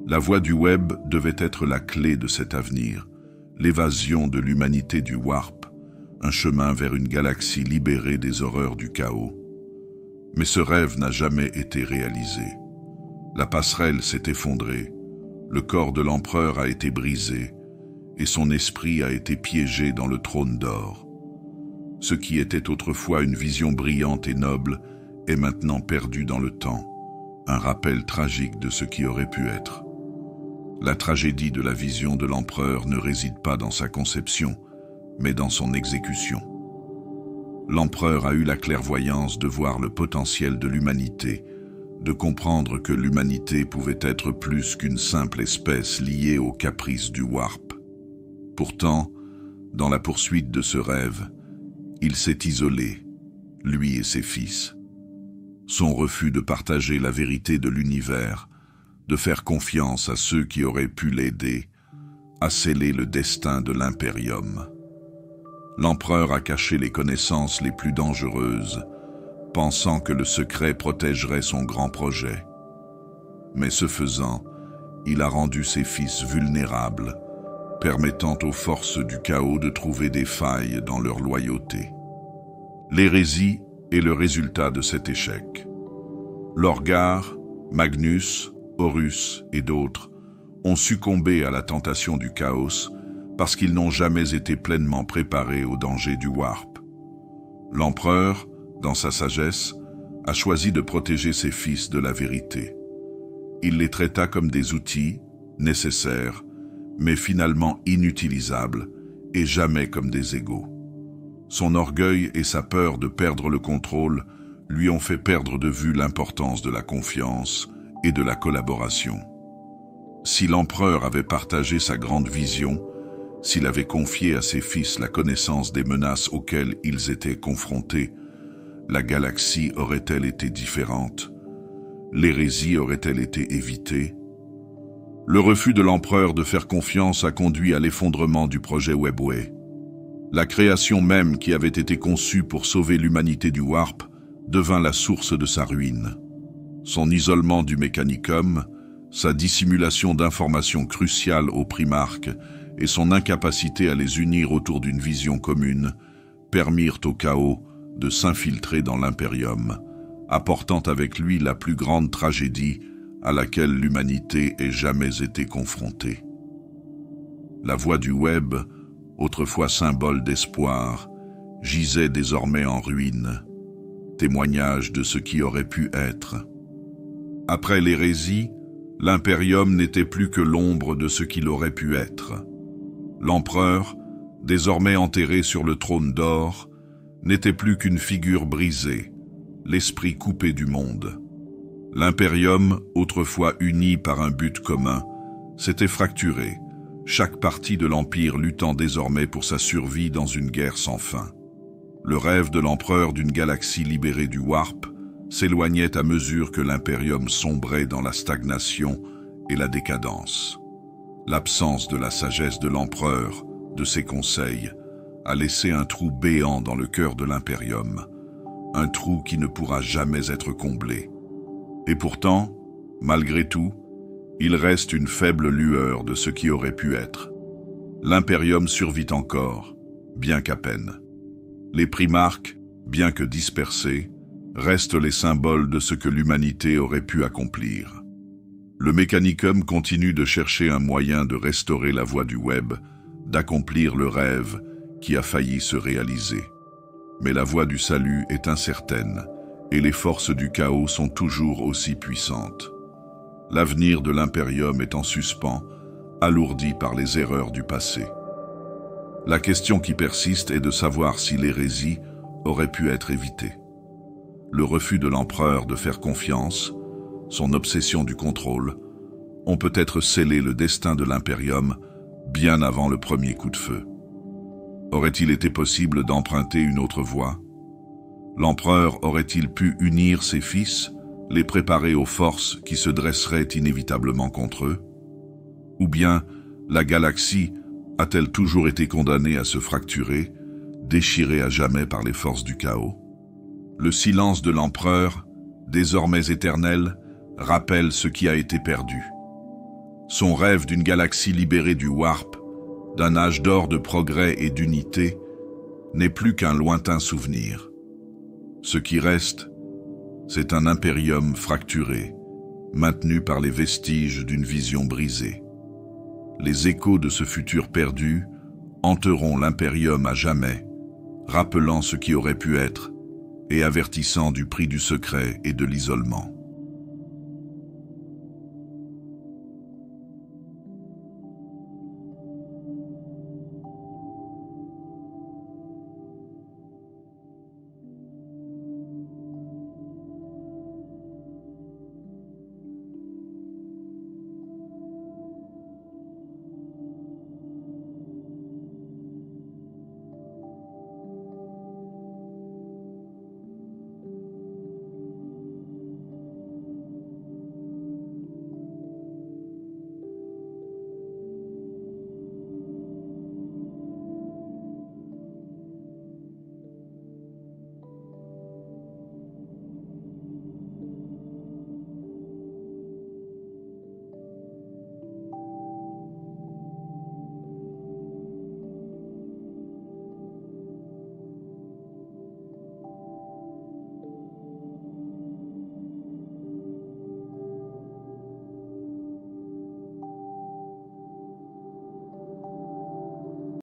La voie du web devait être la clé de cet avenir, l'évasion de l'humanité du warp, un chemin vers une galaxie libérée des horreurs du chaos. Mais ce rêve n'a jamais été réalisé. La passerelle s'est effondrée, le corps de l'empereur a été brisé, et son esprit a été piégé dans le trône d'or. Ce qui était autrefois une vision brillante et noble est maintenant perdu dans le temps, un rappel tragique de ce qui aurait pu être. La tragédie de la vision de l'empereur ne réside pas dans sa conception, mais dans son exécution. L'empereur a eu la clairvoyance de voir le potentiel de l'humanité, de comprendre que l'humanité pouvait être plus qu'une simple espèce liée aux caprices du warp. Pourtant, dans la poursuite de ce rêve, il s'est isolé, lui et ses fils. Son refus de partager la vérité de l'univers, de faire confiance à ceux qui auraient pu l'aider, a scellé le destin de l'Imperium. L'empereur a caché les connaissances les plus dangereuses, pensant que le secret protégerait son grand projet. Mais ce faisant, il a rendu ses fils vulnérables, permettant aux forces du chaos de trouver des failles dans leur loyauté. L'hérésie est le résultat de cet échec. Lorgar, Magnus, Horus et d'autres ont succombé à la tentation du chaos parce qu'ils n'ont jamais été pleinement préparés aux dangers du warp. L'empereur, dans sa sagesse, a choisi de protéger ses fils de la vérité. Il les traita comme des outils, nécessaires, mais finalement inutilisables, et jamais comme des égaux. Son orgueil et sa peur de perdre le contrôle lui ont fait perdre de vue l'importance de la confiance et de la collaboration. Si l'empereur avait partagé sa grande vision, s'il avait confié à ses fils la connaissance des menaces auxquelles ils étaient confrontés, la galaxie aurait-elle été différente? L'hérésie aurait-elle été évitée? Le refus de l'empereur de faire confiance a conduit à l'effondrement du projet Webway. La création même qui avait été conçue pour sauver l'humanité du Warp devint la source de sa ruine. Son isolement du Mechanicum, sa dissimulation d'informations cruciales aux Primarques et son incapacité à les unir autour d'une vision commune permirent au chaos de s'infiltrer dans l'Imperium, apportant avec lui la plus grande tragédie à laquelle l'humanité ait jamais été confrontée. La voie du web, autrefois symbole d'espoir, gisait désormais en ruine, témoignage de ce qui aurait pu être. Après l'hérésie, l'Imperium n'était plus que l'ombre de ce qu'il aurait pu être. L'empereur, désormais enterré sur le trône d'or, n'était plus qu'une figure brisée, l'esprit coupé du monde. L'Imperium, autrefois uni par un but commun, s'était fracturé, chaque partie de l'Empire luttant désormais pour sa survie dans une guerre sans fin. Le rêve de l'empereur d'une galaxie libérée du Warp s'éloignait à mesure que l'Imperium sombrait dans la stagnation et la décadence. L'absence de la sagesse de l'empereur, de ses conseils, a laissé un trou béant dans le cœur de l'Imperium, un trou qui ne pourra jamais être comblé. Et pourtant, malgré tout, il reste une faible lueur de ce qui aurait pu être. L'Imperium survit encore, bien qu'à peine. Les Primarques, bien que dispersés, restent les symboles de ce que l'humanité aurait pu accomplir. Le Mechanicum continue de chercher un moyen de restaurer la voie du web, d'accomplir le rêve qui a failli se réaliser. Mais la voie du salut est incertaine, et les forces du chaos sont toujours aussi puissantes. L'avenir de l'Imperium est en suspens, alourdi par les erreurs du passé. La question qui persiste est de savoir si l'hérésie aurait pu être évitée. Le refus de l'empereur de faire confiance, son obsession du contrôle, ont peut-être scellé le destin de l'Imperium bien avant le premier coup de feu. Aurait-il été possible d'emprunter une autre voie? L'empereur aurait-il pu unir ses fils, les préparer aux forces qui se dresseraient inévitablement contre eux? Ou bien la galaxie a-t-elle toujours été condamnée à se fracturer, déchirée à jamais par les forces du chaos? Le silence de l'empereur, désormais éternel, rappelle ce qui a été perdu. Son rêve d'une galaxie libérée du Warp, d'un âge d'or de progrès et d'unité, n'est plus qu'un lointain souvenir. Ce qui reste, c'est un impérium fracturé, maintenu par les vestiges d'une vision brisée. Les échos de ce futur perdu hanteront l'impérium à jamais, rappelant ce qui aurait pu être et avertissant du prix du secret et de l'isolement.